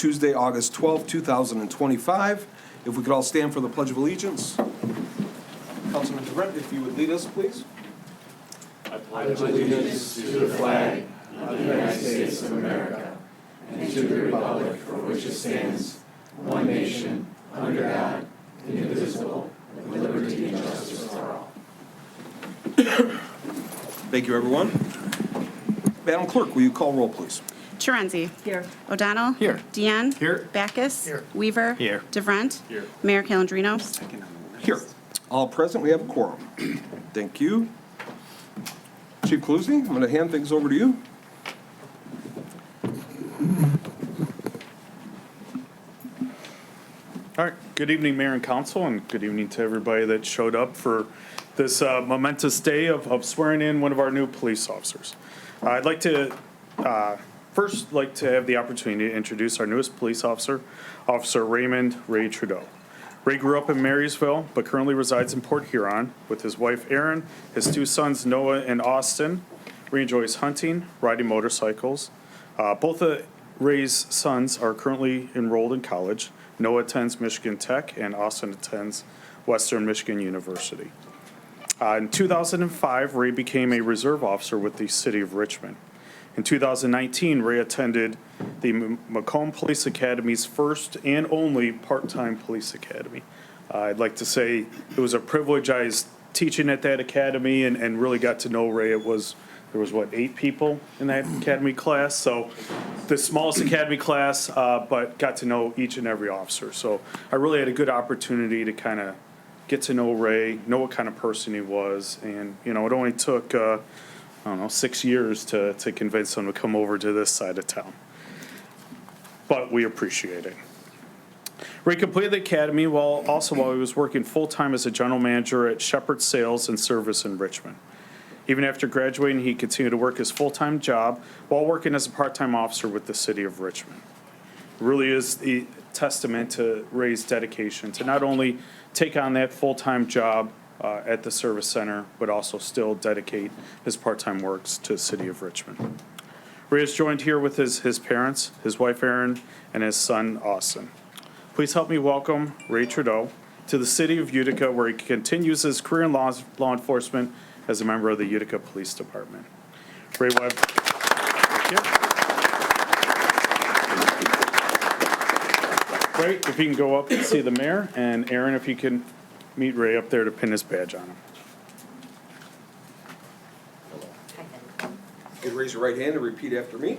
Tuesday, August 12, 2025. If we could all stand for the Pledge of Allegiance. Councilman Durrett, if you would lead us, please. I pledge allegiance to the flag of the United States of America and to the republic for which it stands, one nation, under God, indivisible, with liberty and justice for all. Thank you, everyone. Madam Clerk, will you call roll, please? Chirenzi. Here. O'Donnell. Here. Deanne. Here. Backus. Here. Weaver. Here. DeVrent. Here. Mayor Calendino. Here. All present, we have a quorum. Thank you. Chief Kaluzny, I'm going to hand things over to you. All right. Good evening, Mayor and Council, and good evening to everybody that showed up for this momentous day of swearing in one of our new police officers. I'd like to first have the opportunity to introduce our newest police officer, Officer Raymond Ray Trudeau. Ray grew up in Marysville, but currently resides in Port Huron with his wife Erin, his two sons Noah and Austin. Ray enjoys hunting, riding motorcycles. Both of Ray's sons are currently enrolled in college. Noah attends Michigan Tech and Austin attends Western Michigan University. In 2005, Ray became a reserve officer with the City of Richmond. In 2019, Ray attended the Macomb Police Academy's first and only part-time police academy. I'd like to say it was a privilege. I was teaching at that academy and really got to know Ray. There was 8 people in that academy class, so the smallest academy class, but got to know each and every officer. So I really had a good opportunity to kind of get to know Ray, know what kind of person he was, and it only took 6 years to convince him to come over to this side of town. But we appreciate it. Ray completed the academy while he was working full-time as a general manager at Shepherd Sales and Service in Richmond. Even after graduating, he continued to work his full-time job while working as a part-time officer with the City of Richmond. It really is a testament to Ray's dedication to not only take on that full-time job at the service center, but also still dedicate his part-time works to the City of Richmond. Ray is joined here with his parents, his wife Erin, and his son Austin. Please help me welcome Ray Trudeau to the City of Utica, where he continues his career in law enforcement as a member of the Utica Police Department. Ray Webb. Thank you. Ray, if you can go up and see the mayor, and Erin, if you can meet Ray up there to pin his badge on him. You can raise your right hand and repeat after me.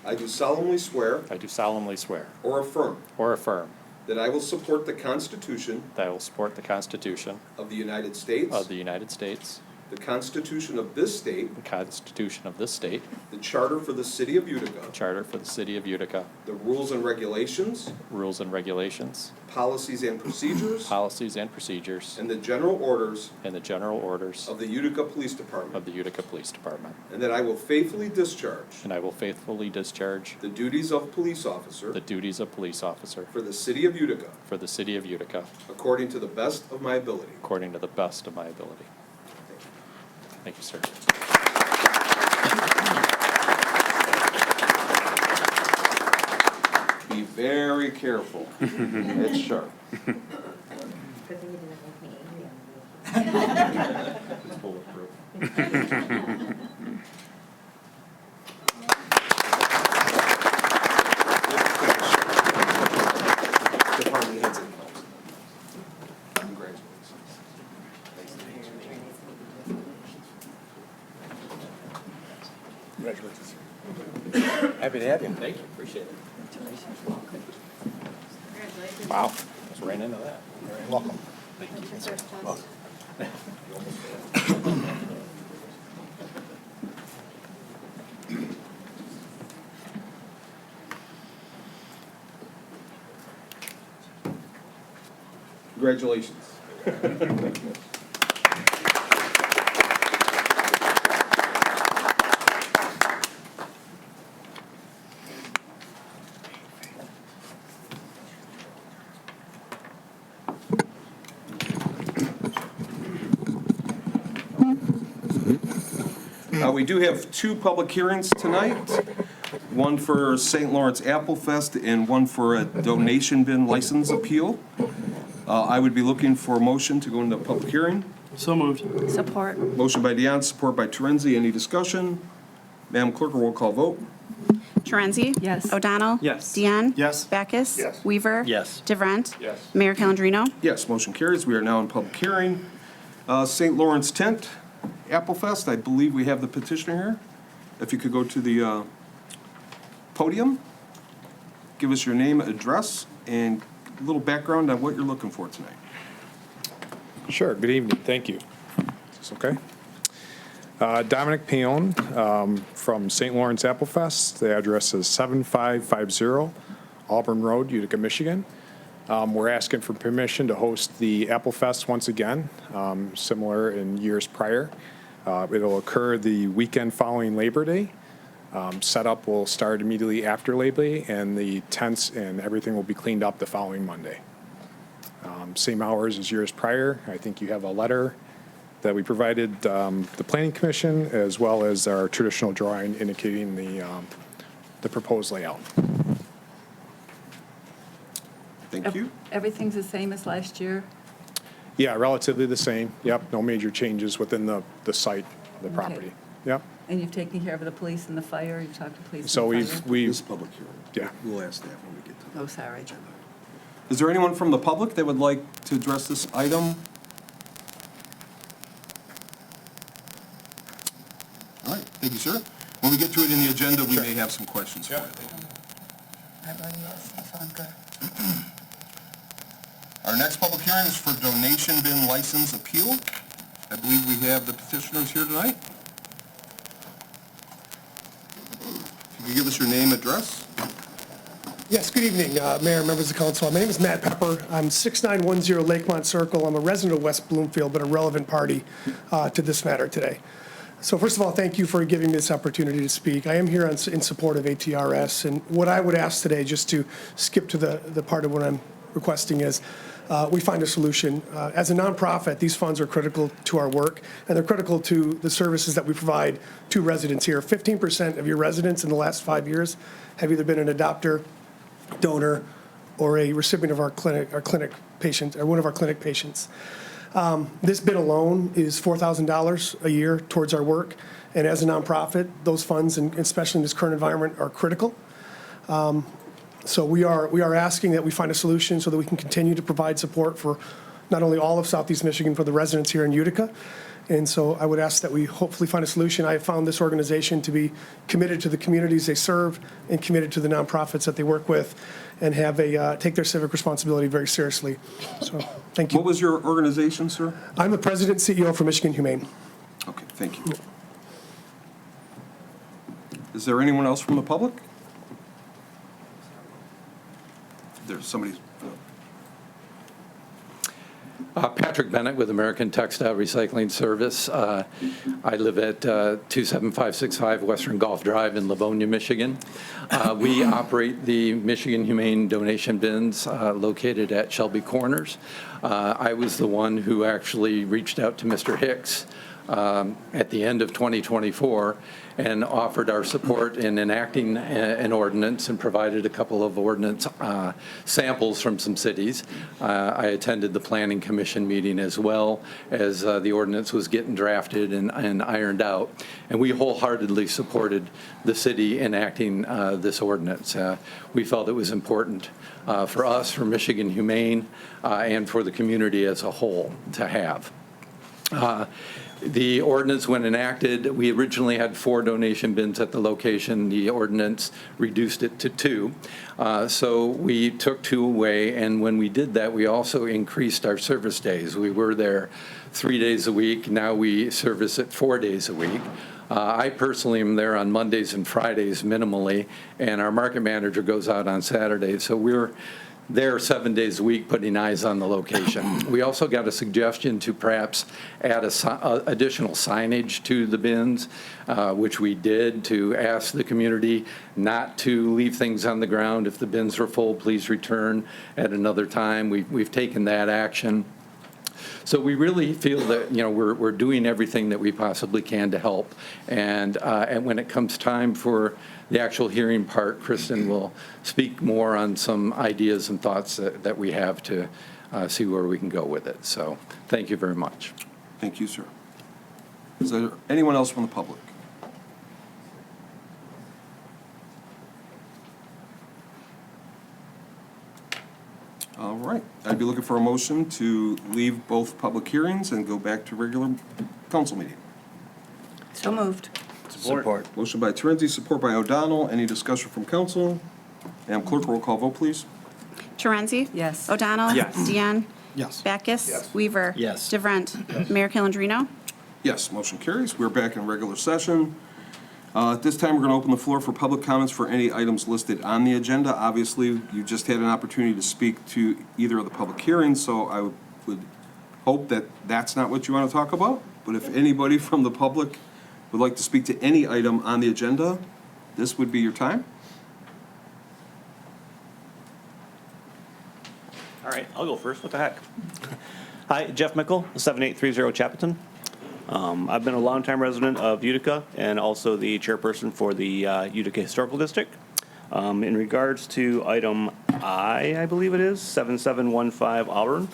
I do solemnly swear I do solemnly swear or affirm or affirm that I will support the Constitution that I will support the Constitution of the United States, of the United States, the Constitution of this state, the Constitution of this state, the Charter for the City of Utica, the Charter for the City of Utica, the rules and regulations, rules and regulations, policies and procedures, policies and procedures, and the general orders and the general orders of the Utica Police Department, of the Utica Police Department. and that I will faithfully discharge And I will faithfully discharge the duties of police officer the duties of police officer for the City of Utica for the City of Utica according to the best of my ability. according to the best of my ability. Thank you, sir. Be very careful. It's sharp. Good thing you didn't make me angry. It's bulletproof. Department heads and council. Congratulations. Congratulations. Happy to have you. Thank you, appreciate it. Wow, just ran into that. Welcome. Congratulations. We do have 2 public hearings tonight. one for St. Lawrence Apple Fest and one for a donation bin license appeal. I would be looking for a motion to go into public hearing. So moved. Support. Motion by Dion, support by Terenzi. Any discussion? Madam Clerk, roll call vote. Terenzi? Yes. O'Donnell? Yes. Deanne? Yes. Backus? Yes. Weaver? Yes. DeVrent? Yes. Mayor Calendino? Yes, motion carries. We are now in public hearing. St. Lawrence Tent, Apple Fest, I believe we have the petitioner here. If you could go to the podium, give us your name, address, and a little background on what you're looking for tonight. Sure, good evening, thank you. Is this okay? Dominic Peon from St. Lawrence Apple Fest. The address is 7550 Auburn Road, Utica, Michigan. We're asking for permission to host the Apple Fest once again, similar in years prior. It'll occur the weekend following Labor Day. Setup will start immediately after Labor Day, and the tents and everything will be cleaned up the following Monday. Same hours as years prior. I think you have a letter that we provided the Planning Commission, as well as our traditional drawing indicating the proposed layout. Thank you. Everything's the same as last year? Yeah, relatively the same. Yep, no major changes within the site, the property. Yep. And you've taken care of the police and the fire? You've talked to police and So fire? This we've is public hearing. Yeah. We'll ask that when we get to that. Oh, sorry. Is there anyone from the public that would like to address this item? All right, thank you, sir. When we get to it in the agenda, we may have some questions for you. I've already asked, so I'm good. Our next public hearing is for donation bin license appeal. I believe we have the petitioners here tonight. If you could give us your name, address. Yes, good evening, Mayor, members of the council. My name is Matt Pepper. I'm 6910 Lakemont Circle. I'm a resident of West Bloomfield, but a relevant party to this matter today. So first of all, thank you for giving me this opportunity to speak. I am here in support of ATRS, and what I would ask today, just to skip to the part of what I'm requesting, is we find a solution. As a nonprofit, these funds are critical to our work, and they're critical to the services that we provide to residents here. 15% of your residents in the last 5 years have either been an adopter, donor, or a recipient of our clinic patient, or one of our clinic patients. This bid alone is $4,000 a year towards our work, and as a nonprofit, those funds, and especially in this current environment, are critical. So we are asking that we find a solution so that we can continue to provide support for not only all of Southeast Michigan, for the residents here in Utica. And so I would ask that we hopefully find a solution. I have found this organization to be committed to the communities they serve and committed to the nonprofits that they work with, and have take their civic responsibility very seriously. So, thank you. What was your organization, sir? I'm the president and CEO for Michigan Humane. Okay, thank you. Is there anyone else from the public? There's somebody. Patrick Bennett with American Textile Recycling Service. I live at 27565 Western Gulf Drive in Livonia, Michigan. We operate the Michigan Humane donation bins located at Shelby Corners. I was the one who actually reached out to Mr. Hicks at the end of 2024 and offered our support in enacting an ordinance, and provided a couple of ordinance samples from some cities. I attended the Planning Commission meeting as well as the ordinance was getting drafted and ironed out. And we wholeheartedly supported the city enacting this ordinance. We felt it was important for us, for Michigan Humane, and for the community as a whole to have. The ordinance, when enacted, we originally had 4 donation bins at the location. The ordinance reduced it to 2. So we took 2 away, and when we did that, we also increased our service days. We were there 3 days a week. Now we service it 4 days a week. I personally am there on Mondays and Fridays minimally, and our market manager goes out on Saturdays. So we're there 7 days a week, putting eyes on the location. We also got a suggestion to perhaps add additional signage to the bins, which we did, to ask the community not to leave things on the ground. If the bins are full, please return at another time. We've taken that action. So we really feel that, we're doing everything that we possibly can to help. And when it comes time for the actual hearing part, Kristen will speak more on some ideas and thoughts that we have to see where we can go with it. So thank you very much. Thank you, sir. Is there anyone else from the public? All right, I'd be looking for a motion to leave both public hearings and go back to regular council meeting. So moved. Support. Motion by Terenzi, support by O'Donnell. Any discussion from council? Madam Clerk, roll call vote, please. Terenzi? Yes. O'Donnell? Yes. Deanne? Yes. Backus? Weaver? Yes. DeVrent? Mayor Calendino? Yes, motion carries. We're back in regular session. At this time, we're going to open the floor for public comments for any items listed on the agenda. Obviously, you just had an opportunity to speak to either of the public hearings, so I would hope that that's not what you want to talk about. But if anybody from the public would like to speak to any item on the agenda, this would be your time. All right, I'll go first. What the heck? Hi, Jeff Mickle, 7830 Chapelton. I've been a longtime resident of Utica and also the chairperson for the Utica Historical District. In regards to item I believe it is, 7715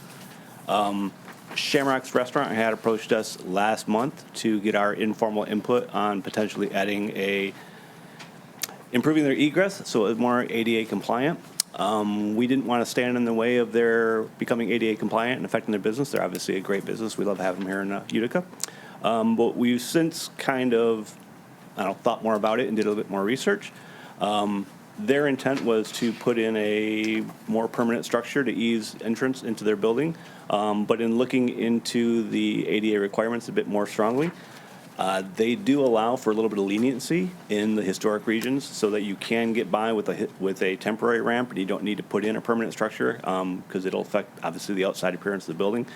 Auburn. Shamrock's Restaurant had approached us last month to get our informal input on potentially adding improving their egress so it was more ADA compliant. We didn't want to stand in the way of their becoming ADA compliant and affecting their business. They're obviously a great business. We love having them here in Utica. But we've since kind of, thought more about it and did a little bit more research. Their intent was to put in a more permanent structure to ease entrance into their building. But in looking into the ADA requirements a bit more strongly, they do allow for a little bit of leniency in the historic regions so that you can get by with a temporary ramp and you don't need to put in a permanent structure because it'll affect, obviously, the outside appearance of the building.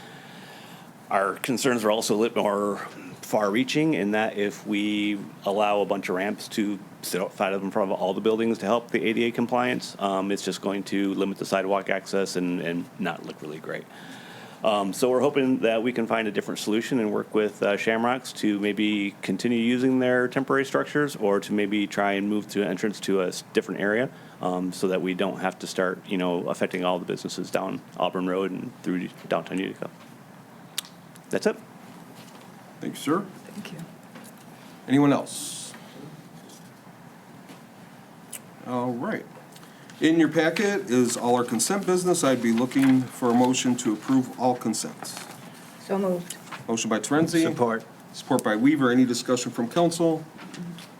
Our concerns are also a little more far-reaching in that if we allow a bunch of ramps to sit outside of in front of all the buildings to help the ADA compliance, it's just going to limit the sidewalk access and not look really great. So we're hoping that we can find a different solution and work with Shamrocks to maybe continue using their temporary structures or to maybe try and move to entrance to a different area so that we don't have to start, affecting all the businesses down Auburn Road and through downtown Utica. That's it. Thank you, sir. Thank you. Anyone else? All right. In your packet is all our consent business. I'd be looking for a motion to approve all consents. So moved. Motion by Terenzi. Support. Support by Weaver. Any discussion from council?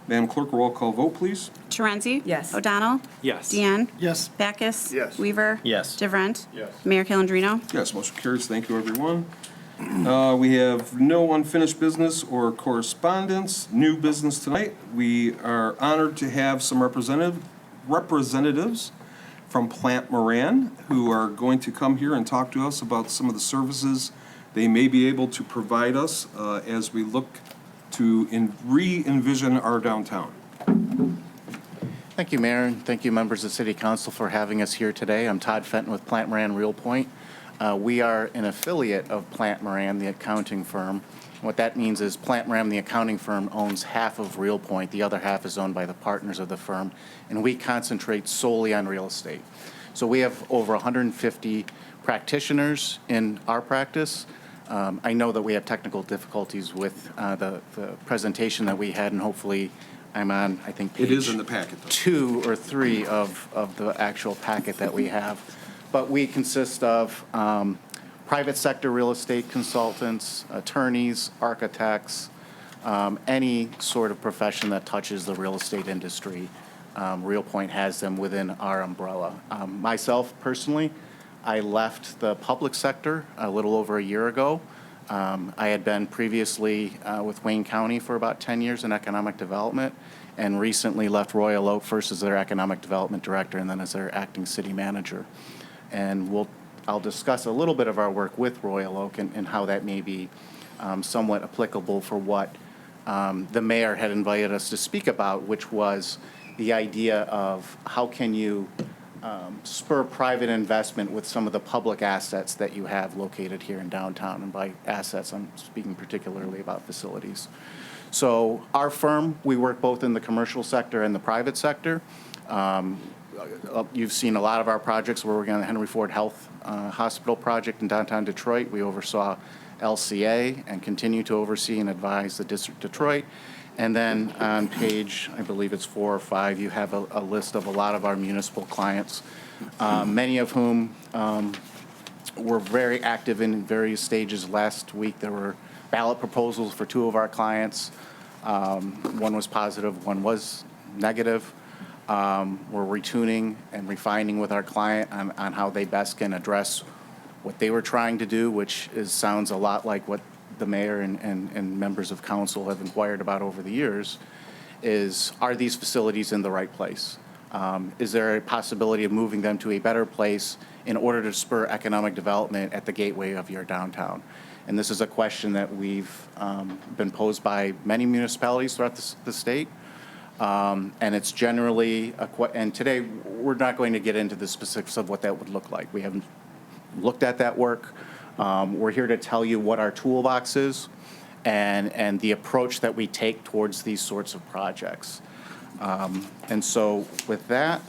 Madam Clerk, roll call vote, please. Terenzi? Yes. O'Donnell? Yes. Deanne? Yes. Backus? Yes. Weaver? Yes. DeVrent? Yes. Mayor Calendino? Yes, motion carries. Thank you, everyone. We have no unfinished business or correspondence. New business tonight. We are honored to have some representatives from Plant Moran who are going to come here and talk to us about some of the services they may be able to provide us as we look to re-envision our downtown. Thank you, Mayor, and thank you, members of City Council, for having us here today. I'm Todd Fenton with Plant Moran Real Point. We are an affiliate of Plant Moran, the accounting firm. What that means is Plant Moran, the accounting firm, owns half of Real Point. The other half is owned by the partners of the firm, and we concentrate solely on real estate. So we have over 150 practitioners in our practice. I know that we have technical difficulties with the presentation that we had, and hopefully I'm on, I think, It is in the packet, though. 2 or 3 of the actual packet that we have. But we consist of private sector real estate consultants, attorneys, architects, any sort of profession that touches the real estate industry. Real Point has them within our umbrella. Myself, personally, I left the public sector a little over a year ago. I had been previously with Wayne County for about 10 years in economic development and recently left Royal Oak first as their economic development director and then as their acting city manager. And I'll discuss a little bit of our work with Royal Oak and how that may be somewhat applicable for what the mayor had invited us to speak about, which was the idea of how can you spur private investment with some of the public assets that you have located here in downtown. And by assets, I'm speaking particularly about facilities. So our firm, we work both in the commercial sector and the private sector. You've seen a lot of our projects. We're working on the Henry Ford Health Hospital project in downtown Detroit. We oversaw LCA and continue to oversee and advise the District of Detroit. And then on page, I believe it's 4 or 5, you have a list of a lot of our municipal clients, many of whom were very active in various stages. Last week, there were ballot proposals for 2 of our clients. One was positive, one was negative. We're retuning and refining with our client on how they best can address what they were trying to do, which sounds a lot like what the mayor and members of council have inquired about over the years, is are these facilities in the right place? Is there a possibility of moving them to a better place in order to spur economic development at the gateway of your downtown? And this is a question that we've been posed by many municipalities throughout the state. And it's generally, and today we're not going to get into the specifics of what that would look like. We haven't looked at that work. We're here to tell you what our toolbox is and the approach that we take towards these sorts of projects. And so with that,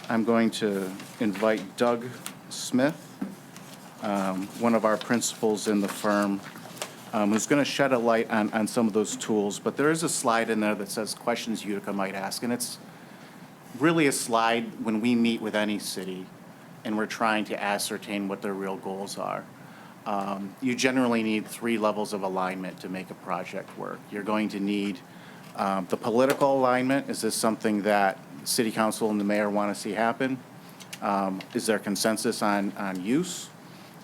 I'm going to invite Doug Smith, one of our principals in the firm, who's going to shed a light on some of those tools. But there is a slide in there that says questions Utica might ask. And it's really a slide when we meet with any city and we're trying to ascertain what their real goals are. You generally need 3 levels of alignment to make a project work. You're going to need the political alignment. Is this something that the city council and the mayor want to see happen? Is there consensus on use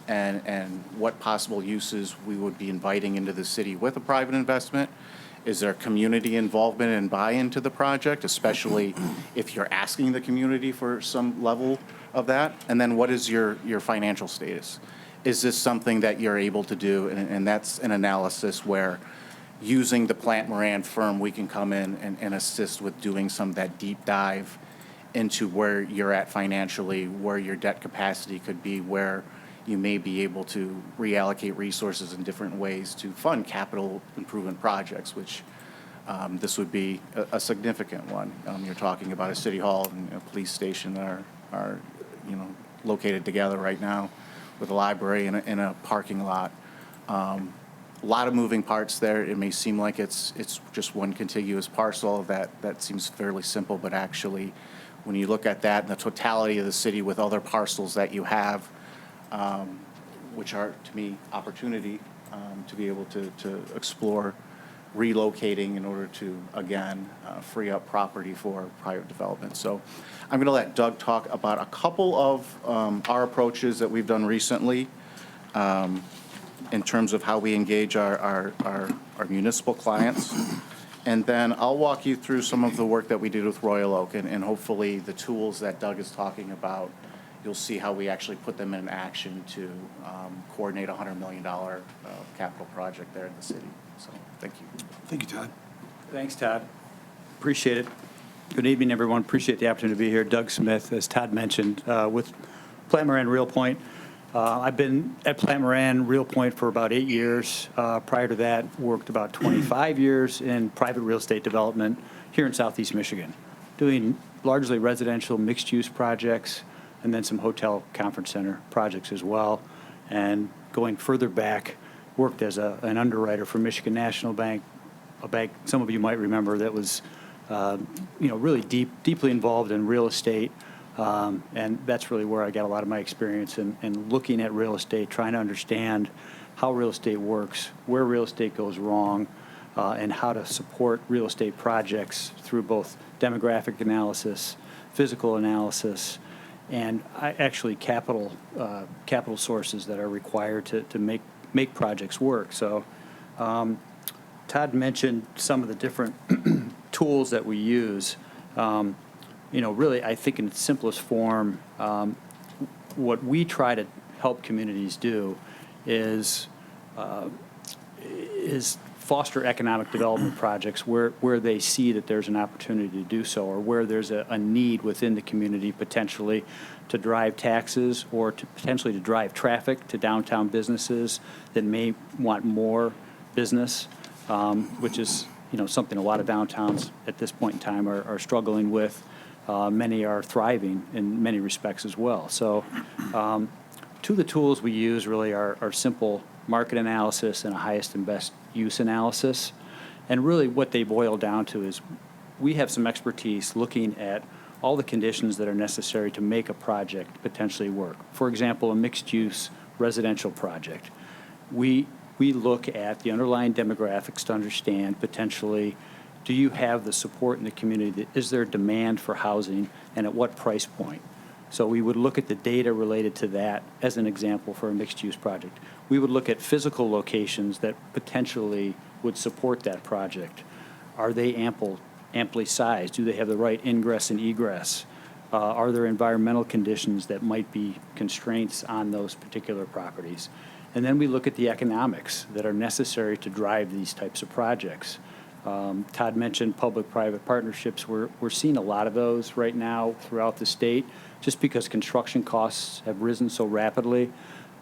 and what possible uses we would be inviting into the city with a private investment? Is there community involvement and buy-in to the project, especially if you're asking the community for some level of that? And then what is your financial status? Is this something that you're able to do? And that's an analysis where using the Plant Moran firm, we can come in and assist with doing some of that deep dive into where you're at financially, where your debt capacity could be, where you may be able to reallocate resources in different ways to fund capital improvement projects, which this would be a significant one. You're talking about a city hall and a police station that are located together right now with a library and a parking lot. A lot of moving parts there. It may seem like it's just one contiguous parcel that seems fairly simple, but actually when you look at that and the totality of the city with other parcels that you have, which are, to me, opportunity to be able to explore relocating in order to, again, free up property for private development. So I'm going to let Doug talk about a couple of our approaches that we've done recently in terms of how we engage our municipal clients. And then I'll walk you through some of the work that we did with Royal Oak and hopefully the tools that Doug is talking about. You'll see how we actually put them in action to coordinate a $100 million capital project there in the city. So thank you. Thank you, Todd. Thanks, Todd. Appreciate it. Good evening, everyone. Appreciate the opportunity to be here. Doug Smith, as Todd mentioned, with Plant Moran Real Point. I've been at Plant Moran Real Point for about 8 years. Prior to that, worked about 25 years in private real estate development here in Southeast Michigan, doing largely residential mixed-use projects, and then some hotel conference center projects as well. And going further back, worked as an underwriter for Michigan National Bank, a bank some of you might remember that was, really deeply involved in real estate. And that's really where I got a lot of my experience in looking at real estate, trying to understand how real estate works, where real estate goes wrong, and how to support real estate projects through both demographic analysis, physical analysis, and actually capital sources that are required to make projects work. So Todd mentioned some of the different tools that we use. Really, I think in its simplest form, what we try to help communities do is foster economic development projects where they see that there's an opportunity to do so, or where there's a need within the community potentially to drive taxes or to potentially to drive traffic to downtown businesses that may want more business, which is, something a lot of downtowns at this point in time are struggling with. Many are thriving in many respects as well. So two of the tools we use really are simple market analysis and a highest and best use analysis. And really what they boil down to is we have some expertise looking at all the conditions that are necessary to make a project potentially work. For example, a mixed-use residential project. We look at the underlying demographics to understand potentially, do you have the support in the community? Is there demand for housing, and at what price point? So we would look at the data related to that as an example for a mixed-use project. We would look at physical locations that potentially would support that project. Are they amply sized? Do they have the right ingress and egress? Are there environmental conditions that might be constraints on those particular properties? And then we look at the economics that are necessary to drive these types of projects. Todd mentioned public-private partnerships. We're seeing a lot of those right now throughout the state, just because construction costs have risen so rapidly.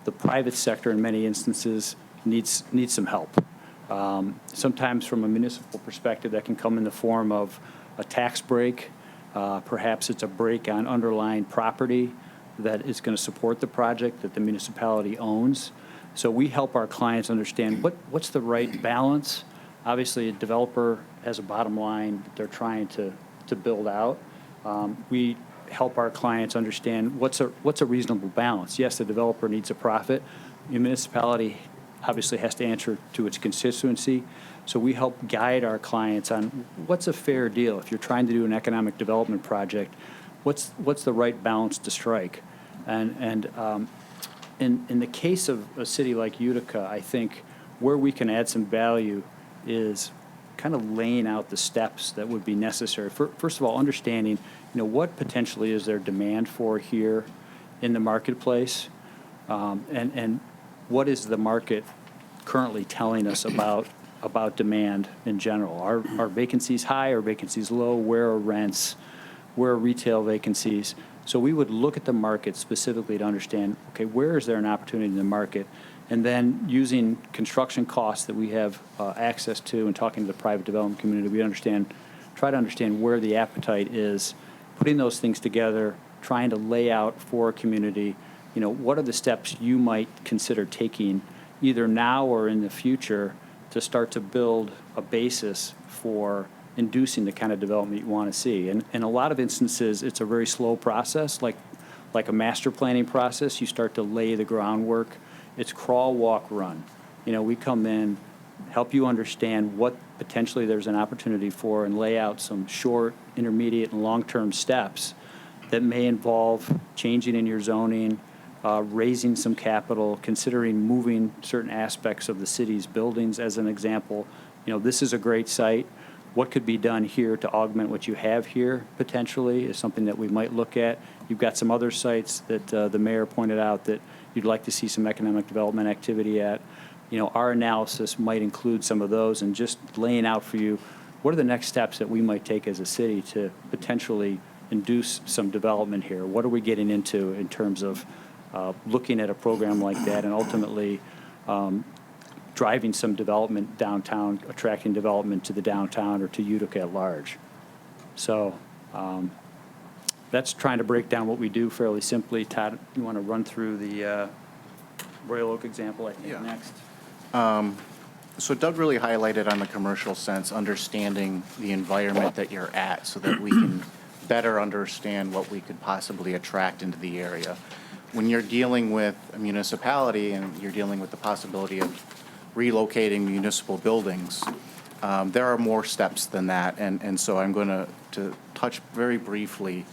The private sector, in many instances, needs some help. Sometimes from a municipal perspective, that can come in the form of a tax break. Perhaps it's a break on underlying property that is going to support the project that the municipality owns. So we help our clients understand what's the right balance. Obviously, a developer has a bottom line that they're trying to build out. We help our clients understand what's a reasonable balance. Yes, the developer needs a profit. The municipality obviously has to answer to its constituency. So we help guide our clients on what's a fair deal. If you're trying to do an economic development project, what's the right balance to strike? And in the case of a city like Utica, I think where we can add some value is kind of laying out the steps that would be necessary. First of all, understanding, what potentially is there demand for here in the marketplace, and what is the market currently telling us about demand in general? Are vacancies high? Are vacancies low? Where are rents? Where are retail vacancies? So we would look at the market specifically to understand, okay, where is there an opportunity in the market? And then using construction costs that we have access to and talking to the private development community, we try to understand where the appetite is, putting those things together, trying to lay out for a community, what are the steps you might consider taking either now or in the future to start to build a basis for inducing the kind of development you want to see. And in a lot of instances, it's a very slow process, like a master planning process. You start to lay the groundwork. It's crawl, walk, run. We come in, help you understand what potentially there's an opportunity for, and lay out some short, intermediate, and long-term steps that may involve changing in your zoning, raising some capital, considering moving certain aspects of the city's buildings as an example. This is a great site. What could be done here to augment what you have here potentially is something that we might look at. You've got some other sites that the mayor pointed out that you'd like to see some economic development activity at. Our analysis might include some of those, and just laying out for you what are the next steps that we might take as a city to potentially induce some development here. What are we getting into in terms of looking at a program like that, and ultimately driving some development downtown, attracting development to the downtown or to Utica at large. So that's trying to break down what we do fairly simply. Todd, you want to run through the Royal Oak example, I think, next? So Doug really highlighted on the commercial sense, understanding the environment that you're at so that we can better understand what we could possibly attract into the area. When you're dealing with a municipality and you're dealing with the possibility of relocating municipal buildings, there are more steps than that. And so I'm going to touch very briefly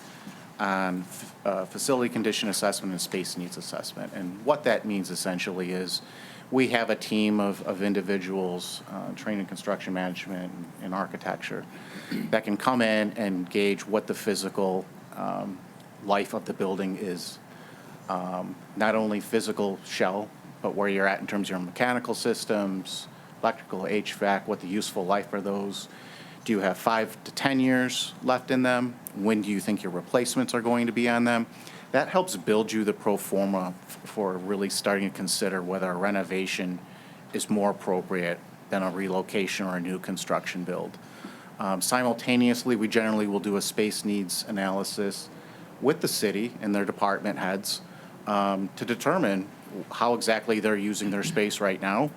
on facility condition assessment and space needs assessment. And what that means essentially is we have a team of individuals, trained in construction management and architecture, that can come in and gauge what the physical life of the building is. Not only physical shell, but where you're at in terms of your mechanical systems, electrical, HVAC, what the useful life are those? Do you have 5 to 10 years left in them? When do you think your replacements are going to be on them? That helps build you the pro forma for really starting to consider whether a renovation is more appropriate than a relocation or a new construction build. Simultaneously, we generally will do a space needs analysis with the city and their department heads to determine how exactly they're using their space right now.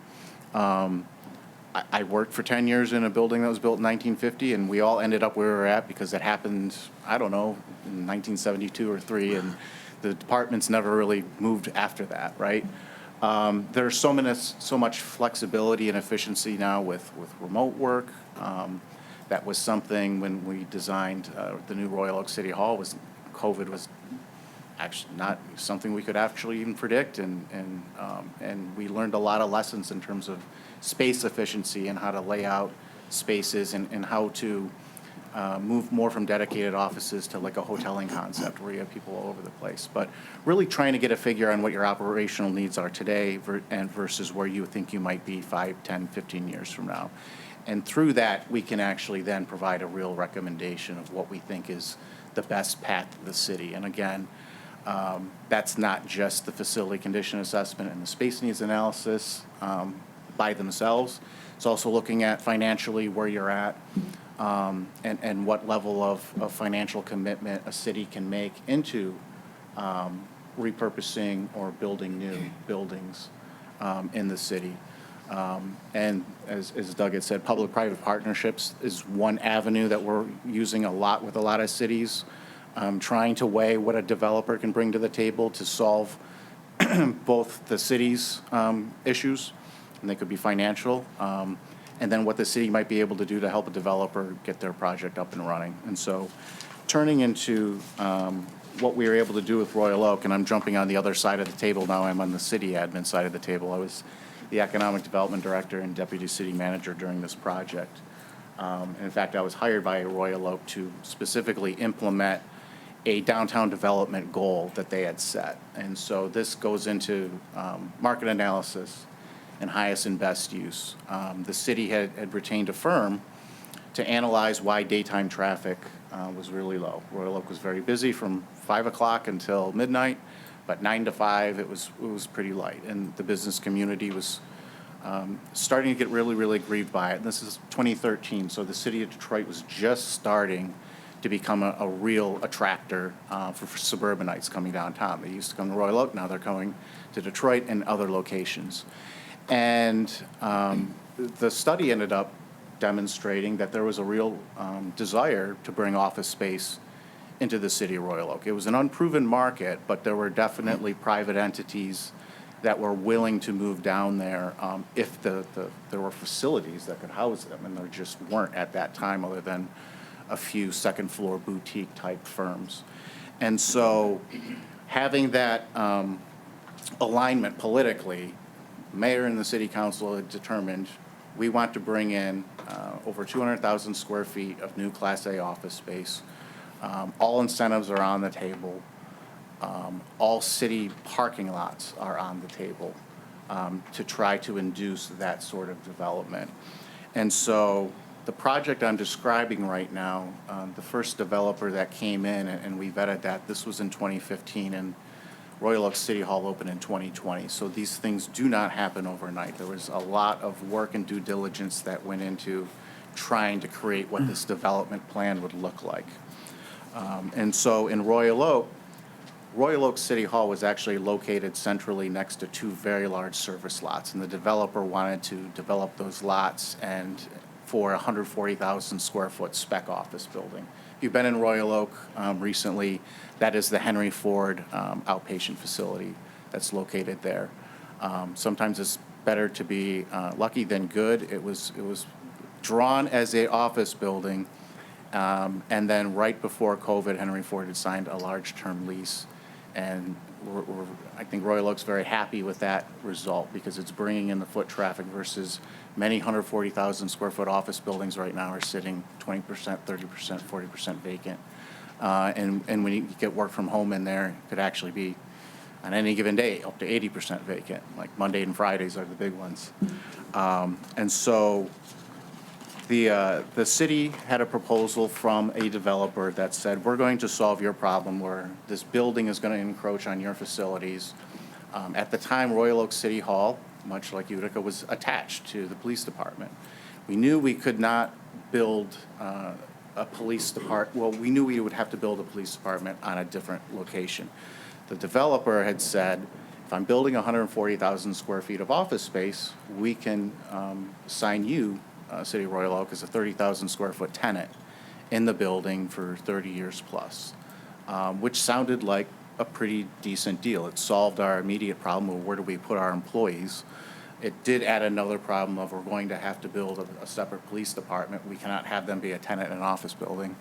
I worked for 10 years in a building that was built in 1950, and we all ended up where we were at because it happened, I don't know, in 1972 or 3, and the departments never really moved after that, right? There's so much flexibility and efficiency now with remote work. That was something when we designed the new Royal Oak City Hall. COVID was actually not something we could actually even predict, and we learned a lot of lessons in terms of space efficiency and how to lay out spaces and how to move more from dedicated offices to like a hoteling concept where you have people all over the place. But really trying to get a figure on what your operational needs are today and versus where you think you might be 5, 10, 15 years from now. And through that, we can actually then provide a real recommendation of what we think is the best path to the city. And again, that's not just the facility condition assessment and the space needs analysis by themselves. It's also looking at financially where you're at and what level of financial commitment a city can make into repurposing or building new buildings in the city. And as Doug had said, public-private partnerships is one avenue that we're using a lot with a lot of cities, trying to weigh what a developer can bring to the table to solve both the city's issues, and they could be financial, and then what the city might be able to do to help a developer get their project up and running. And so turning into what we were able to do with Royal Oak, and I'm jumping on the other side of the table now, I'm on the city admin side of the table. I was the economic development director and deputy city manager during this project. In fact, I was hired by Royal Oak to specifically implement a downtown development goal that they had set. And so this goes into market analysis and highest and best use. The city had retained a firm to analyze why daytime traffic was really low. Royal Oak was very busy from 5 o'clock until midnight, but 9 to 5, it was pretty light. And the business community was starting to get really, really grieved by it. And this is 2013, so the city of Detroit was just starting to become a real attractor for suburbanites coming downtown. They used to come to Royal Oak, now they're coming to Detroit and other locations. And the study ended up demonstrating that there was a real desire to bring office space into the city of Royal Oak. It was an unproven market, but there were definitely private entities that were willing to move down there if there were facilities that could house them, and there just weren't at that time other than a few second floor boutique type firms. And so having that alignment politically, mayor and the city council had determined we want to bring in over 200,000 square feet of new Class A office space. All incentives are on the table. All city parking lots are on the table to try to induce that sort of development. And so the project I'm describing right now, the first developer that came in, and we vetted that, this was in 2015, and Royal Oak City Hall opened in 2020. So these things do not happen overnight. There was a lot of work and due diligence that went into trying to create what this development plan would look like. And so in Royal Oak City Hall was actually located centrally next to 2 very large service lots, and the developer wanted to develop those lots and for a 140,000 square foot spec office building. If you've been in Royal Oak recently, that is the Henry Ford outpatient facility that's located there. Sometimes it's better to be lucky than good. It was drawn as an office building, and then right before COVID, Henry Ford had signed a large term lease. And I think Royal Oak's very happy with that result because it's bringing in the foot traffic versus many 140,000 square foot office buildings right now are sitting 20%, 30%, 40% vacant. And when you get work from home in there, it could actually be on any given day, up to 80% vacant, like Monday and Fridays are the big ones. And so the city had a proposal from a developer that said, we're going to solve your problem where this building is going to encroach on your facilities. At the time, Royal Oak City Hall, much like Utica, was attached to the police department. We knew we could not build a police department. Well, we knew we would have to build a police department on a different location. The developer had said, if I'm building 140,000 square feet of office space, we can assign you, City of Royal Oak, as a 30,000 square foot tenant in the building for 30 years plus, which sounded like a pretty decent deal. It solved our immediate problem of where do we put our employees. It did add another problem of we're going to have to build a separate police department. We cannot have them be a tenant in an office building,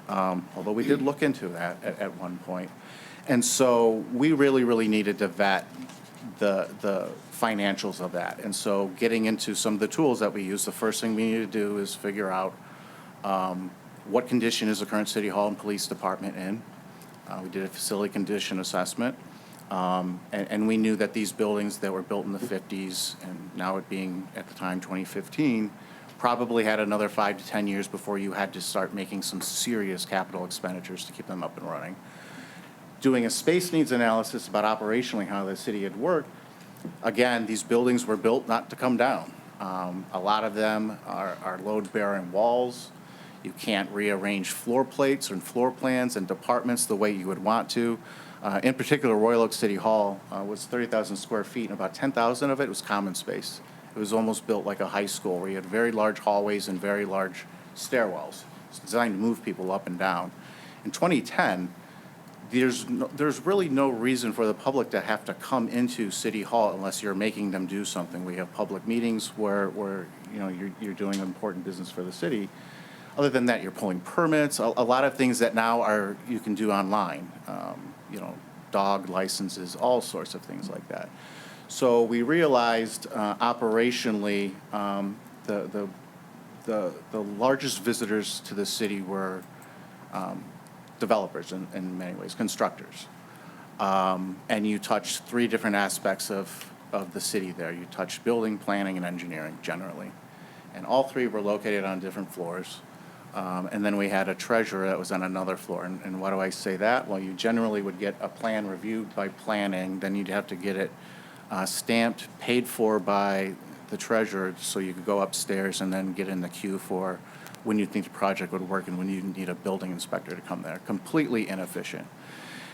although we did look into that at one point. And so we really needed to vet the financials of that. And so getting into some of the tools that we use, the first thing we need to do is figure out what condition is the current City Hall and Police Department in. We did a facility condition assessment. And we knew that these buildings that were built in the 50s, and now it being at the time 2015, probably had another 5 to 10 years before you had to start making some serious capital expenditures to keep them up and running. Doing a space needs analysis about operationally how the city had worked, again, these buildings were built not to come down. A lot of them are load-bearing walls. You can't rearrange floor plates and floor plans and departments the way you would want to. In particular, Royal Oak City Hall was 30,000 square feet, and about 10,000 of it was common space. It was almost built like a high school, where you had very large hallways and very large stairwells. It's designed to move people up and down. In 2010, there's really no reason for the public to have to come into City Hall unless you're making them do something. We have public meetings where you know you're doing important business for the city. Other than that, you're pulling permits. A lot of things that now you can do online. You know, dog licenses, all sorts of things like that. So we realized operationally the largest visitors to the city were developers in many ways, constructors. And you touched 3 different aspects of the city there. You touched building, planning, and engineering generally. And all 3 were located on different floors. And then we had a treasurer that was on another floor. And why do I say that? Well, you generally would get a plan reviewed by planning, then you'd have to get it stamped, paid for by the treasurer, so you could go upstairs and then get in the queue for when you think the project would work and when you need a building inspector to come there. Completely inefficient.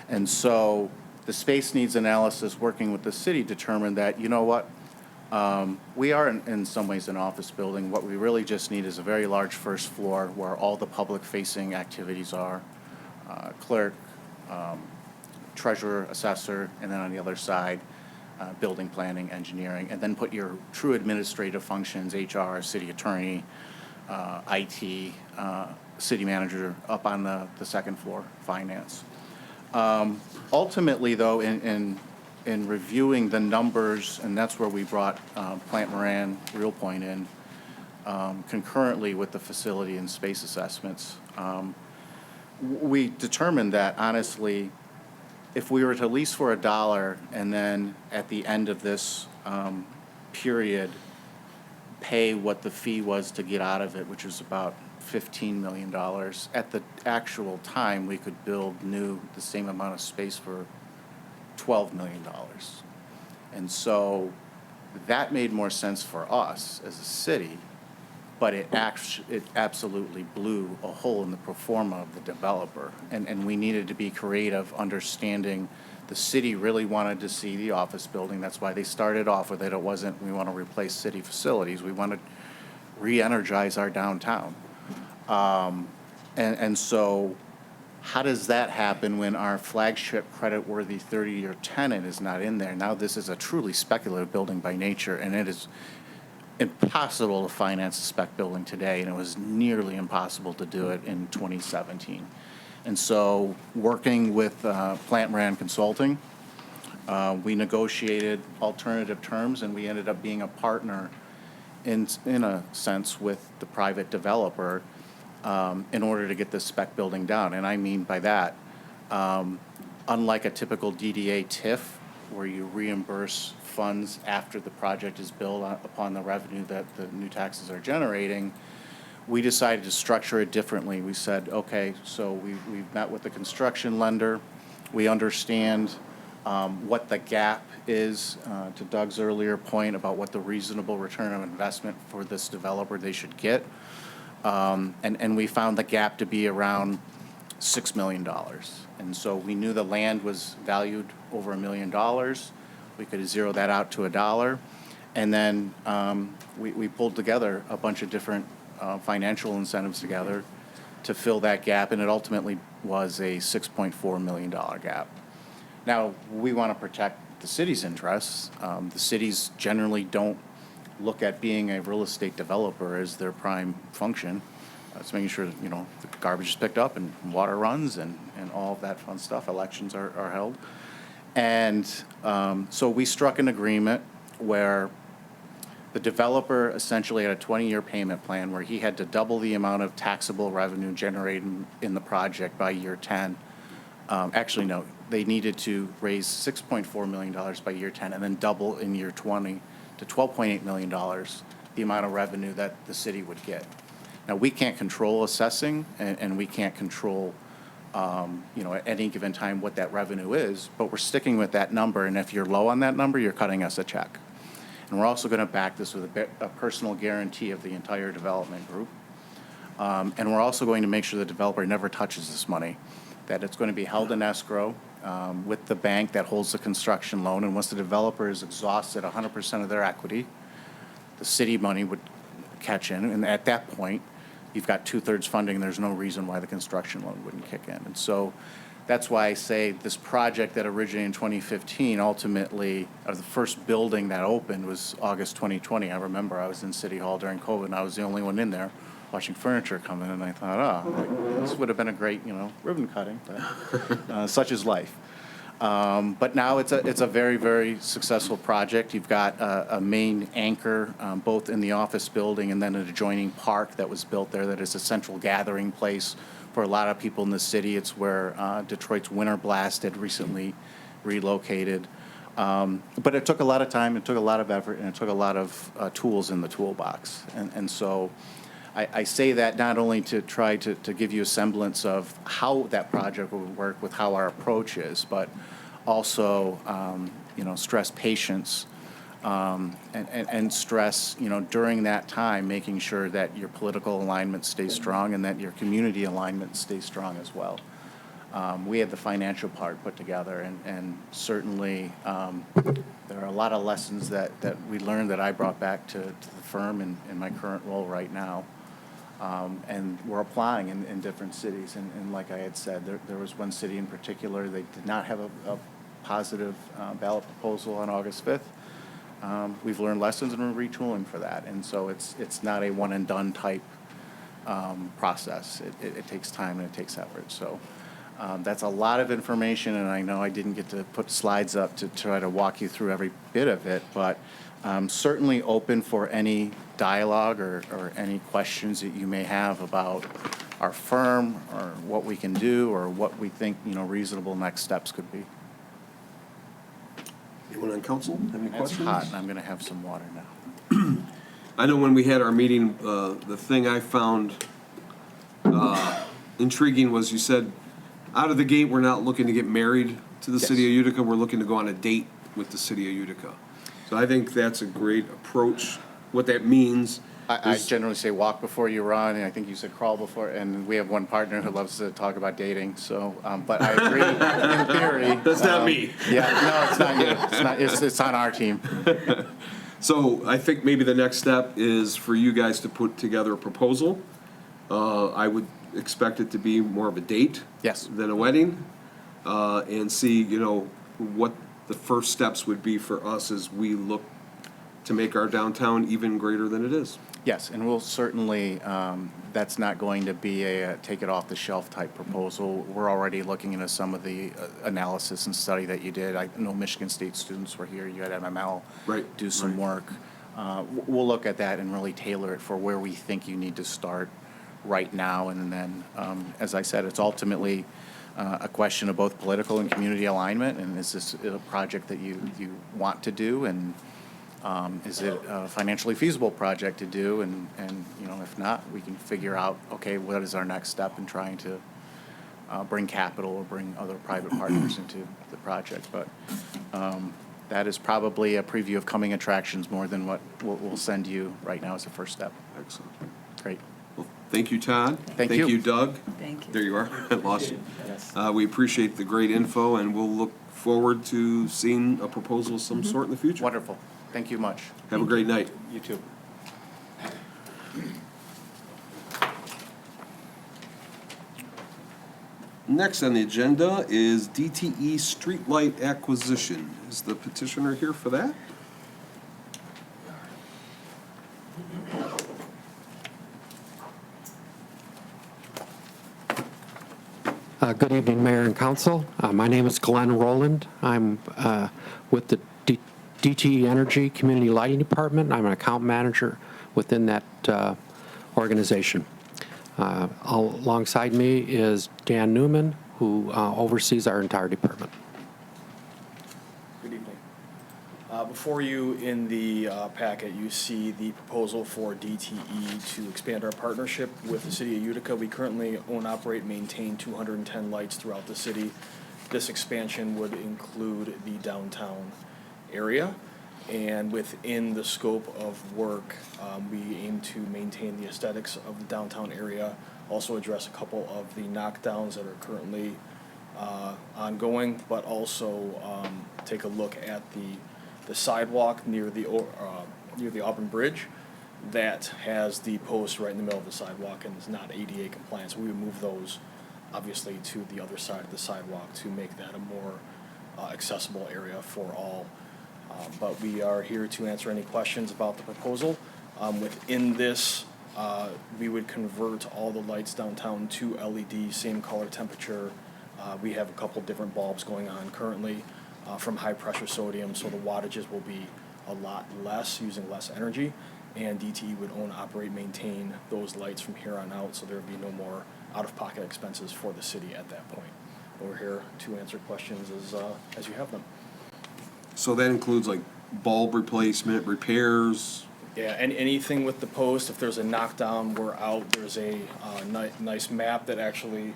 And so the space needs analysis working with the city determined that, you know what, we are in some ways an office building. What we really just need is a very large first floor where all the public-facing activities are, clerk, treasurer, assessor, and then on the other side, building, planning, engineering, and then put your true administrative functions, HR, city attorney, IT, city manager up on the second floor, finance. Ultimately, though, in reviewing the numbers, and that's where we brought Plant Moran, Real Point in, concurrently with the facility and space assessments, we determined that, honestly, if we were to lease for $1 and then at the end of this period pay what the fee was to get out of it, which was about $15 million, at the actual time we could build the same amount of space for $12 million. And so that made more sense for us as a city, but it absolutely blew a hole in the pro forma of the developer. And we needed to be creative, understanding the city really wanted to see the office building. That's why they started off with it. It wasn't, we want to replace city facilities. We want to re-energize our downtown. And so how does that happen when our flagship credit-worthy 30-year tenant is not in there? Now this is a truly speculative building by nature, and it is impossible to finance a spec building today, and it was nearly impossible to do it in 2017. And so working with Plant Moran Consulting, we negotiated alternative terms, and we ended up being a partner in a sense with the private developer in order to get this spec building down. And I mean by that, unlike a typical DDA TIF, where you reimburse funds after the project is built upon the revenue that the new taxes are generating, we decided to structure it differently. We said, okay, so we've met with the construction lender. We understand what the gap is, to Doug's earlier point about what the reasonable return of investment for this developer they should get. And we found the gap to be around $6 million. And so we knew the land was valued over $1 million. We could zero that out to $1. And then we pulled together a bunch of different financial incentives together to fill that gap, and it ultimately was a $6.4 million gap. Now, we want to protect the city's interests. The cities generally don't look at being a real estate developer as their prime function. It's making sure that, the garbage is picked up and water runs and all of that fun stuff. Elections are held. And so we struck an agreement where the developer essentially had a 20-year payment plan where he had to double the amount of taxable revenue generated in the project by year 10. Actually, no, they needed to raise $6.4 million by year 10 and then double in year 20 to $12.8 million, the amount of revenue that the city would get. Now, we can't control assessing and we can't control, at any given time what that revenue is, but we're sticking with that number. And if you're low on that number, you're cutting us a check. And we're also going to back this with a personal guarantee of the entire development group. And we're also going to make sure the developer never touches this money, that it's going to be held in escrow with the bank that holds the construction loan. And once the developer is exhausted 100% of their equity, the city money would catch in. And at that point, you've got 2/3 funding. There's no reason why the construction loan wouldn't kick in. And so that's why I say this project that originated in 2015, ultimately, the first building that opened was August 2020. I remember I was in City Hall during COVID, and I was the only one in there watching furniture come in, and I thought, this would have been a great, ribbon cutting, but such is life. But now it's a very, very successful project. You've got a main anchor, both in the office building and then an adjoining park that was built there that is a central gathering place for a lot of people in the city. It's where Detroit's Winter Blast had recently relocated. But it took a lot of time, it took a lot of effort, and it took a lot of tools in the toolbox. And so I say that not only to try to give you a semblance of how that project would work with how our approach is, but also, stress patience and stress, during that time, making sure that your political alignment stays strong and that your community alignment stays strong as well. We had the financial part put together, and certainly there are a lot of lessons that we learned that I brought back to the firm in my current role right now. And we're applying in different cities. And like I had said, there was one city in particular, they did not have a positive ballot proposal on August 5th. We've learned lessons and we're retooling for that. And so it's not a one and done type process. It takes time and it takes effort. So that's a lot of information, and I know I didn't get to put slides up to try to walk you through every bit of it, but certainly open for any dialogue or any questions that you may have about our firm or what we can do or what we think, reasonable next steps could be. Anyone on council have any questions? It's hot, and I'm going to have some water now. I know when we had our meeting, the thing I found intriguing was you said, out of the gate, we're not looking to get married to the city of Utica. We're looking to go on a date with the city of Utica. So I think that's a great approach. What that means I generally say walk before you run, and I think you said crawl before, and we have one partner who loves to talk about dating, so, but I agree, in theory. That's not me. Yeah, no, it's not you. It's on our team. So I think maybe the next step is for you guys to put together a proposal. I would expect it to be more of a date. Yes. Than a wedding, and see, what the first steps would be for us as we look to make our downtown even greater than it is. Yes, and we'll certainly, that's not going to be a take it off the shelf type proposal. We're already looking into some of the analysis and study that you did. I know Michigan State students were here, you had MML do some work. We'll look at that and really tailor it for where we think you need to start right now. And then, as I said, it's ultimately a question of both political and community alignment, and is this a project that you want to do, and is it a financially feasible project to do, and if not, we can figure out, okay, what is our next step in trying to bring capital or bring other private partners into the project. But that is probably a preview of coming attractions more than what we'll send you right now as a first step. Excellent. Great. Well, thank you, Todd. Thank you. Thank you, Doug. Thank you. There you are. I lost you. Yes. We appreciate the great info, and we'll look forward to seeing a proposal of some sort in the future. Wonderful. Thank you much. Have a great night. You too. Next on the agenda is DTE streetlight acquisition. Is the petitioner here for that? Good evening, Mayor and Council. My name is Glenn Rowland. I'm with the DTE Energy Community Lighting Department. I'm an account manager within that organization. Alongside me is Dan Newman, who oversees our entire department. Good evening. Before you in the packet, you see the proposal for DTE to expand our partnership with the city of Utica. We currently own, operate, maintain 210 lights throughout the city. This expansion would include the downtown area. And within the scope of work, we aim to maintain the aesthetics of the downtown area, also address a couple of the knockdowns that are currently ongoing, but also take a look at the sidewalk near the Auburn Bridge that has the post right in the middle of the sidewalk and is not ADA compliant. So we would move those obviously to the other side of the sidewalk to make that a more accessible area for all. But we are here to answer any questions about the proposal. Within this, we would convert all the lights downtown to LED, same color, temperature. We have a couple different bulbs going on currently from high pressure sodium, so the wattages will be a lot less, using less energy. And DTE would own, operate, maintain those lights from here on out, so there would be no more out-of-pocket expenses for the city at that point. We're here to answer questions as you have them. So that includes like bulb replacement, repairs? Yeah, and anything with the post, if there's a knockdown, we're out. There's a nice map that actually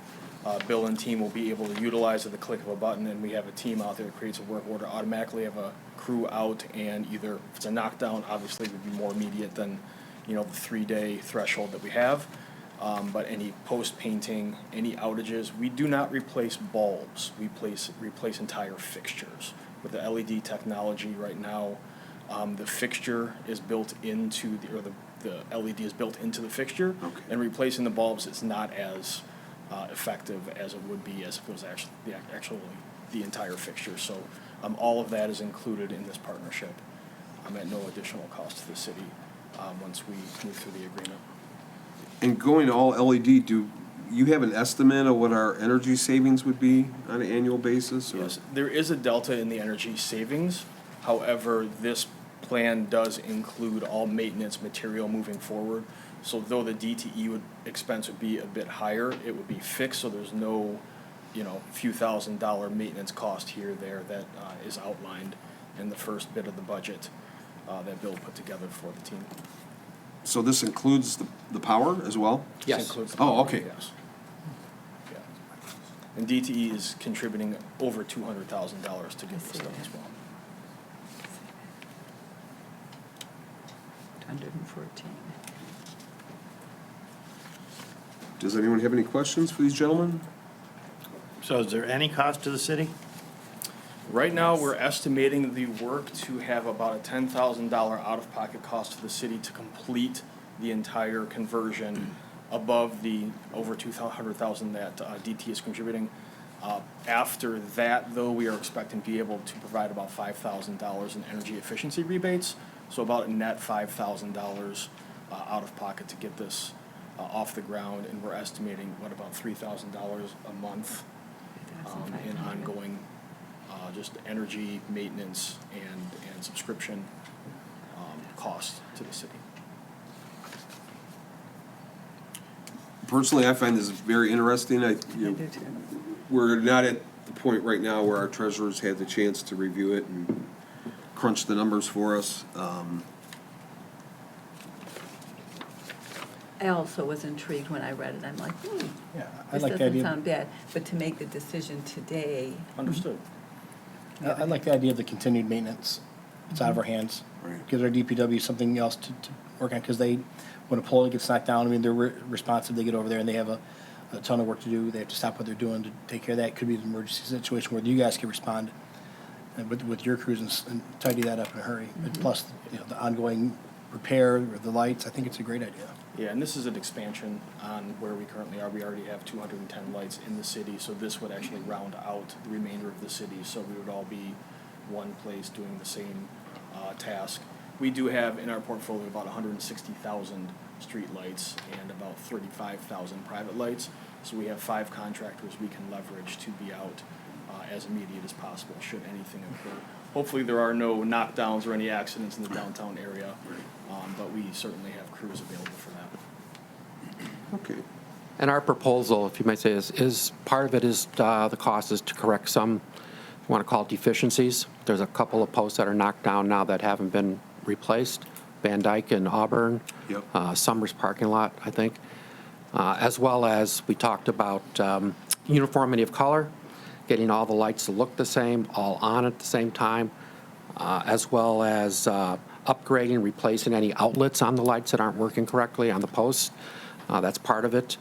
Bill and team will be able to utilize at the click of a button, and we have a team out there that creates a work order, automatically have a crew out, and either if it's a knockdown, obviously it would be more immediate than, the 3-day threshold that we have. But any post painting, any outages, we do not replace bulbs. We replace entire fixtures. With the LED technology right now, the fixture is built into the LED is built into the fixture, Okay. and replacing the bulbs is not as effective as it would be as if it was actually the entire fixture. So all of that is included in this partnership at no additional cost to the city once we move through the agreement. And going to all LED, do you have an estimate of what our energy savings would be on an annual basis? Or? Yes, there is a delta in the energy savings. However, this plan does include all maintenance material moving forward. So though the DTE expense would be a bit higher, it would be fixed, so there's no, few $1,000 maintenance cost here or there that is outlined in the first bit of the budget that Bill put together for the team. So this includes the power as well? This includes the Oh, power, okay. yes. Yeah. And DTE is contributing over $200,000 to get this done as well. 114. Does anyone have any questions for these gentlemen? So is there any cost to the city? Right now, we're estimating the work to have about a $10,000 out-of-pocket cost to the city to complete the entire conversion above the over $200,000 that DT is contributing. After that, though, we are expecting to be able to provide about $5,000 in energy efficiency rebates, so about a net $5,000 out of pocket to get this off the ground, and we're estimating, about $3,000 a month in ongoing just energy maintenance and subscription costs to the city. Personally, I find this very interesting. I do too. we're not at the point right now where our treasurers had the chance to review it and crunch the numbers for us. I also was intrigued when I read it. I'm like, Yeah, I this like the doesn't idea. sound bad. But to make the decision today, Understood. I like the idea of the continued maintenance. It's out of our hands. Right. Gives our DPW something else to work on, because they, when a pole gets knocked down, I mean, they're responsive, they get over there and they have a ton of work to do. They have to stop what they're doing to take care of that. It could be an emergency situation where you guys can respond with your crews and tidy that up in a hurry. And plus, you know, the ongoing repair of the lights, I think it's a great idea. Yeah, and this is an expansion on where we currently are. We already have 210 lights in the city, so this would actually round out the remainder of the city, so we would all be one place doing the same task. We do have in our portfolio about 160,000 street lights and about 35,000 private lights, so we have 5 contractors we can leverage to be out as immediate as possible should anything occur. Hopefully there are no knockdowns or any accidents in the downtown area, but we certainly have crews available for that. Okay. And our proposal, if you might say, is part of it is the cost is to correct some, you want to call it deficiencies. There's a couple of posts that are knocked down now that haven't been replaced. Van Dyke and Auburn, Yep. Summers parking lot, I think. As well as we talked about uniformity of color, getting all the lights to look the same, all on at the same time, as well as upgrading, replacing any outlets on the lights that aren't working correctly on the posts. That's part of it.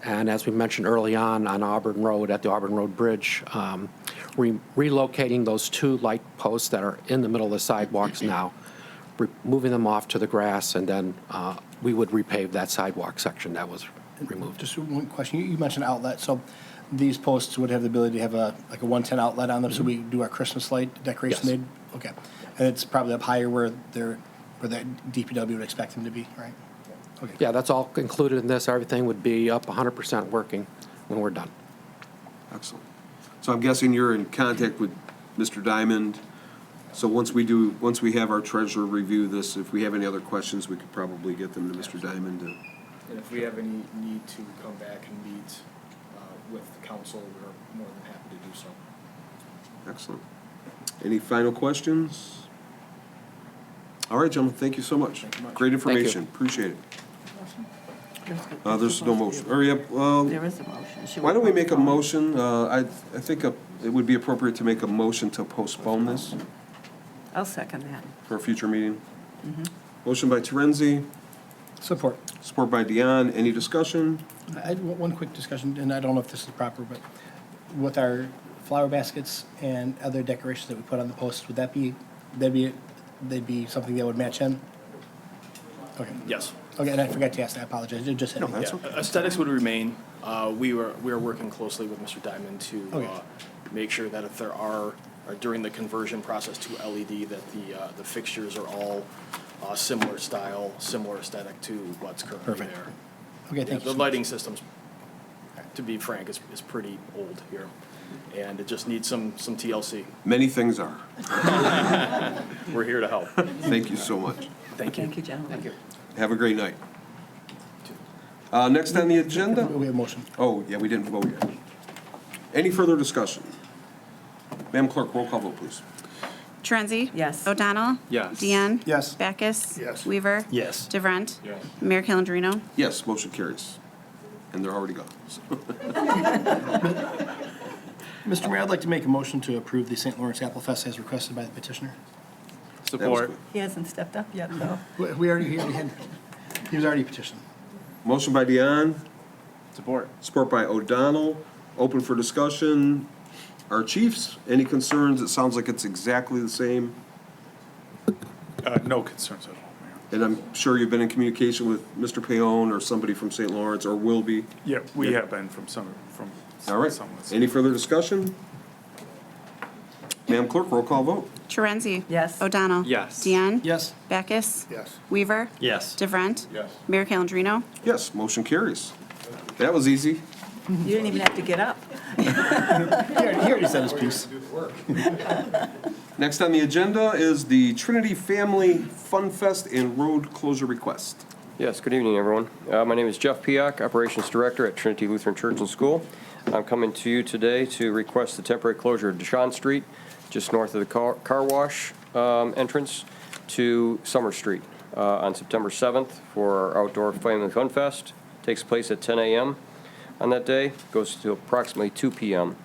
And as we mentioned early on Auburn Road, at the Auburn Road Bridge, relocating those 2 light posts that are in the middle of the sidewalks now, moving them off to the grass, and then we would repave that sidewalk section that was removed. Just one question. You mentioned outlet, so these posts would have the ability to have a 110 outlet on them, so we do our Christmas light decoration. Yes. Okay. And it's probably up higher where the DPW would expect them to be, right? Okay. Yeah, that's all included in this. Everything would be up 100% working when we're done. Excellent. So I'm guessing you're in contact with Mr. Diamond. So once we have our treasurer review this, if we have any other questions, we could probably get them to Mr. Diamond. And if we have any need to come back and meet with the council, we're more than happy to do so. Excellent. Any final questions? All right, gentlemen, thank you so much. Thank you much. Great information. Appreciate it. There's no motion. Or, yeah, there is a motion. Should why don't we make a postpone? motion? I think it would be appropriate to make a motion to postpone this I'll second that. for a future meeting. Motion by Terenzi, Support. support by Dion. Any discussion? I had one quick discussion, and I don't know if this is proper, but with our flower baskets and other decorations that we put on the posts, would they'd be something that would match in? Okay. Yes. Okay, and I forgot to ask that. I apologize. It just hit me. that's Yeah, aesthetics would remain. We are working closely with Mr. Diamond to Okay. make sure that if there are, during the conversion process to LED, that the fixtures are all similar style, similar aesthetic to what's currently Perfect. there. Okay, Yeah, thank you. the lighting systems, to be frank, is pretty old here, and it just needs some TLC. Many things are. We're here to help. Thank you so much. Thank you. Thank you, gentlemen. Thank you. Have a great night. Next on the agenda? We have a motion. Oh, yeah, we didn't vote yet. Any further discussion? Madam Clerk, roll call vote, please. Torenzi? Yes. O'Donnell? Yes. Deanne? Yes. Backus? Yes. Weaver? Yes. DeVrent? Yes. Mayor Calendino? Yes, motion carries. And they're already gone. Mr. Mayor, I'd like to make a motion to approve the St. Lawrence Apple Fest as requested by the petitioner. That was good. He hasn't stepped up yet, though. He already had, he was already petitioned. Motion by Dion, Support. support by O'Donnell. Open for discussion. Our chiefs, any concerns? It sounds like it's exactly the same. No concerns at all, Mayor. And I'm sure you've been in communication with Mr. Payon or somebody from St. Lawrence, or will be. Yeah, we have been from All right. some. Any further discussion? Madam Clerk, roll call vote. Torenzi? Yes. O'Donnell? Yes. Deanne? Yes. Backus? Yes. Weaver? Yes. DeVrent? Yes. Mayor Calendino? Yes, motion carries. That was easy. You didn't even have to get up. He already said his piece. Next on the agenda is the Trinity Family Fun Fest and Road Closure Request. Yes, good evening, everyone. My name is Jeff Piak, Operations Director at Trinity Lutheran Church and School. I'm coming to you today to request the temporary closure of Deshawn Street, just north of the car wash entrance, to Summer Street on September 7th for our outdoor Family Fun Fest. Takes place at 10 a.m. on that day, goes to approximately 2 p.m.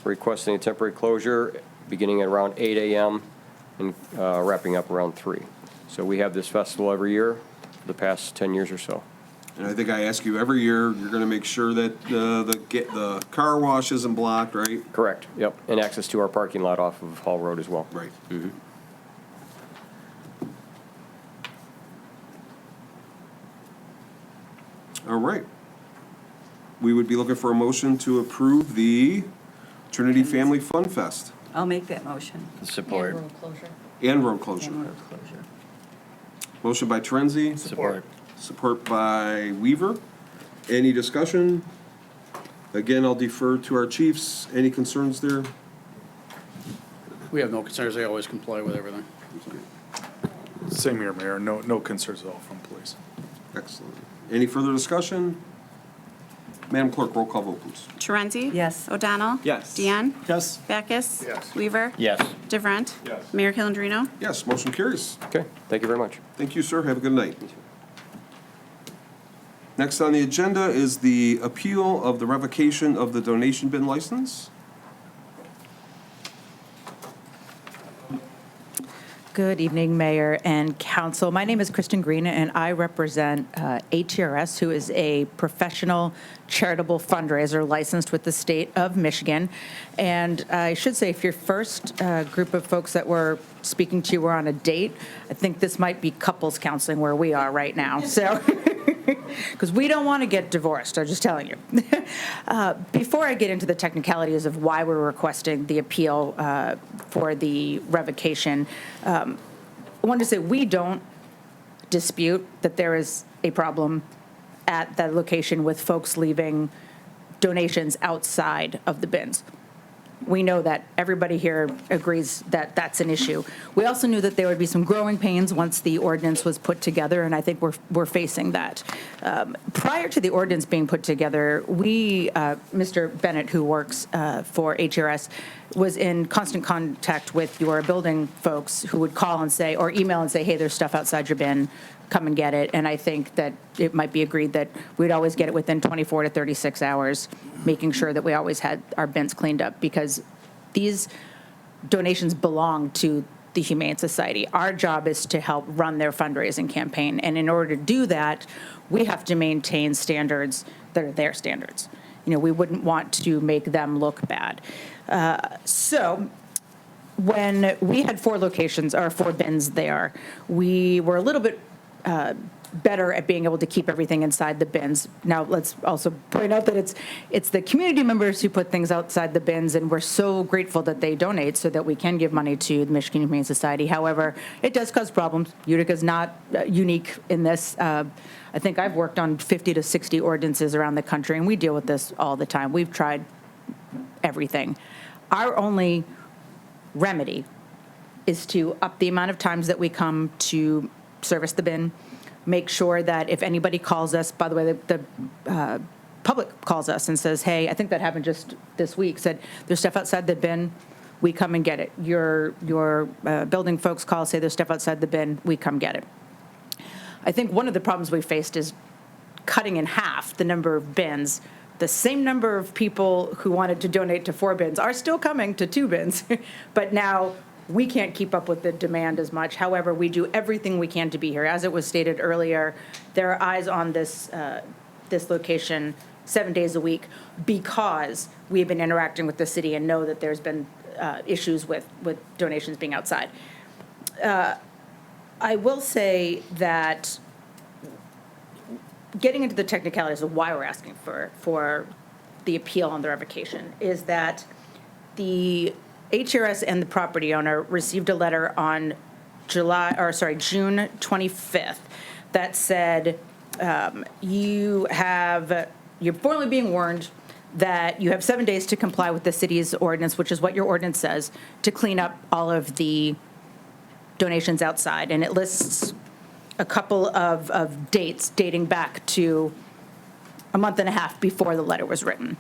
We're requesting a temporary closure beginning at around 8 a.m. and wrapping up around 3. So we have this festival every year for the past 10 years or so. And I think I ask you every year, you're going to make sure that the car wash isn't blocked, right? Correct, yep, and access to our parking lot off of Hall Road as well. Right. Mhm. All right. We would be looking for a motion to approve the Trinity Family Fun Fest I'll make that motion. Support. And road closure. and road closure. And road closure. Motion by Trenzi. Support. Support by Weaver. Any discussion? Again, I'll defer to our chiefs. Any concerns there? We have no concerns. They always comply with everything. Same here, Mayor. No concerns at all from police. Excellent. Any further discussion? Madam Clerk, roll call vote, please. Torenzi? Yes. O'Donnell? Yes. Deanne? Yes. Backus? Yes. Weaver? Yes. DeVrent? Yes. Mayor Calendino? Yes, motion carries. Okay, thank you very much. Thank you, sir. Have a good night. Next on the agenda is the appeal of the revocation of the donation bin license. Good evening, Mayor and Council. My name is Kristen Green, and I represent ATRS, who is a professional charitable fundraiser licensed with the state of Michigan. And I should say, if your first group of folks that were speaking to you were on a date, I think this might be couples counseling where we are right now. So, because we don't want to get divorced, I'm just telling you. Before I get into the technicalities of why we're requesting the appeal for the revocation, I wanted to say we don't dispute that there is a problem at that location with folks leaving donations outside of the bins. We know that everybody here agrees that that's an issue. We also knew that there would be some growing pains once the ordinance was put together, and I think we're facing that. Prior to the ordinance being put together, Mr. Bennett, who works for HRS, was in constant contact with your building folks who would call and say, or email and say, hey, there's stuff outside your bin, come and get it. And I think that it might be agreed that we'd always get it within 24 to 36 hours, making sure that we always had our bins cleaned up, because these donations belong to the Humane Society. Our job is to help run their fundraising campaign. And in order to do that, we have to maintain standards that are their standards. You know, we wouldn't want to make them look bad. So when we had 4 locations, or 4 bins there, we were a little bit better at being able to keep everything inside the bins. Now, let's also point out that it's the community members who put things outside the bins, and we're so grateful that they donate so that we can give money to the Michigan Humane Society. However, it does cause problems. Utica is not unique in this. I think I've worked on 50 to 60 ordinances around the country, and we deal with this all the time. We've tried everything. Our only remedy is to up the amount of times that we come to service the bin, make sure that if anybody calls us, by the way, the public calls us and says, hey, I think that happened just this week, said, there's stuff outside the bin, we come and get it. Your building folks call, say there's stuff outside the bin, we come get it. I think one of the problems we faced is cutting in half the number of bins. The same number of people who wanted to donate to 4 bins are still coming to 2 bins, but now we can't keep up with the demand as much. However, we do everything we can to be here. As it was stated earlier, there are eyes on this location 7 days a week because we've been interacting with the city and know that there's been issues with donations being outside. I will say that getting into the technicalities of why we're asking for the appeal on the revocation is that the HRS and the property owner received a letter on June 25th that said you're formally being warned that you have 7 days to comply with the city's ordinance, which is what your ordinance says, to clean up all of the donations outside. And it lists a couple of dates dating back to a month and a half before the letter was written.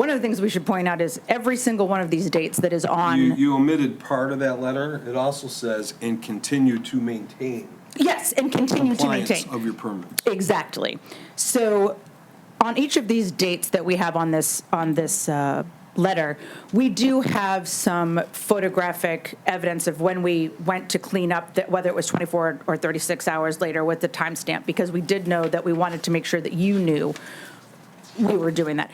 one of the things we should point out is every single one of these dates that is on. You omitted part of that letter. It also says, and continue to maintain Yes, and continue to maintain. compliance of your permits. Exactly. So on each of these dates that we have on this letter, we do have some photographic evidence of when we went to clean up, whether it was 24 or 36 hours later with the timestamp, because we did know that we wanted to make sure that you knew we were doing that.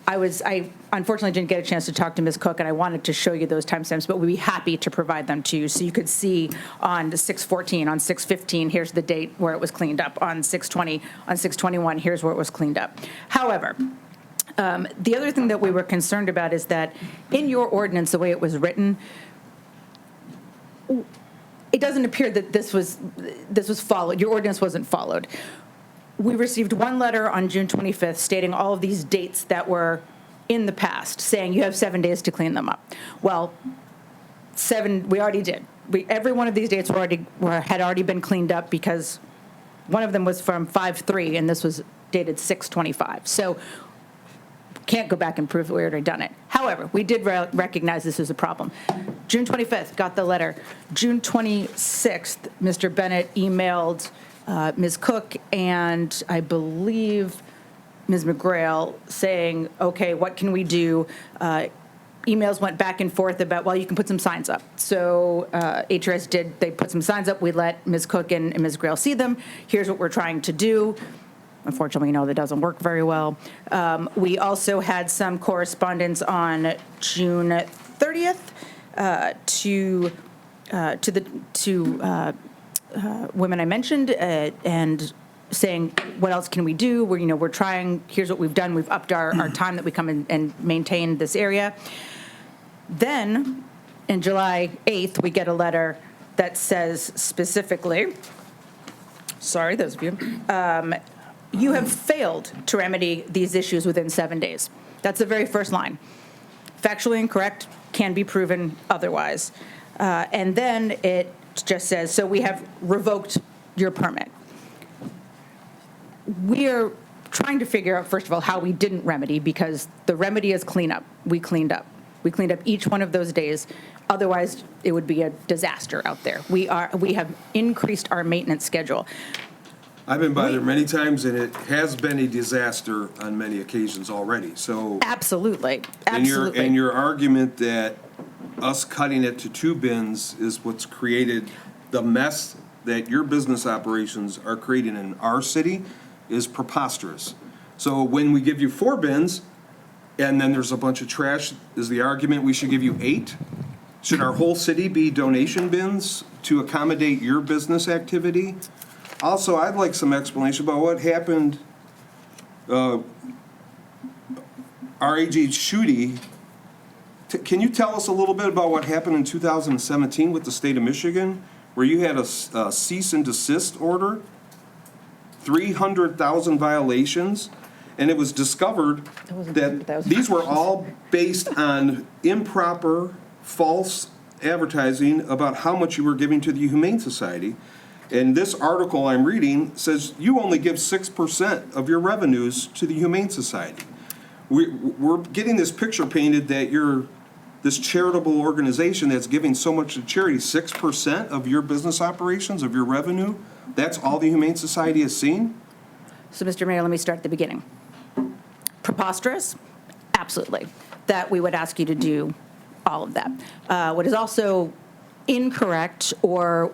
I unfortunately didn't get a chance to talk to Ms. Cook, and I wanted to show you those timestamps, but we'd be happy to provide them to you so you could see on 6/14, on 6/15, here's the date where it was cleaned up. On 6/20, on 6/21, here's where it was cleaned up. However, the other thing that we were concerned about is that in your ordinance, the way it was written, it doesn't appear that this was followed. Your ordinance wasn't followed. We received one letter on June 25th stating all of these dates that were in the past, saying you have 7 days to clean them up. Well, we already did. Every one of these dates had already been cleaned up because one of them was from 5/3, and this was dated 6/25. So can't go back and prove that we already done it. However, we did recognize this as a problem. June 25th, got the letter. June 26th, Mr. Bennett emailed Ms. Cook and I believe Ms. McGrail saying, okay, what can we do? Emails went back and forth about, well, you can put some signs up. So HRS they put some signs up. We let Ms. Cook and Ms. Grail see them. Here's what we're trying to do. Unfortunately, we know that doesn't work very well. We also had some correspondence on June 30th to women I mentioned and saying, what else can we do? We're trying, here's what we've done. We've upped our time that we come in and maintain this area. Then, in July 8th, we get a letter that says specifically, sorry, those of you, you have failed to remedy these issues within 7 days. That's the very first line. Factually incorrect, can be proven otherwise. And then it just says, so we have revoked your permit. We're trying to figure out, first of all, how we didn't remedy, because the remedy is cleanup. We cleaned up. We cleaned up each one of those days. Otherwise, it would be a disaster out there. We have increased our maintenance schedule. I've been by there many times, and it has been a disaster on many occasions already, so. Absolutely, absolutely. And your argument that us cutting it to 2 bins is what's created the mess that your business operations are creating in our city is preposterous. So when we give you 4 bins, and then there's a bunch of trash, is the argument we should give you 8? Should our whole city be donation bins to accommodate your business activity? Also, I'd like some explanation about what happened. R.A.G. Schutte, can you tell us a little bit about what happened in 2017 with the state of Michigan, where you had a cease and desist order, 300,000 violations, and it was discovered that these were all based on improper, false advertising about how much you were giving to the Humane Society. And this article I'm reading says you only give 6% of your revenues to the Humane Society. We're getting this picture painted that you're this charitable organization that's giving so much to charity. 6% of your business operations, of your revenue, that's all the Humane Society has seen? So, Mr. Mayor, let me start at the beginning. Preposterous? Absolutely. That we would ask you to do all of that. What is also incorrect I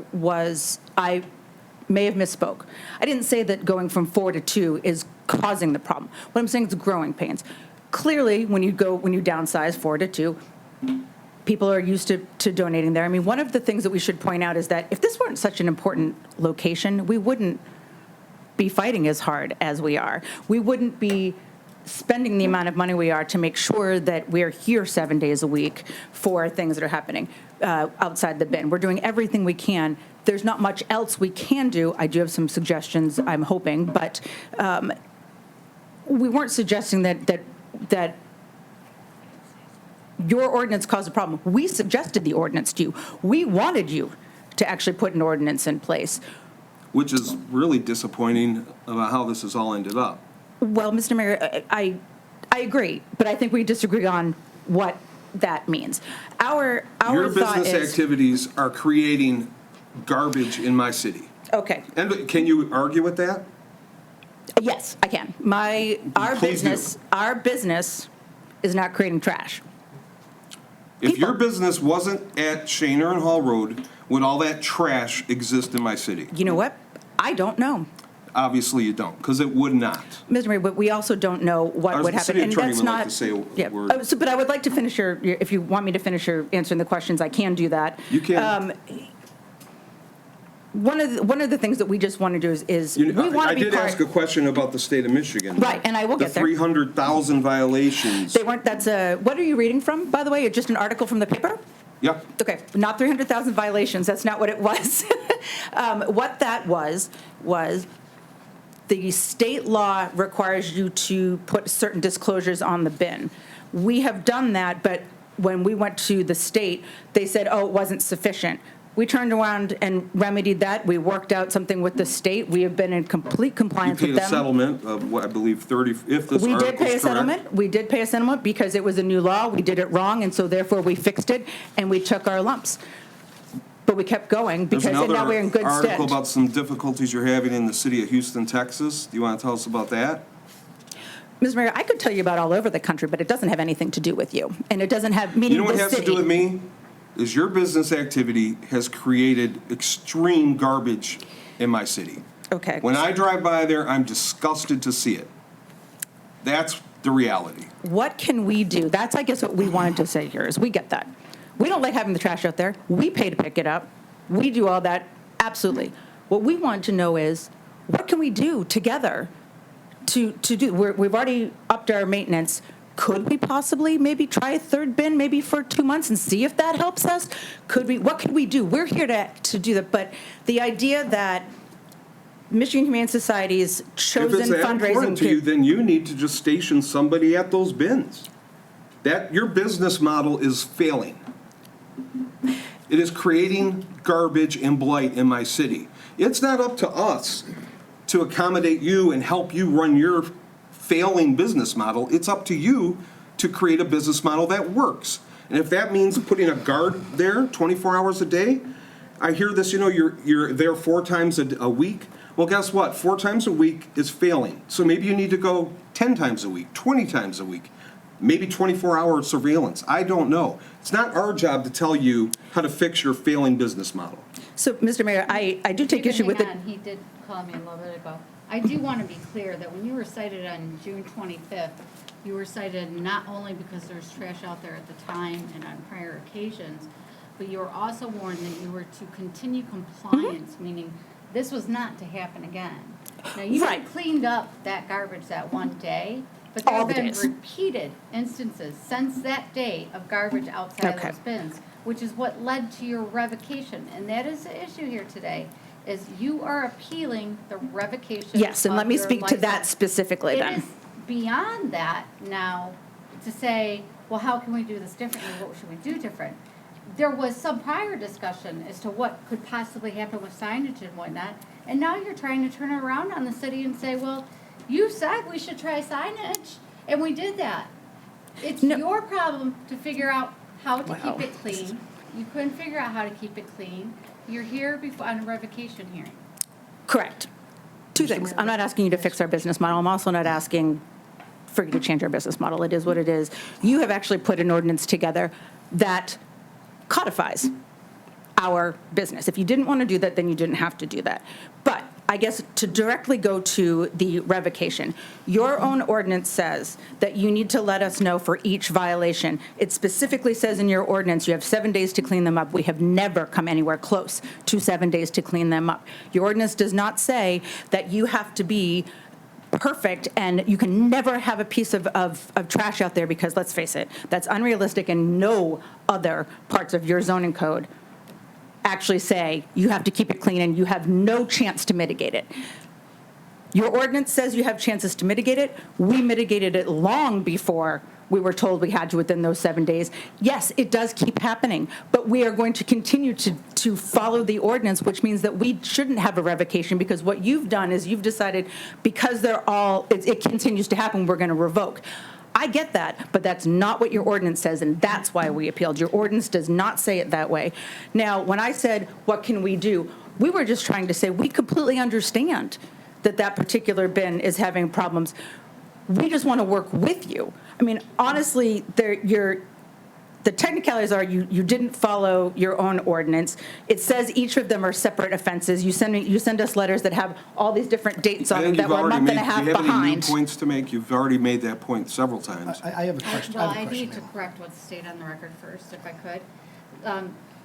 may have misspoke. I didn't say that going from 4 to 2 is causing the problem. What I'm saying is growing pains. Clearly, when you downsize 4 to 2, people are used to donating there. I mean, one of the things that we should point out is that if this weren't such an important location, we wouldn't be fighting as hard as we are. We wouldn't be spending the amount of money we are to make sure that we're here 7 days a week for things that are happening outside the bin. We're doing everything we can. There's not much else we can do. I do have some suggestions, I'm hoping, but we weren't suggesting that your ordinance caused a problem. We suggested the ordinance to you. We wanted you to actually put an ordinance in place. Which is really disappointing about how this has all ended up. Well, Mr. Mayor, I I agree, but I think we disagree on what that means. Our Your thought business is, activities are creating garbage in my city. okay, And can you argue with that? yes, I can. Please do. Our business is not creating trash. If your business wasn't at Shaner and Hall Road, would all that trash exist in my city? You know what? I don't know. Obviously you don't, because it would not. Mr. Mayor, but we also don't know what Our would happen. city And attorney that's would like not. to say a Yeah. word. But I would like to finish if you want me to finish answering the questions, I can do that. You can. One of the things that we just want to do is we want to I be did part. ask a question about the state of Michigan. Right, and I will get there. The 300,000 violations. They weren't, what are you reading from, by the way? Just an article from the paper? Yep. Okay, not 300,000 violations, that's not what it was. What that was the state law requires you to put certain disclosures on the bin. We have done that, but when we went to the state, they said, oh, it wasn't sufficient. We turned around and remedied that. We worked out something with the state. We have been in complete compliance with You them. paid a settlement of, what, I believe 30, if this We article's did pay a correct. settlement. We did pay a settlement because it was a new law. We did it wrong, and so therefore we fixed it, and we took our lumps. But we kept going because, and now we're in good There's another article stead. about some difficulties you're having in the city of Houston, Texas. Do you want to tell us about that? Ms. Mayor, I could tell you about all over the country, but it doesn't have anything to do with you. And it doesn't have, meaning You know what the has to city. do with me? Is your business activity has created extreme garbage in my city. Okay. When I drive by there, I'm disgusted to see it. That's the reality. What can we do? That's, I guess, what we wanted to say here is we get that. We don't like having the trash out there. We pay to pick it up. We do all that, absolutely. What we want to know is, what can we do together to do? We've already upped our maintenance. Could we possibly maybe try a third bin maybe for 2 months and see if that helps us? What could we do? We're here to do that. But the idea that Michigan Humane Society's chosen If it's that important to you, fundraising. then you need to just station somebody at those bins. Your business model is failing. It is creating garbage and blight in my city. It's not up to us to accommodate you and help you run your failing business model. It's up to you to create a business model that works. And if that means putting a guard there 24 hours a day, I hear this, you're there 4 times a week. Well, guess what? 4 times a week is failing. So maybe you need to go 10 times a week, 20 times a week, maybe 24-hour surveillance. I don't know. It's not our job to tell you how to fix your failing business model. So, Mr. Mayor, I do take issue with it. He did call me a little bit ago. I do want to be clear that when you were cited on June 25th, you were cited not only because there's trash out there at the time and on prior occasions, but you were also warned that you were to continue compliance, meaning this was not to happen again. Now, you Right. have cleaned up that garbage that one day, but there All have the been days. repeated instances since that day of garbage outside Okay. those bins, which is what led to your revocation. And that is the issue here today, is you are appealing the revocation. Yes, and let of me your speak to that license. specifically It then. is beyond that now to say, well, how can we do this differently? What should we do different? There was some prior discussion as to what could possibly happen with signage and whatnot, and now you're trying to turn it around on the city and say, well, you said we should try signage, and we did that. It's your problem to figure out how to keep it clean. You couldn't figure out how to keep it clean. You're here before on a revocation hearing. Correct. 2 things. I'm not asking you to fix our business model. I'm also not asking for you to change our business model. It is what it is. You have actually put an ordinance together that codifies our business. If you didn't want to do that, then you didn't have to do that. But I guess to directly go to the revocation, your own ordinance says that you need to let us know for each violation. It specifically says in your ordinance you have 7 days to clean them up. We have never come anywhere close to 7 days to clean them up. Your ordinance does not say that you have to be perfect and you can never have a piece of trash out there, because let's face it, that's unrealistic, and no other parts of your zoning code actually say you have to keep it clean and you have no chance to mitigate it. Your ordinance says you have chances to mitigate it. We mitigated it long before we were told we had to within those 7 days. Yes, it does keep happening, but we are going to continue to follow the ordinance, which means that we shouldn't have a revocation, because what you've done is you've decided because it continues to happen, we're going to revoke. I get that, but that's not what your ordinance says, and that's why we appealed. Your ordinance does not say it that way. Now, when I said, what can we do? We were just trying to say, we completely understand that that particular bin is having problems. We just want to work with you. I mean, honestly, the technicalities are you didn't follow your own ordinance. It says each of them are separate offenses. You send us letters that have all these different dates on them that were a month and a half Do you have any new behind. points to make? You've already made that point several times. I have a question. Well, I have a I question, need to ma'am. correct what's stated on the record first, if I could.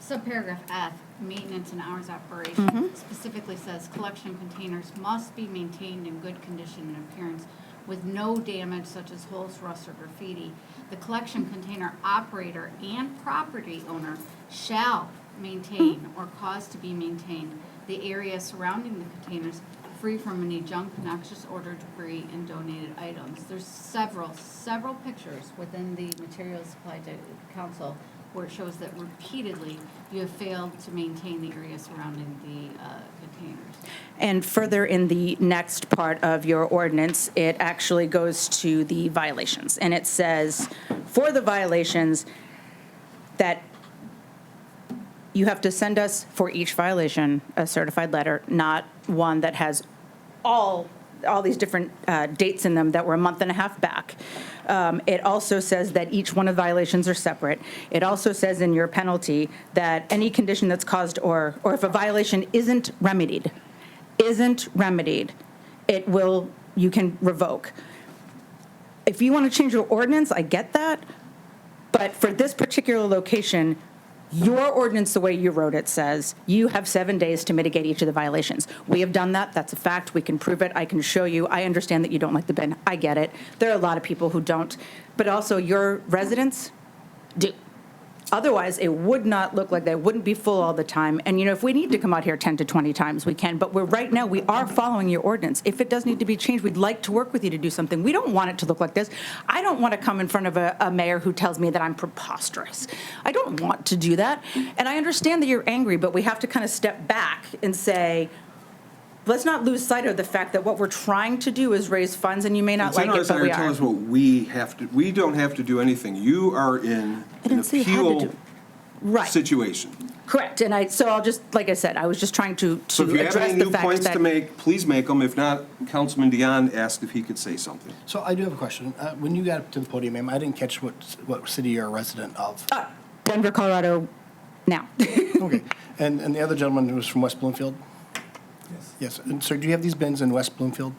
Subparagraph F, maintenance and hours operation, specifically says collection containers must be maintained in good condition and appearance with no damage such as holes, rust, or graffiti. The collection container operator and property owner shall maintain or cause to be maintained the area surrounding the containers free from any junk, noxious odor, debris, and donated items. There's several pictures within the materials supplied to council where it shows that repeatedly you have failed to maintain the area surrounding the containers. And further in the next part of your ordinance, it actually goes to the violations. And it says, for the violations, that you have to send us for each violation a certified letter, not one that has all these different dates in them that were a month and a half back. It also says that each one of the violations are separate. It also says in your penalty that any condition that's caused or if a violation isn't remedied, you can revoke. If you want to change your ordinance, I get that. But for this particular location, your ordinance, the way you wrote it, says you have 7 days to mitigate each of the violations. We have done that. That's a fact. We can prove it. I can show you. I understand that you don't like the bin. I get it. There are a lot of people who don't. But also your residents do. Otherwise, it would not look like they wouldn't be full all the time. And, you know, if we need to come out here 10 to 20 times, we can. But right now, we are following your ordinance. If it does need to be changed, we'd like to work with you to do something. We don't want it to look like this. I don't want to come in front of a mayor who tells me that I'm preposterous. I don't want to do that. And I understand that you're angry, but we have to kind of step back and say, let's not lose sight of the fact that what we're trying to do is raise funds, and you may not like it, but we Tell are. us what we have to, we don't have to do anything. You are in an appeal situation. Correct, and so I'll just, like I said, I was just trying to So if you have address any the new fact points to that, make, please make them. If not, Councilman Dion asked if he could say something. So I do have a question. When you got up to the podium, ma'am, I didn't catch what city you're a resident of. Denver, Colorado, now. Okay, and the other gentleman was from West Bloomfield? Yes, and sir, do you have these bins in West Bloomfield?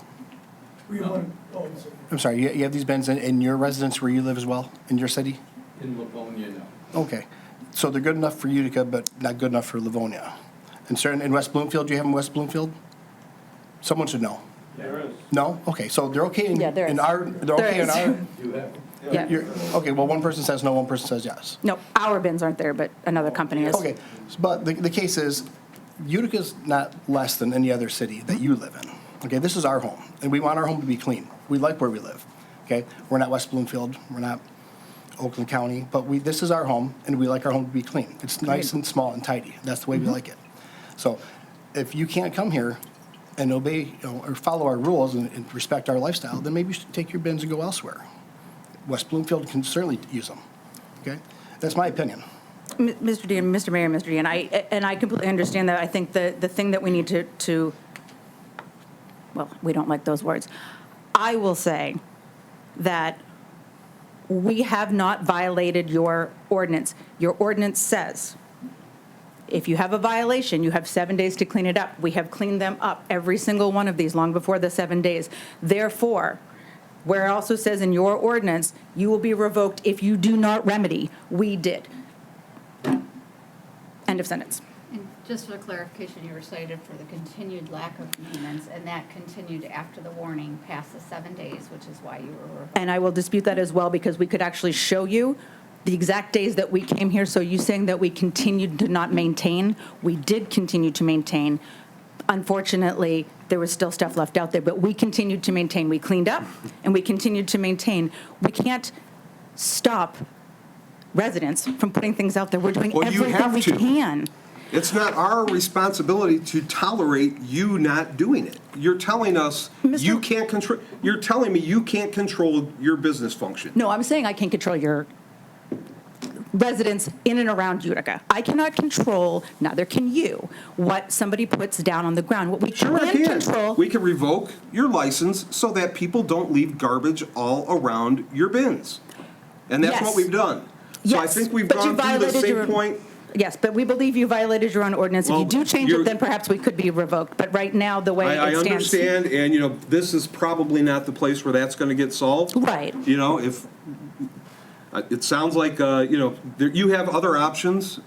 I'm sorry, you have these bins in your residence where you live as well, in your city? In Livonia, no. Okay, so they're good enough for Utica, but not good enough for Livonia. And sir, in West Bloomfield, do you have them in West Bloomfield? Someone should know. There is. No? Okay, so they're okay in Yeah, there is. they're There okay in is. our? You have. Yeah. Okay, well, one person says no, one person says yes. No, our bins aren't there, but another company is. Okay, but the case is, Utica's not less than any other city that you live in. Okay, this is our home, and we want our home to be clean. We like where we live, okay? We're not West Bloomfield, we're not Oakland County, but this is our home, and we like our home to be clean. It's nice and small and tidy. That's the way we like it. So if you can't come here and obey, or follow our rules and respect our lifestyle, then maybe you should take your bins and go elsewhere. West Bloomfield can certainly use them, okay? That's my opinion. Mr. Dean, Mr. Mayor, Mr. Dean, I completely understand that. I think the thing that we need to, well, we don't like those words. I will say that we have not violated your ordinance. Your ordinance says, if you have a violation, you have 7 days to clean it up. We have cleaned them up, every single one of these, long before the 7 days. Therefore, where it also says in your ordinance, you will be revoked if you do not remedy. We did. End of sentence. And just for clarification, you were cited for the continued lack of maintenance, and that continued after the warning past the 7 days, which is why you were revoked. And I will dispute that as well, because we could actually show you the exact days that we came here. So you saying that we continued to not maintain, we did continue to maintain. Unfortunately, there was still stuff left out there, but we continued to maintain. We cleaned up, and we continued to maintain. We can't stop residents from putting things out there. We're doing Well, you everything have we to. can. It's not our responsibility to tolerate you not doing it. You're telling us you can't control, you're telling me you can't control your business function. No, I'm saying I can control your residents in and around Utica. I cannot control, neither can you, what somebody puts down on the ground. What we Sure I can can. control. We can revoke your license so that people don't leave garbage all around your bins. And that's what Yes. we've done. So I Yes, think we've but you gone through the violated same your- point. Yes, but we believe you violated your own ordinance. If Well, you do change you're- it, then perhaps we could be revoked. But right now, the way I it stands. understand, and, this is probably not the place where that's going to get solved. Right. If, it sounds like, you have other options.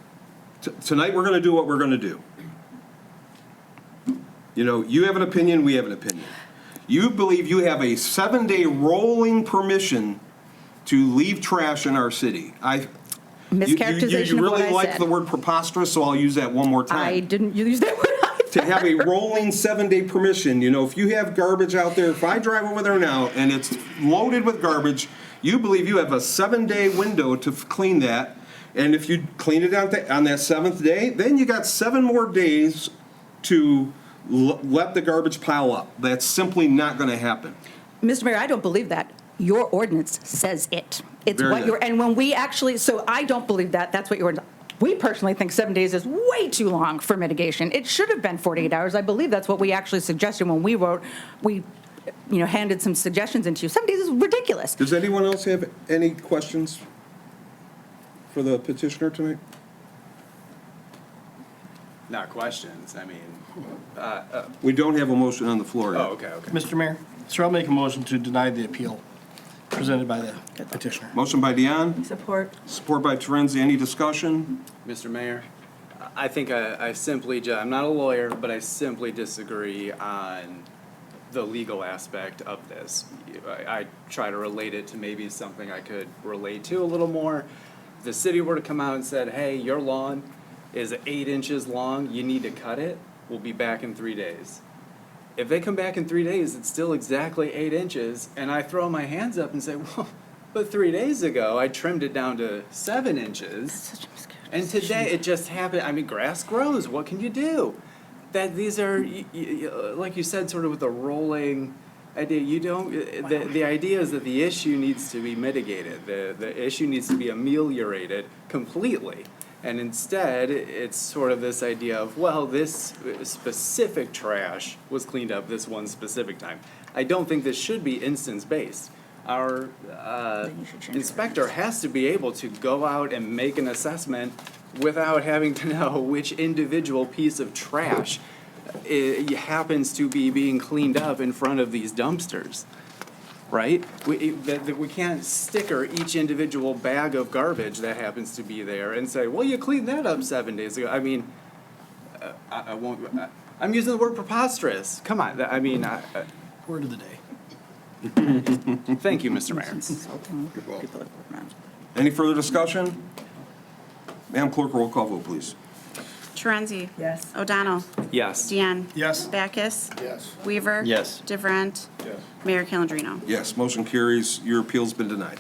Tonight, we're going to do what we're going to do. You have an opinion, we have an opinion. You believe you have a 7-day rolling permission to leave trash in our city. Mischaracterization You of what really I like said. the word preposterous, so I'll use that one more time. I didn't use that word either. To have a rolling 7-day permission, if you have garbage out there, if I drive over there now and it's loaded with garbage, you believe you have a 7-day window to clean that. And if you clean it on that 7th day, then you got 7 more days to let the garbage pile up. That's simply not going to happen. Mr. Mayor, I don't believe that. Your ordinance says it. It's Very what good. your, and when we actually, so I don't believe that. That's what your ordinance. We personally think 7 days is way too long for mitigation. It should have been 48 hours. I believe that's what we actually suggested when we handed some suggestions into you. 7 days is ridiculous. Does anyone else have any questions for the petitioner tonight? Not questions, I mean, We don't have a motion on the floor yet. okay. Mr. Mayor, sir, I'll make a motion to deny the appeal presented by the petitioner. Motion by Dion, Support. support by Terenzi. Any discussion? Mr. Mayor, I think I simply, I'm not a lawyer, but I simply disagree on the legal aspect of this. I try to relate it to maybe something I could relate to a little more. If the city were to come out and said, hey, your lawn is 8 inches long, you need to cut it, we'll be back in 3 days. If they come back in 3 days, it's still exactly 8 inches, and I throw my hands up and say, well, but 3 days ago, I trimmed it down to 7 inches. And today, it just happened. I mean, grass grows. What can you do? That these are, like you said, sort of with a rolling idea. You don't. The idea is that the issue needs to be mitigated. The issue needs to be ameliorated completely. And instead, it's sort of this idea of, well, this specific trash was cleaned up this one specific time. I don't think this should be instance-based. Our inspector has to be able to go out and make an assessment without having to know which individual piece of trash happens to be being cleaned up in front of these dumpsters. Right? We can't sticker each individual bag of garbage that happens to be there and say, well, you cleaned that up 7 days ago. I mean, I won't, I'm using the word preposterous. Come on, Word of the day. Thank you, Mr. Mayor. Any further discussion? Madam Clerk, roll call vote, please. Torenzi. Yes. O'Donnell. Yes. Deanne. Yes. Backus. Yes. Weaver. Yes. DeVrent. Yes. Mayor Calendino. Yes, motion carries. Your appeal's been denied.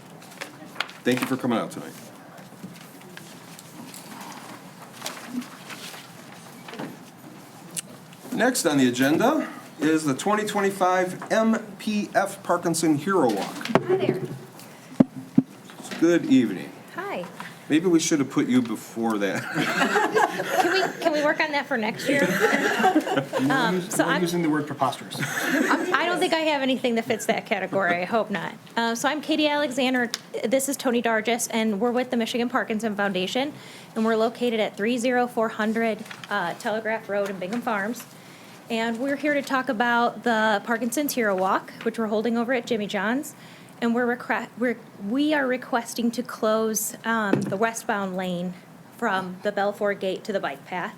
Thank you for coming out tonight. Next on the agenda is the 2025 MPF Parkinson Hero Walk. Hi there. Good evening. Hi. Maybe we should have put you before that. Can we work on that for next year? We're using the word preposterous. I don't think I have anything that fits that category. I hope not. So I'm Katie Alexander. This is Tony Dargis, and we're with the Michigan Parkinson Foundation, and we're located at 30400 Telegraph Road in Bingham Farms. And we're here to talk about the Parkinson's Hero Walk, which we're holding over at Jimmy John's. And we are requesting to close the westbound lane from the Belfour Gate to the bike path.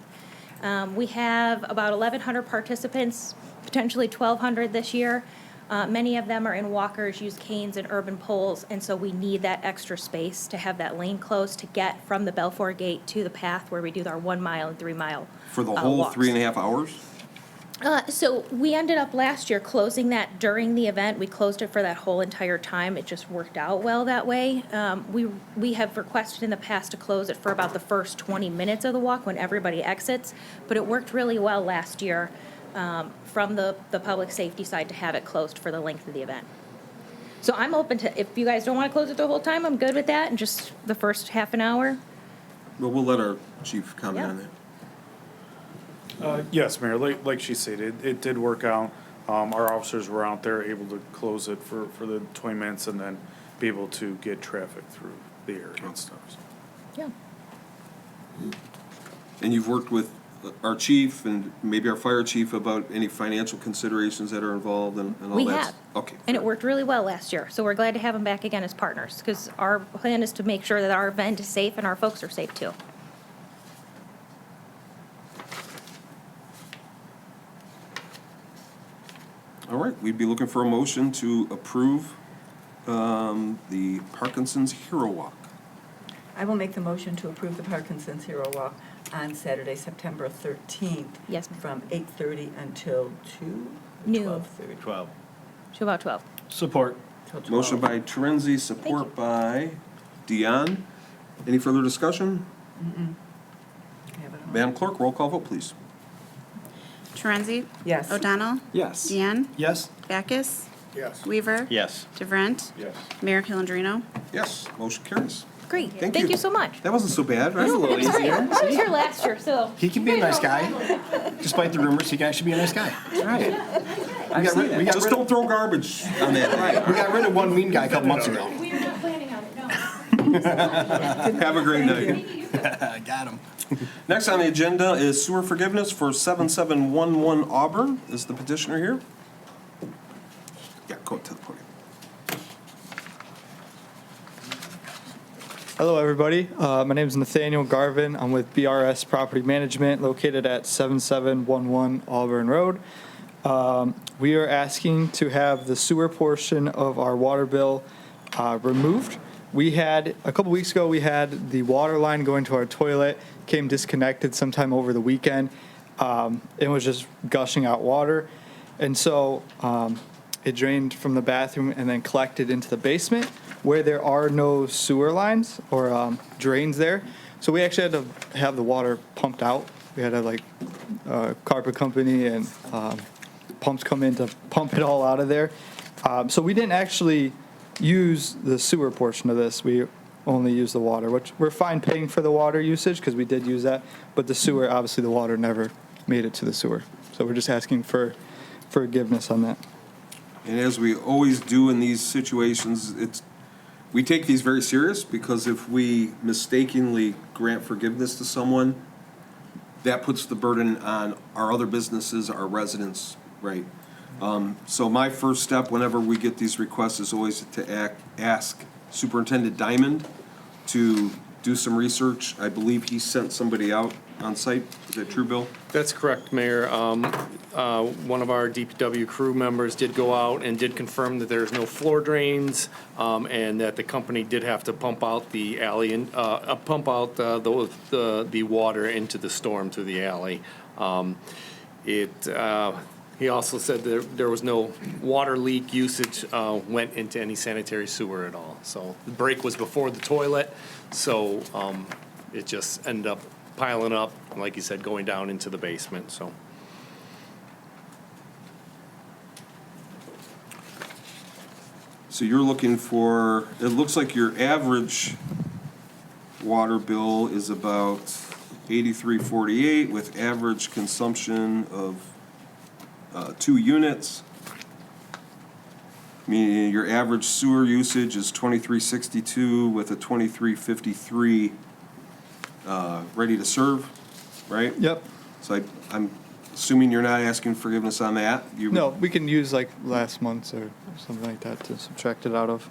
We have about 1,100 participants, potentially 1,200 this year. Many of them are in walkers, use canes and urban poles, and so we need that extra space to have that lane closed to get from the Belfour Gate to the path where we do our 1 mile and 3 mile For the whole walks. 3.5 hours? So we ended up last year closing that during the event. We closed it for that whole entire time. It just worked out well that way. We have requested in the past to close it for about the first 20 minutes of the walk when everybody exits, but it worked really well last year from the public safety side to have it closed for the length of the event. So I'm open to, if you guys don't want to close it the whole time, I'm good with that, and just the first half an hour. Well, we'll let our chief comment on that. Yes, Mayor, like she said, it did work out. Our officers were out there able to close it for the 20 minutes and then be able to get traffic through the area and stuff. So. Yeah. And you've worked with our chief and maybe our fire chief about any financial considerations that are involved and all that? We have. Okay. And it worked really well last year, so we're glad to have them back again as partners, because our plan is to make sure that our event is safe and our folks are safe too. All right, we'd be looking for a motion to approve the Parkinson's Hero Walk. I will make the motion to approve the Parkinson's Hero Walk on Saturday, September 13th. Yes, ma'am. From 8:30 until 2? Noon. 12:30. 12. To about 12. Support. Till 12. Motion by Terenzi, support by Dion. Any further discussion? I have it all. Madam Clerk, roll call vote, please. Torenzi? Yes. O'Donnell? Yes. Deanne? Yes. Backus? Yes. Weaver? Yes. DeVrent? Yes. Mayor Calendino? Yes, motion carries. Great, Thank thank you. you so much. That wasn't so bad, right? I'm sorry, I was here last year, so. He can be a nice guy. Despite the rumors, he can actually be a nice guy. Right. We got Just rid don't of, throw garbage on that. we got rid of one mean guy a couple months ago. We were not planning on it, no. Have a great night. Got him. Next on the agenda is sewer forgiveness for 7711 Auburn. Is the petitioner here? Yeah, go to the podium. Hello, everybody. My name is Nathaniel Garvin. I'm with BRS Property Management located at 7711 Auburn Road. We are asking to have the sewer portion of our water bill removed. We had, a couple weeks ago, we had the water line going to our toilet, came disconnected sometime over the weekend. It was just gushing out water. And so it drained from the bathroom and then collected into the basement where there are no sewer lines or drains there. So we actually had to have the water pumped out. We had a carpet company and pumps come in to pump it all out of there. So we didn't actually use the sewer portion of this. We only use the water, which we're fine paying for the water usage because we did use that. But the sewer, obviously the water never made it to the sewer. So we're just asking for forgiveness on that. And as we always do in these situations, we take these very serious because if we mistakenly grant forgiveness to someone, that puts the burden on our other businesses, our residents, right? So my first step whenever we get these requests is always to ask Superintendent Diamond to do some research. I believe he sent somebody out on site. Is that true, Bill? That's correct, Mayor. One of our DPW crew members did go out and did confirm that there's no floor drains, and that the company did have to pump out the alley and pump out the water into the storm through the alley. He also said there was no water leak usage went into any sanitary sewer at all. So the break was before the toilet, so it just ended up piling up, like you said, going down into the basement, so. So you're looking for, it looks like your average water bill is about $83.48 with average consumption of 2 units. Meaning your average sewer usage is $23.62 with a $23.53 ready to serve, right? Yep. So I'm assuming you're not asking forgiveness on that? No, we can use like last month's or something like that to subtract it out of.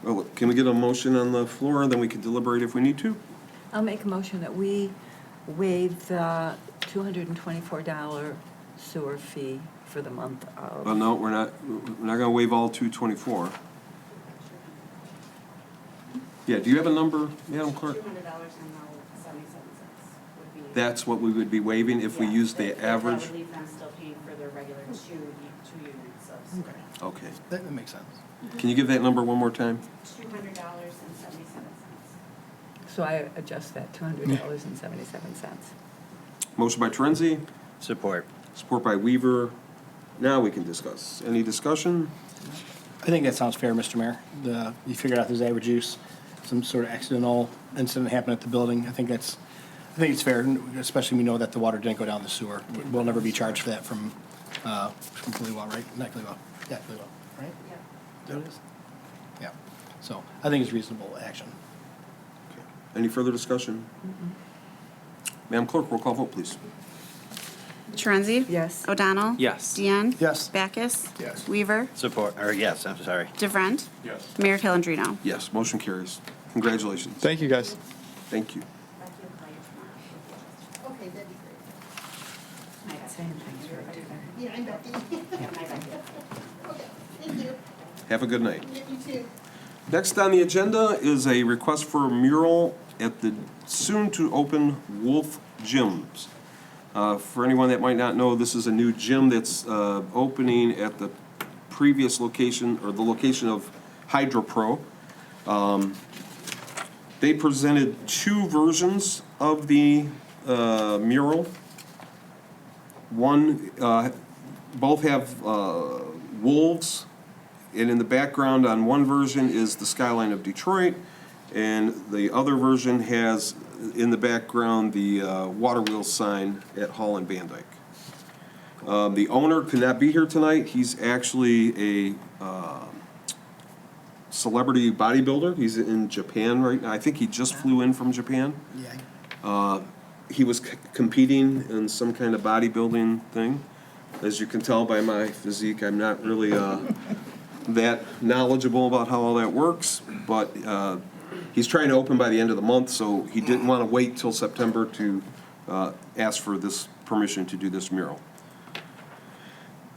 Well, can we get a motion on the floor, and then we can deliberate if we need to? I'll make a motion that we waive the $224 sewer fee for the month of. Well, no, we're not gonna waive all 224. Yeah, do you have a number, Madam Clerk? $200.77. That's what we would be waiving if we use the average? That would leave them still paying for their regular two units of sewer. Okay. That makes sense. Can you give that number one more time? $200.77. So I adjust that $200.77. Motion by Terenzi, Support. support by Weaver. Now we can discuss. Any discussion? I think that sounds fair, Mr. Mayor. You figured out there's average use, some sort of accidental incident happened at the building. I think it's fair, especially when we know that the water didn't go down the sewer. We'll never be charged for that from Cleawell, right? Not Cleawell. Yeah, Cleawell, right? Yeah. There it is? Yeah. So I think it's reasonable action. Any further discussion? Madam Clerk, roll call vote, please. Torenzi? Yes. O'Donnell? Yes. Deanne? Yes. Backus? Yes. Weaver? Support, or yes, I'm sorry. DeVrent? Yes. Mayor Calendino? Yes, motion carries. Congratulations. Thank you, guys. Thank you. Okay, that'd be great. Same things right there. Yeah, I'm Becky. Okay, thank you. Have a good night. You too. Next on the agenda is a request for a mural at the soon-to-open Wolf Gyms. For anyone that might not know, this is a new gym that's opening at the previous location, or the location of HydroPro. They presented two versions of the mural. One, both have wolves, and in the background on one version is the skyline of Detroit, and the other version has in the background the water wheel sign at Hall and Van Dyke. The owner could not be here tonight. He's actually a celebrity bodybuilder. He's in Japan right now. I think he just flew in from Japan. Yeah. He was competing in some kind of bodybuilding thing. As you can tell by my physique, I'm not really that knowledgeable about how all that works, but he's trying to open by the end of the month, so he didn't want to wait till September to ask for this permission to do this mural.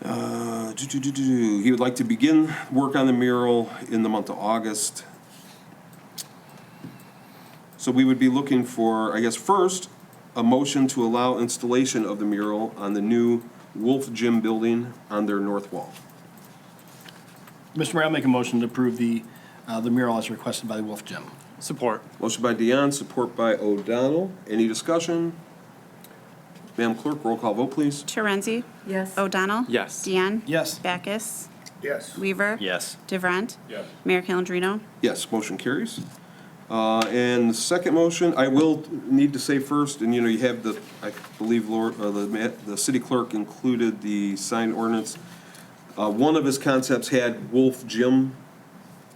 He would like to begin work on the mural in the month of August. So we would be looking for, I guess, first, a motion to allow installation of the mural on the new Wolf Gym building on their north wall. Mr. Mayor, I'll make a motion to approve the mural as requested by the Wolf Gym. Support. Motion by Dion, support by O'Donnell. Any discussion? Madam Clerk, roll call vote, please. Torenzi? Yes. O'Donnell? Yes. Deanne? Yes. Backus? Yes. Weaver? Yes. DeVrent? Yes. Mayor Calendino? Yes, motion carries. And the second motion, I will need to say first, and you have the, I believe, the city clerk included the signed ordinance. One of his concepts had Wolf Gym,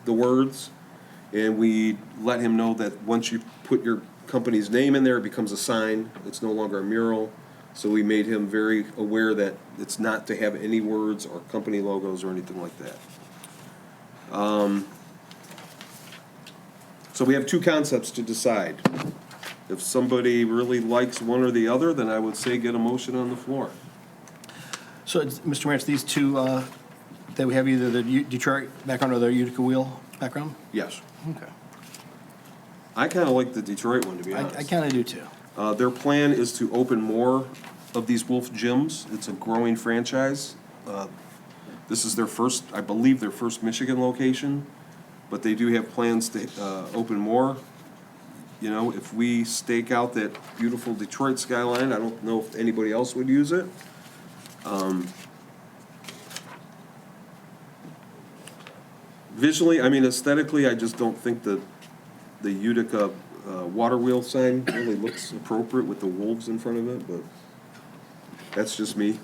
the words, and we let him know that once you put your company's name in there, it becomes a sign. It's no longer a mural. So we made him very aware that it's not to have any words or company logos or anything like that. So we have two concepts to decide. If somebody really likes one or the other, then I would say get a motion on the floor. So, Mr. Mayor, it's these two that we have, either the Detroit background or the Utica wheel background? Yes. Okay. I kind of like the Detroit one, to be honest. I kind of do too. Their plan is to open more of these Wolf Gyms. It's a growing franchise. This is their first, I believe, their first Michigan location, but they do have plans to open more. If we stake out that beautiful Detroit skyline, I don't know if anybody else would use it. Visually, aesthetically, I just don't think the Utica water wheel sign really looks appropriate with the wolves in front of it, but that's just me.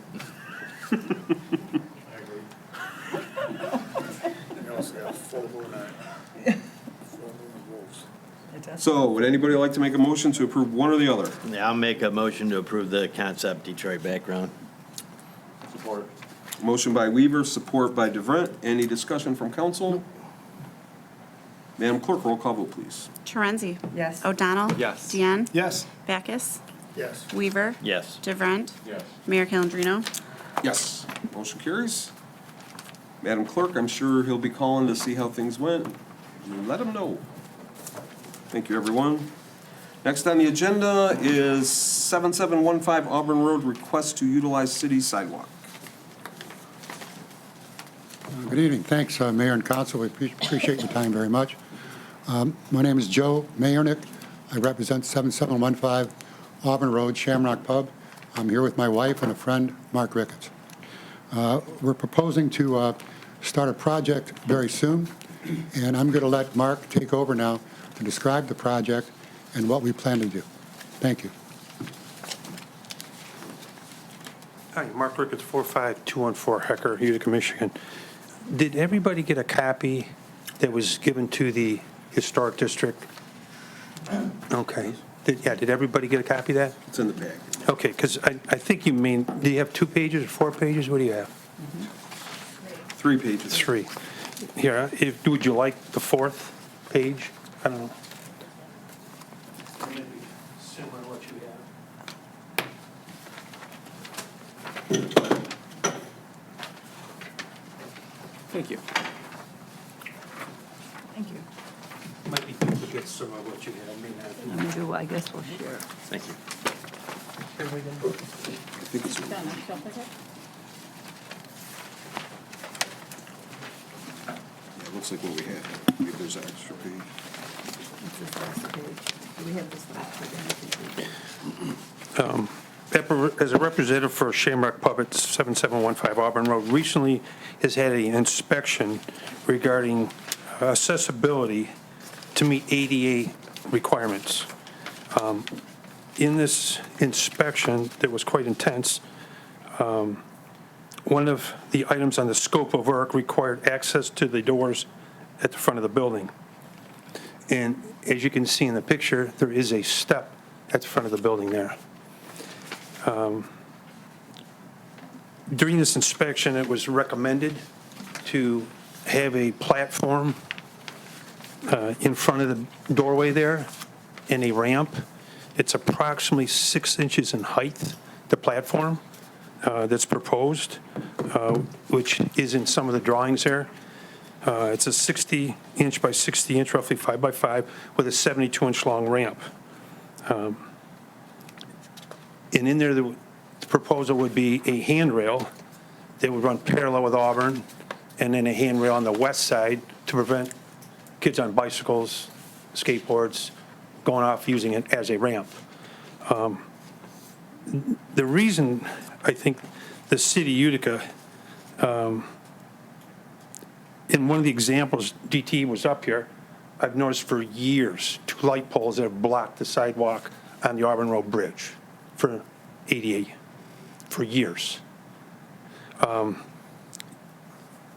So, would anybody like to make a motion to approve one or the other? Yeah, I'll make a motion to approve the concept Detroit background. Support. Motion by Weaver, support by DeVrent. Any discussion from council? Madam Clerk, roll call vote, please. Torenzi? Yes. O'Donnell? Yes. Deanne? Yes. Backus? Yes. Weaver? Yes. DeVrent? Yes. Mayor Calendino? Yes. Motion carries. Madam Clerk, I'm sure he'll be calling to see how things went. Let him know. Thank you, everyone. Next on the agenda is 7715 Auburn Road, request to utilize city sidewalk. Good evening. Thanks, Mayor and Council. We appreciate your time very much. My name is Joe Mayernick. I represent 7715 Auburn Road, Shamrock Pub. I'm here with my wife and a friend, Mark Ricketts. We're proposing to start a project very soon, and I'm going to let Mark take over now to describe the project and what we plan to do. Thank you. Hi, Mark Ricketts, 45214 Hecker, Utica, Michigan. Did everybody get a copy that was given to the Historic District? Okay. Did everybody get a copy of that? It's in the bag. Okay, because I think you mean, do you have 2 pages or 4 pages? What do you have? 3 pages. 3. Here, would you like the 4th page? I don't know. Similar to what you have. Thank you. Thank you. Might be good to get some of what you have. May not. Maybe, I guess we'll share. Thank you. I think it's, yeah, it looks like what we had. Maybe there's an extra page. What's this last page? Do we have this last page? As a representative for Shamrock Pub at 7715 Auburn Road, recently has had an inspection regarding accessibility to meet ADA requirements. In this inspection that was quite intense, one of the items on the scope of work required access to the doors at the front of the building. And as you can see in the picture, there is a step at the front of the building there. During this inspection, it was recommended to have a platform in front of the doorway there and a ramp. It's approximately 6 inches in height, the platform that's proposed, which is in some of the drawings there. It's a 60-inch by 60-inch, roughly 5 by 5, with a 72-inch long ramp. And in there, the proposal would be a handrail that would run parallel with Auburn, and then a handrail on the west side to prevent kids on bicycles, skateboards, going off using it as a ramp. The reason I think the city of Utica, in one of the examples, DT was up here, I've noticed for years, 2 light poles that have blocked the sidewalk on the Auburn Road Bridge for ADA, for years.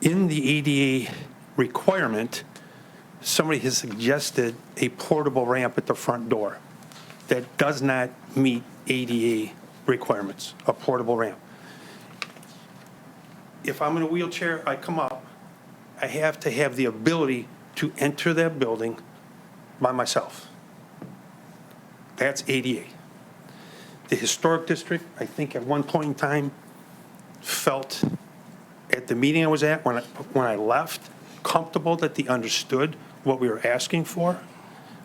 In the ADA requirement, somebody has suggested a portable ramp at the front door that does not meet ADA requirements, a portable ramp. If I'm in a wheelchair, I come up, I have to have the ability to enter that building by myself. That's ADA. The Historic District, I think at one point in time, felt at the meeting I was at, when I left, comfortable that they understood what we were asking for.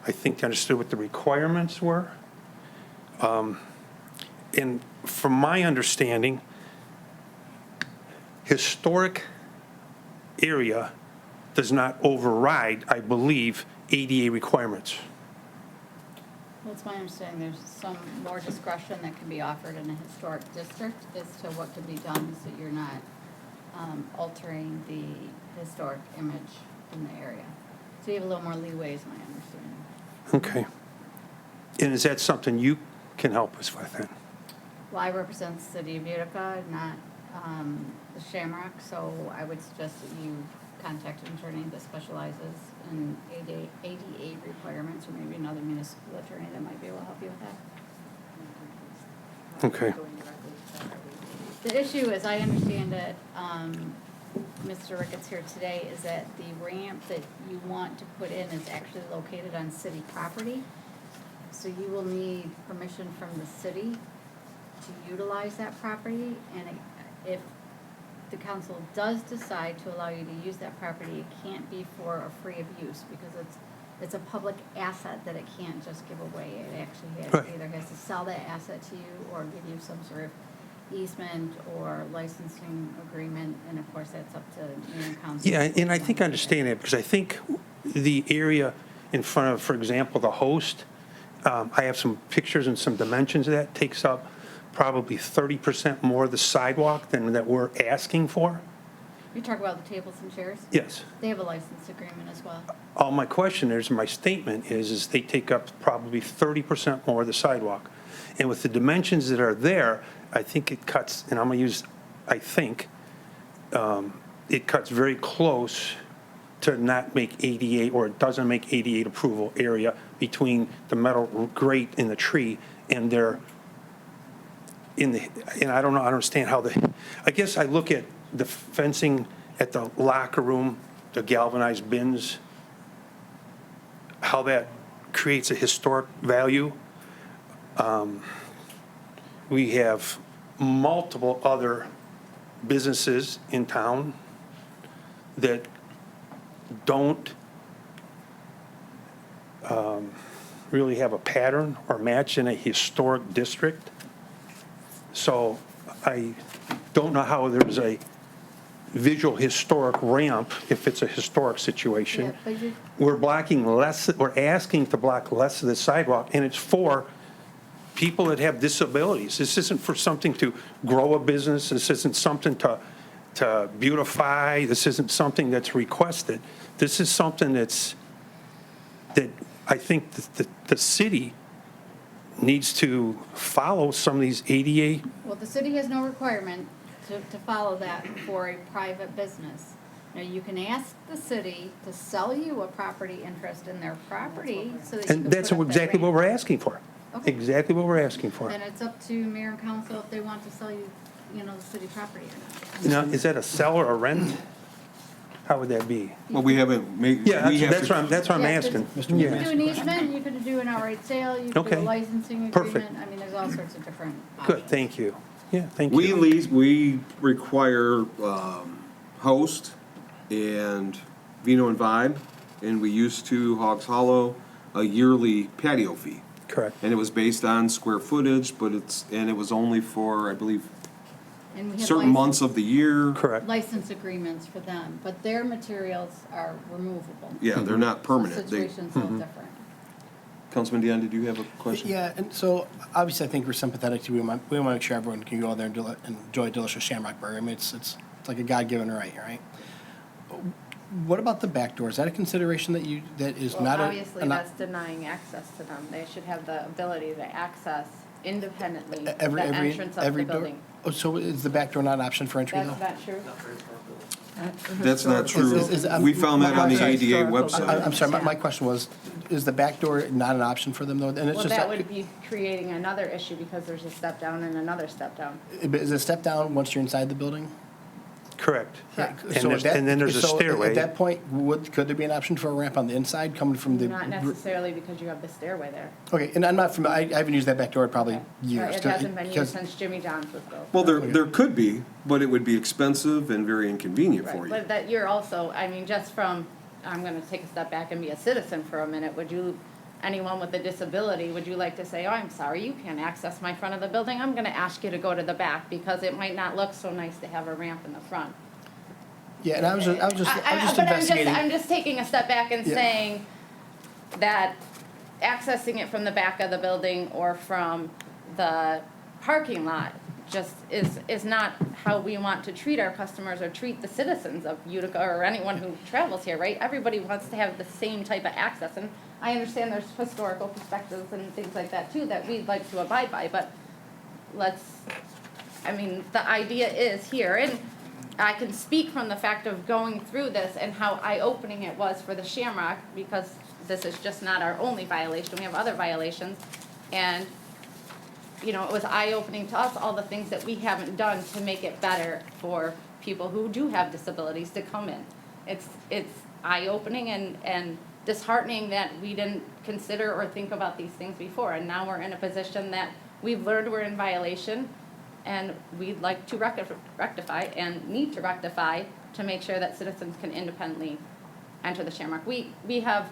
I think they understood what the requirements were. And from my understanding, historic area does not override, I believe, ADA requirements. Well, it's my understanding there's some more discretion that can be offered in a historic district as to what can be done so you're not altering the historic image in the area. So you have a little more leeway is my understanding. Okay. And is that something you can help us with then? Well, I represent the city of Utica, not the Shamrock, so I would suggest that you contact an attorney that specializes in ADA requirements, or maybe another municipal attorney that might be able to help you with that. Okay. The issue, as I understand it, Mr. Ricketts here today, is that the ramp that you want to put in is actually located on city property. So you will need permission from the city to utilize that property. And if the council does decide to allow you to use that property, it can't be for a free of use because it's it's a public asset that it can't just give away. It actually has, Right. either has to sell that asset to you or give you some sort of easement or licensing agreement, and of course, that's up to mayor and council. Yeah, and I think I understand that, because I think the area in front of, for example, the host, I have some pictures and some dimensions of that, takes up probably 30% more of the sidewalk than that we're asking for. You talk about the tables and chairs? Yes. They have a license agreement as well. All my question is, my statement is they take up probably 30% more of the sidewalk. And with the dimensions that are there, I think it cuts, and I'm going to use, I think, it cuts very close to not make 88, or it doesn't make 88 approval area between the metal grate in the tree and their, and I don't know, I don't understand how I guess I look at the fencing at the locker room, the galvanized bins, how that creates a historic value. We have multiple other businesses in town that don't really have a pattern or match in a historic district. So I don't know how there's a visual historic ramp if it's a historic situation. Yeah, but you- We're blocking less, we're asking to block less of the sidewalk, and it's for people that have disabilities. This isn't for something to grow a business. This isn't something to beautify. This isn't something that's requested. This is something that I think the city needs to follow some of these ADA. Well, the city has no requirement to follow that for a private business. Now, you can ask the city to sell you a property interest in their property so that you can And that's put up that exactly what ramp. we're asking for. Okay. Exactly what we're asking for. Then it's up to mayor and council if they want to sell you, the city property or not. Now, is that a sell or a rent? How would that be? Well, we haven't made. Yeah, we have that's to- what I'm Yeah, asking. You can do an easement, you can do an outright sale, you can do a Okay. licensing Perfect. agreement. I mean, there's all sorts of different Good, options. thank you. Yeah, thank We you. lease, we require Host and Vino and Vibe, and we used to Hogs Hollow a yearly patio fee. Correct. And it was based on square footage, but it was only for, I believe, And we have certain months of the year. Correct. license agreements for them, but their materials are removable. Yeah, they're not permanent. They- Situation's all different. Councilman Dion, did you have a question? Yeah, and so obviously I think we're sympathetic to, we want to make sure everyone can go there and enjoy a delicious shamrock burger. I mean, it's like a God-given right, right? What about the back door? Is that a consideration that is Well, not a? obviously, not- that's denying access to them. They should have the ability to access independently the every entrance of every the door? building. Oh, so is the back door not an option for entry though? That's not true. That's not true. I'm- We found that on the I'm sorry. ADA website. I'm sorry, my question was, is the back door not an option for them though? And it's Well, just that would be creating another issue because there's a step down and another step down. Is it a step down once you're inside the building? Correct. Correct. And So there's, at that- and then there's a so stairway. At that point, could there be an option for a ramp on the inside coming from the? Not necessarily because you have the stairway there. Okay, and I'm not from, I haven't used that back door in probably years. It hasn't been used because- since Jimmy John's was built. Well, there could be, but it would be expensive and very inconvenient for Right, you. but that you're also, I mean, just from, I'm gonna take a step back and be a citizen for a minute, anyone with a disability, would you like to say, oh, I'm sorry, you can't access my front of the building, I'm gonna ask you to go to the back, because it might not look so nice to have a ramp in the front. Yeah, and I was just But investigating. I'm just taking a step back and Yeah. saying that accessing it from the back of the building or from the parking lot just is not how we want to treat our customers or treat the citizens of Utica or anyone who travels here, right? Everybody wants to have the same type of access, and I understand there's historical perspectives and things like that too that we'd like to abide by, but the idea is here, and I can speak from the fact of going through this and how eye-opening it was for the Shamrock, because this is just not our only violation, we have other violations, and, it was eye-opening to us, all the things that we haven't done to make it better for people who do have disabilities to come in. It's eye-opening and disheartening that we didn't consider or think about these things before, and now we're in a position that we've learned we're in violation, and we'd like to rectify and need to rectify to make sure that citizens can independently enter the Shamrock. We have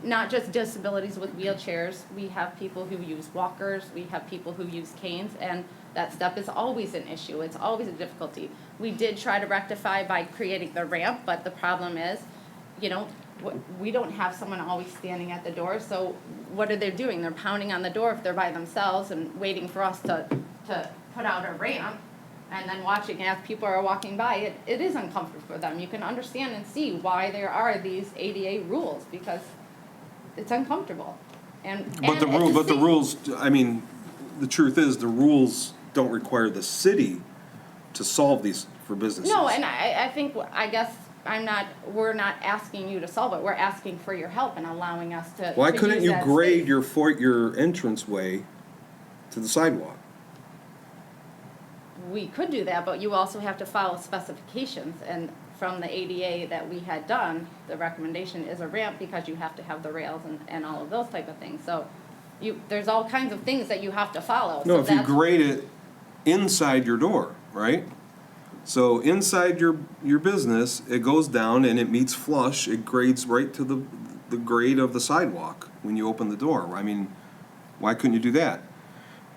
not just disabilities with wheelchairs, we have people who use walkers, we have people who use canes, and that step is always an issue, it's always a difficulty. We did try to rectify by creating the ramp, but the problem is, you know, we don't have someone always standing at the door, so what are they doing? They're pounding on the door if they're by themselves and waiting for us to put out a ramp, and then watching as people are walking by. It is uncomfortable for them. You can understand and see why there are these ADA rules, because it's uncomfortable. But the rules, I mean, the truth is, the rules don't require the city to solve these for businesses. No, and I think, I guess, we're not asking you to solve it, we're asking for your help and allowing us to. Why to couldn't use you that grade space. your entranceway to the sidewalk? We could do that, but you also have to follow specifications, and from the ADA that we had done, the recommendation is a ramp because you have to have the rails and all of those type of things, so there's all kinds of things that you have to follow. No, So if you that's- grade it inside your door, right? So inside your business, it goes down and it meets flush, it grades right to the grade of the sidewalk when you open the door. I mean, why couldn't you do that?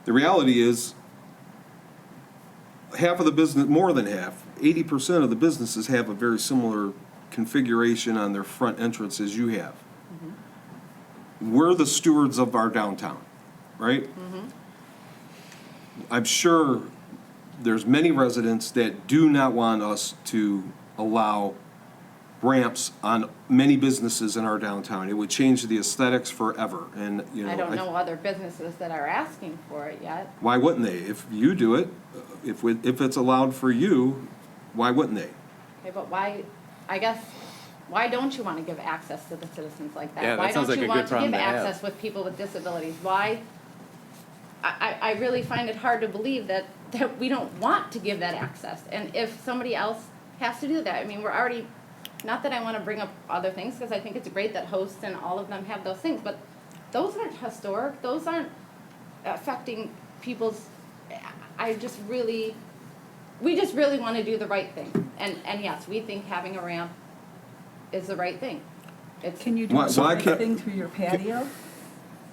The reality is, half of the business, more than half, 80% of the businesses have a very similar configuration on their front entrance as you have. We're the stewards of our downtown, right? I'm sure there's many residents that do not want us to allow ramps on many businesses in our downtown. It would change the aesthetics forever, and, you know. I don't know other businesses that are asking for it yet. Why wouldn't they? If you do it, if it's allowed for you, why wouldn't they? Okay, but why, I guess, why don't you want to give access to the citizens like that? Yeah, that sounds like a good Why don't you want to problem give to have. access with people with disabilities? Why, I really find it hard to believe that we don't want to give that access. And if somebody else has to do that, I mean, we're already, not that I want to bring up other things, because I think it's great that hosts and all of them have those things, but those aren't historic, those aren't affecting people's, we just really want to do the right thing. And yes, we think having a ramp is the right thing. Can you do the right thing through your patio?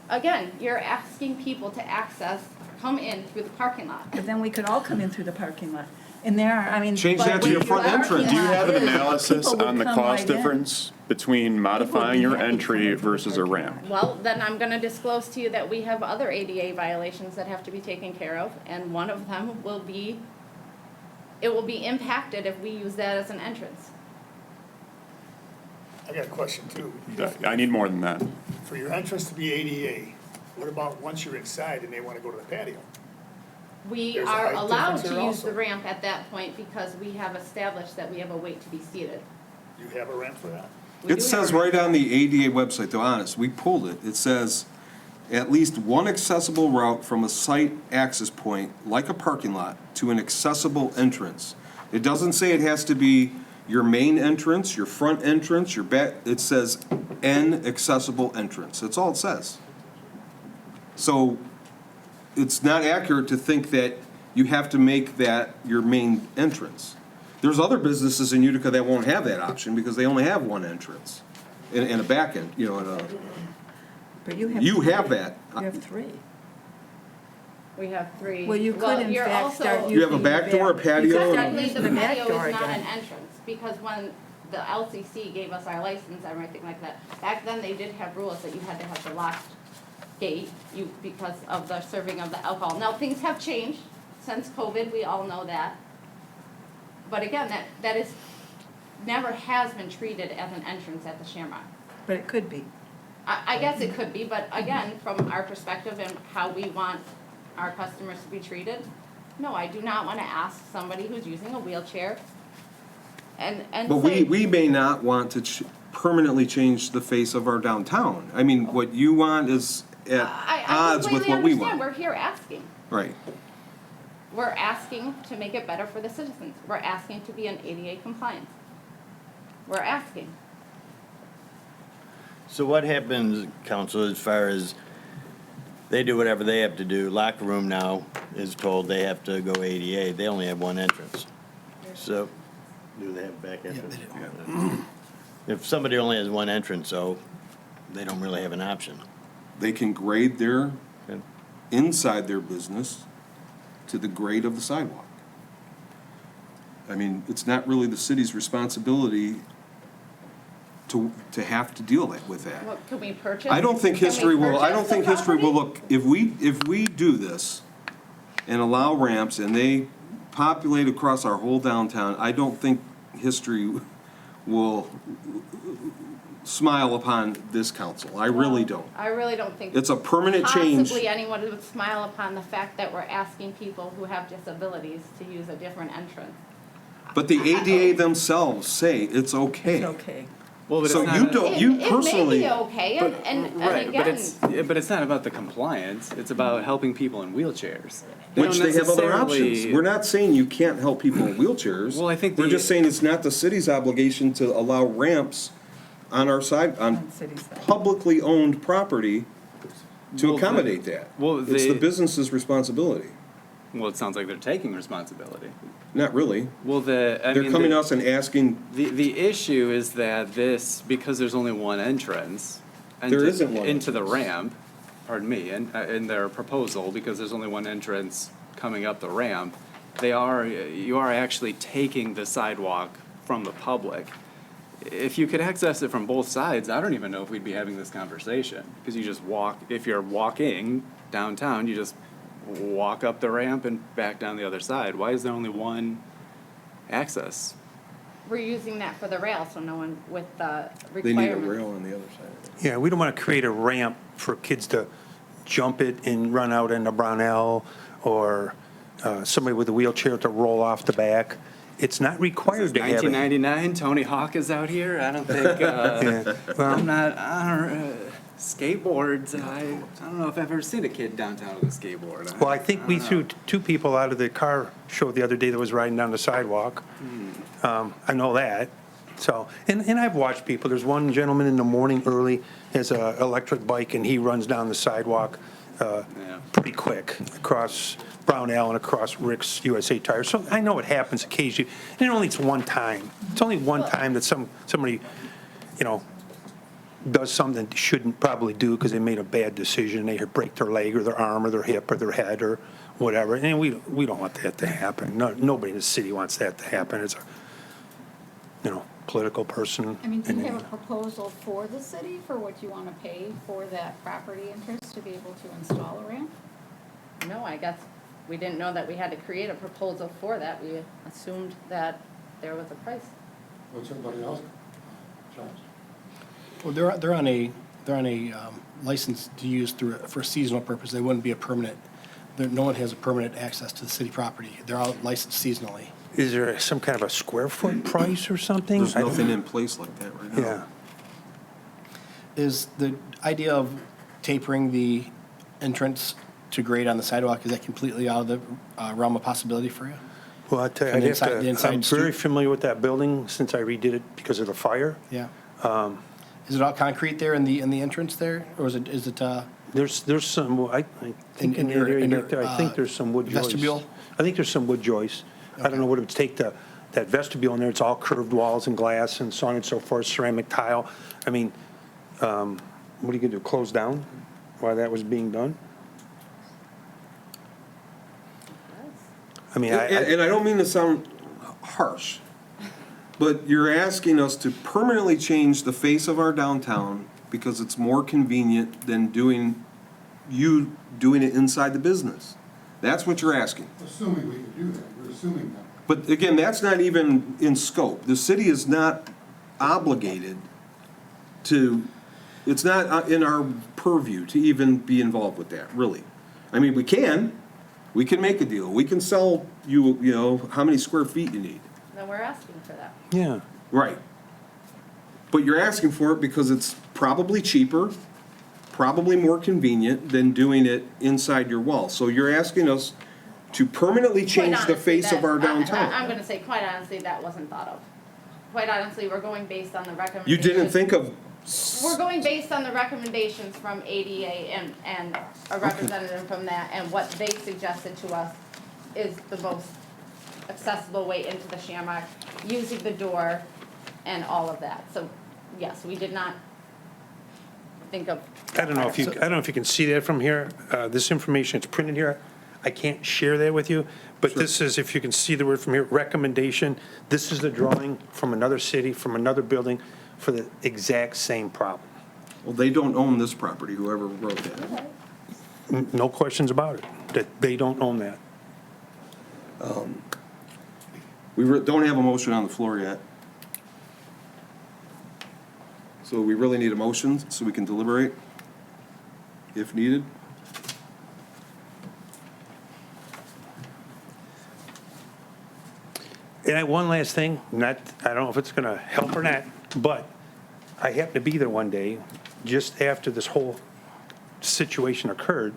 Again, you're asking people to come in through the parking lot. But then we could all come in through the parking lot. And there are, I mean. Change but that to where your front parking entrance. lot Do you have an is, analysis people would on the come cost right in. difference between modifying your entry versus a ramp? Well, then I'm gonna disclose to you that we have other ADA violations that have to be taken care of, and one of them will be, it will be impacted if we use that as an entrance. I got a question too. I need more than that. For your entrance to be ADA, what about once you're inside and they want to go to the patio? We There's a are height allowed difference to there use also. the ramp at that point because we have established that we have a weight to be seated. You have a ramp for that? We It do says have a right on the ADA website, though, honest, we pulled it. It says, at least one accessible route from a site access point, like a parking lot, to an accessible entrance. It doesn't say it has to be your main entrance, your front entrance, your back. It says an accessible entrance. That's all it says. So it's not accurate to think that you have to make that your main entrance. There's other businesses in Utica that won't have that option because they only have one entrance and a back end, you know, and a. But you have. You three. have that. You have three. We have three. Well, you could in you're fact also- start using. You have a back door, a patio? Technically, the the back patio door is not again. an entrance, because when the LCC gave us our license and everything like that, back then they did have rules that you had to have the locked gate, because of the serving of the alcohol. Now, things have changed since COVID, we all know that. But again, that is, never has been treated as an entrance at the Shamrock. But it could be. I guess it could be, but again, from our perspective and how we want our customers to be treated, no, I do not want to ask somebody who's using a wheelchair and But say. we may not want to permanently change the face of our downtown. I mean, what you want is at I odds with completely what we understand, want. we're here asking. Right. We're asking to make it better for the citizens. We're asking to be in ADA compliance. We're asking. So what happens, council, as far as they do whatever they have to do? Locker room now is told they have to go ADA. They only have one entrance. So, do they have back entrance? If somebody only has one entrance, though, they don't really have an option. They can grade their, inside their business to the grade of the sidewalk. I mean, it's not really the city's responsibility to have to deal with that. What, can we purchase? I don't think can we history will, I don't purchase the think history will property? look, if we do this and allow ramps and they populate across our whole downtown, I don't think history will smile upon this council. I really don't. I really don't think. It's a permanent change. Possibly anyone would smile upon the fact that we're asking people who have disabilities to use a different entrance. But the ADA themselves say it's okay. It's okay. Well, but So it's not you a- don't, you It may personally, be okay, and Right, but again, it's not about the compliance, it's about helping people in wheelchairs. which don't they have other necessarily- options. We're not saying you can't help people in wheelchairs. Well, I think We're the- just saying it's not the city's obligation to allow ramps on our side, on On city side. publicly owned property to Well, accommodate that. well, It's the business's responsibility. Well, it sounds like they're taking responsibility. Not really. Well, They're coming to us and asking, The issue is that this, because there's only one entrance. There isn't one Into the ramp, pardon me, in their proposal, because there's only one entrance coming up the ramp, you are actually taking the sidewalk from the public. If you could access it from both sides, I don't even know if we'd be having this conversation, because you just walk, if you're walking downtown, you just walk up the ramp and back down the other side. Why is there only one access? we're using that for the rail, so no one with the they need a requirements. rail on the other side of it. Yeah, we don't want to create a ramp for kids to jump it and run out into Brownell, or somebody with a wheelchair to roll off the back. It's not required to have it. 1999, Tony Hawk is out here. I don't think, Yeah, well- I'm not, skateboards, I don't know if I've ever seen a kid downtown with a skateboard. Well, I think we don't threw know. two people out of the car show the other day that was riding down the sidewalk. I know that. So, and I've watched people. There's one gentleman in the morning early, has an electric bike, and he runs down the sidewalk pretty quick across Brownell and across Rick's USA Tire. So I know it happens occasionally, and it's one time. It's only one time that somebody, does something they shouldn't probably do because they made a bad decision. They break their leg or their arm or their hip or their head or whatever. And we don't want that to happen. Nobody in the city wants that to happen. It's a, political person. I mean, do you have a proposal for the city for what you want to pay for that property interest to be able to install a ramp? No, I guess we didn't know that we had to create a proposal for that. We assumed that there was a price. What's everybody else? Charles? Well, they're on a license to use for a seasonal purpose. They wouldn't be a permanent, no one has a permanent access to the city property. They're all licensed seasonally. Is there some kind of a square foot price or something? There's nothing in place like that right now. Yeah. Is the idea of tapering the entrance to grade on the sidewalk, is that completely out of the realm of possibility for you? Well, I tell you, And I'd have the inside I'm street? very familiar with that building since I redid it because of the fire. Yeah. Is it all concrete there in the entrance there, or is it? There's some, I think in In the your- area in back there, your, I think there's some wood joists. vestibule? I think there's some wood joists. I don't know what it would take that vestibule in there, it's all curved walls and glass and so on and so forth, ceramic tile. I mean, what are you gonna do, close down while that was being done? I mean, And I don't mean to sound harsh, but you're asking us to permanently change the face of our downtown because it's more convenient than doing it inside the business. That's what you're asking. Assuming we can do that, we're assuming that. But again, that's not even in scope. The city is not obligated to, it's not in our purview to even be involved with that, really. I mean, we can make a deal. We can sell you how many square feet you need. Then we're asking for that. yeah. Right. But you're asking for it because it's probably cheaper, probably more convenient than doing it inside your wall. So you're asking us to permanently change Quite the honestly, face of that- our I'm downtown. gonna say, quite honestly, that wasn't thought of. Quite honestly, we're going based on the You recommendations. didn't think of, We're going based on the recommendations from ADA and a representative from that, and what they suggested to us is the most accessible way into the Shamrock, using the door and all of that. So, yes, we did not think of. I don't know if you can see that from here. This information, it's printed here. I can't share that with you, but this is, if you can see the word from here, recommendation. This is the drawing from another city, from another building, for the exact same problem. Well, they don't own this property, whoever wrote that. No questions about it, that they don't own that. We don't have a motion on the floor yet. So we really need a motion so we can deliberate, if needed. And one last thing, I don't know if it's going to help or not, but I happened to be there one day, just after this whole situation occurred,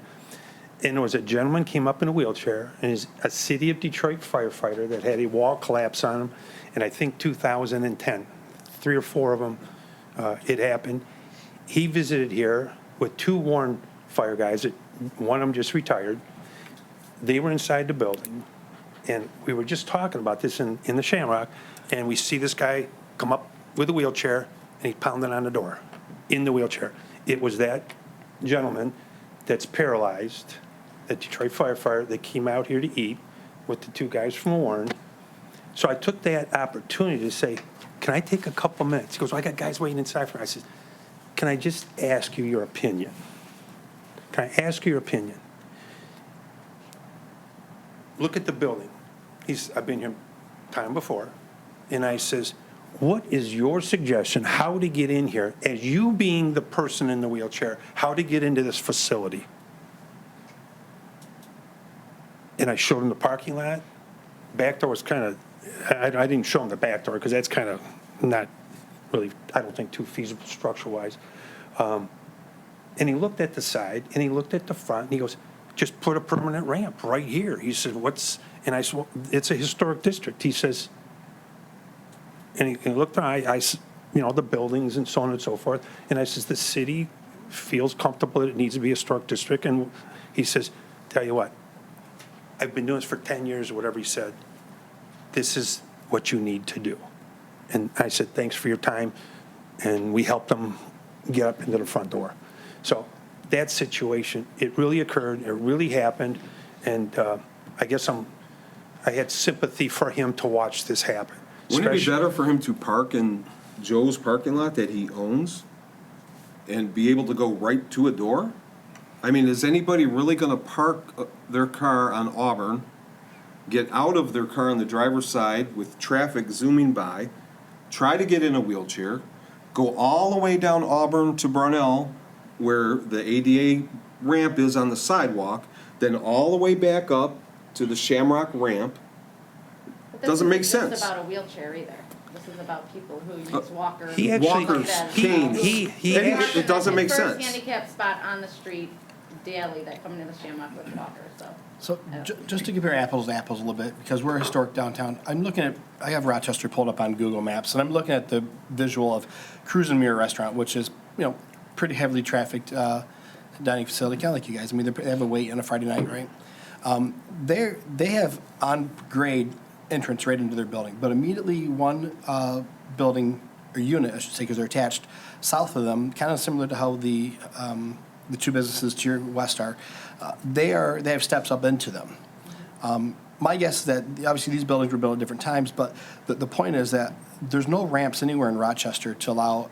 and there was a gentleman came up in a wheelchair, and he's a City of Detroit firefighter that had a wall collapse on him in, I think, 2010. 3 or 4 of them, it happened. He visited here with 2 Warren fire guys, one of them just retired. They were inside the building, and we were just talking about this in the Shamrock, and we see this guy come up with a wheelchair, and he's pounding on the door in the wheelchair. It was that gentleman that's paralyzed, that Detroit firefighter that came out here to eat with the 2 guys from Warren. So I took that opportunity to say, can I take a couple minutes? He goes, well, I got guys waiting inside for me. I said, can I just ask you your opinion? Can I ask you your opinion? Look at the building. I've been here time before. And I says, what is your suggestion how to get in here, as you being the person in the wheelchair, how to get into this facility? And I showed him the parking lot. Back door was kind of, I didn't show him the back door because that's kind of not really, I don't think, too feasible structure-wise. And he looked at the side, and he looked at the front, and he goes, just put a permanent ramp right here. He said, and I said, well, it's a historic district. He says, and he looked around, the buildings and so on and so forth. And I says, the city feels comfortable that it needs to be a historic district. And he says, tell you what, I've been doing this for 10 years or whatever he said. This is what you need to do. And I said, thanks for your time. And we helped him get up into the front door. So that situation, it really occurred, it really happened. And I guess I had sympathy for him to watch this happen. Wouldn't it be better for him to park in Joe's parking lot that he owns and be able to go right to a door? I mean, is anybody really going to park their car on Auburn, get out of their car on the driver's side with traffic zooming by, try to get in a wheelchair, go all the way down Auburn to Brownell, where the ADA ramp is on the sidewalk, then all the way back up to the Shamrock ramp? Doesn't make sense. This isn't about a wheelchair either. This is about people who use walkers. He actually- Walkers, canes. It doesn't make sense. First handicap spot on the street daily that come into the Shamrock with walkers, so. So just to compare apples to apples a little bit, because we're a historic downtown, I have Rochester pulled up on Google Maps, and I'm looking at the visual of Cruise and Mirror Restaurant, which is, pretty heavily trafficked dining facility, kind of like you guys. I mean, they have a wait on a Friday night, right? They have on-grade entrance right into their building, but immediately one building, or unit, I should say, because they're attached, south of them, kind of similar to how the 2 businesses to your west are, they have steps up into them. My guess is that, obviously, these buildings were built at different times, but the point is that there's no ramps anywhere in Rochester to allow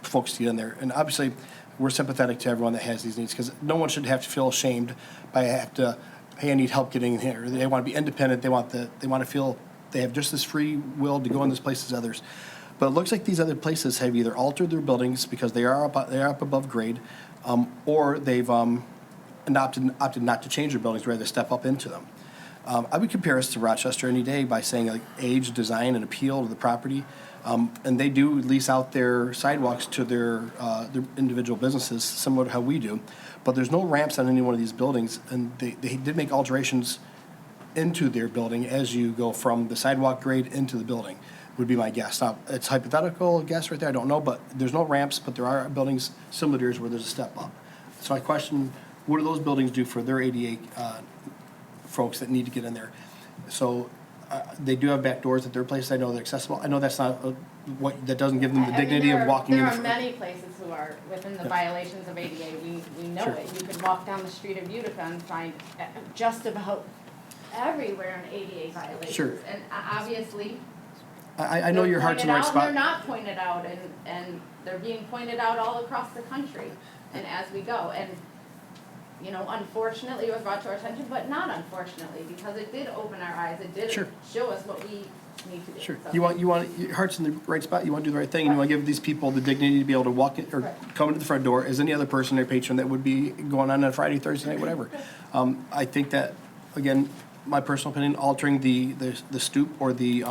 folks to get in there. And obviously, we're sympathetic to everyone that has these needs, because no one should have to feel ashamed by hey, I need help getting in here. They want to be independent. They want to feel they have just this free will to go in this place as others. But it looks like these other places have either altered their buildings because they are up above grade, or they've opted not to change their buildings, rather step up into them. I would compare us to Rochester any day by saying, like, age, design, and appeal to the property. And they do lease out their sidewalks to their individual businesses, similar to how we do. But there's no ramps on any one of these buildings, and they did make alterations into their building as you go from the sidewalk grade into the building, would be my guess. Now, it's hypothetical guess right there, I don't know, but there's no ramps, but there are buildings similar to yours where there's a step up. So my question, what do those buildings do for their ADA folks that need to get in there? So they do have back doors at their places. I know they're accessible. I know that's not that doesn't give them the I mean, dignity of walking in. There are many places who are within the violations of ADA. We know Sure. it. You can walk down the street of Utica and find just about everywhere an ADA violation. Sure. And obviously, I know your heart's in the right they're spot. pointed out, they're not pointed out, and they're being pointed out all across the country and as we go. And, you know, unfortunately, it was brought to our attention, but not unfortunately, because it did open our eyes. It did Sure. show us what we need to do. Sure. So- You want, your heart's in the right spot, you want to do the right thing, and you want to give these people the dignity to be able to walk in, or come into the front door as any other person or patron that would be going on Friday, Thursday night, whatever. I think that, again, my personal opinion, altering the stoop or the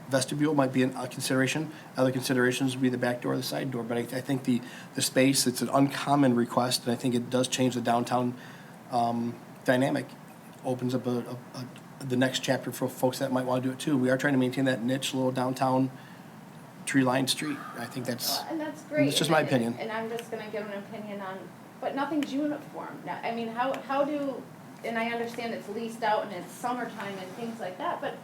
vestibule might be a consideration. Other considerations would be the back door or the side door, but I think the space, it's an uncommon request, and I think it does change the downtown dynamic, opens up the next chapter for folks that might want to do it too. We are trying to maintain that niche little downtown tree-lined street. I think that's, And that's great. it's just my opinion. And I'm just gonna give an opinion on, but nothing's uniform. Now, I mean, how do, and I understand it's leased out and it's summertime and things like that, but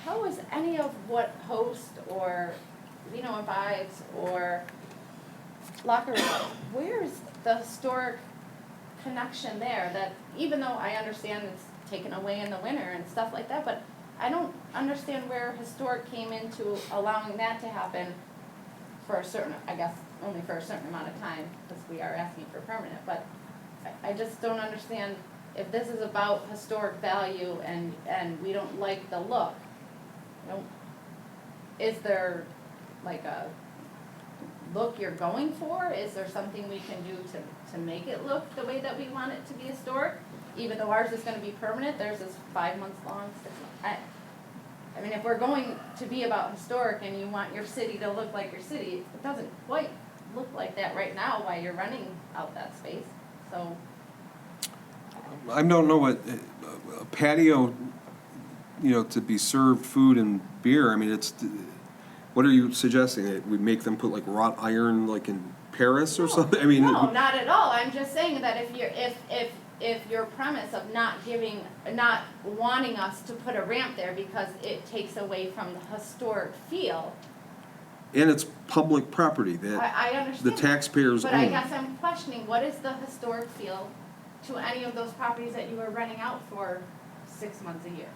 how is any of what Host or Vino and Vibes or Locker Room, where's the historic connection there? That even though I understand it's taken away in the winter and stuff like that, but I don't understand where historic came into allowing that to happen for a certain, I guess, only for a certain amount of time, because we are asking for permanent, but I just don't understand if this is about historic value and we don't like the look, you know, is there like a look you're going for? Is there something we can do to make it look the way that we want it to be historic? Even though ours is gonna be permanent, theirs is 5 months long, 6 months. I mean, if we're going to be about historic and you want your city to look like your city, it doesn't quite look like that right now while you're renting out that space, so. I don't know what, a patio, you know, to be served food and beer, I mean, it's, what are you suggesting? That we make them put like wrought iron like in Paris or something? I mean. No, not at all. I'm just saying that if your premise of not wanting us to put a ramp there because it takes away from the historic feel. And it's public property that I understand. the taxpayers own. But I guess I'm questioning, what is the historic feel to any of those properties that you were renting out for 6 months a year?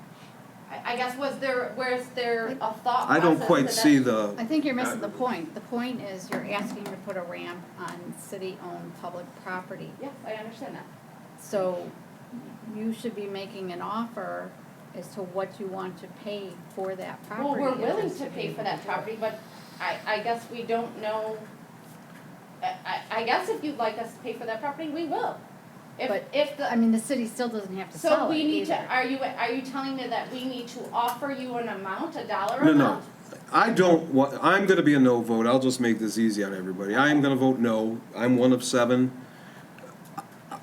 I guess where's there a thought process? I don't quite to see that? I think you're missing the point. The point is you're asking to put a ramp on city-owned public property. Yes, I understand that. So you should be making an offer as to what you want to pay for that property. Well, we're if willing it's to pay be for that property, but I guess we don't know. I guess if you'd like us to pay for that property, we will. If the. I mean, the city still doesn't have to sell So it we need to, either. are you telling me that we need to offer you an amount, a dollar No, amount? I don't want, I'm gonna be a no vote, I'll just make this easy on everybody. I am gonna vote no, I'm one of 7.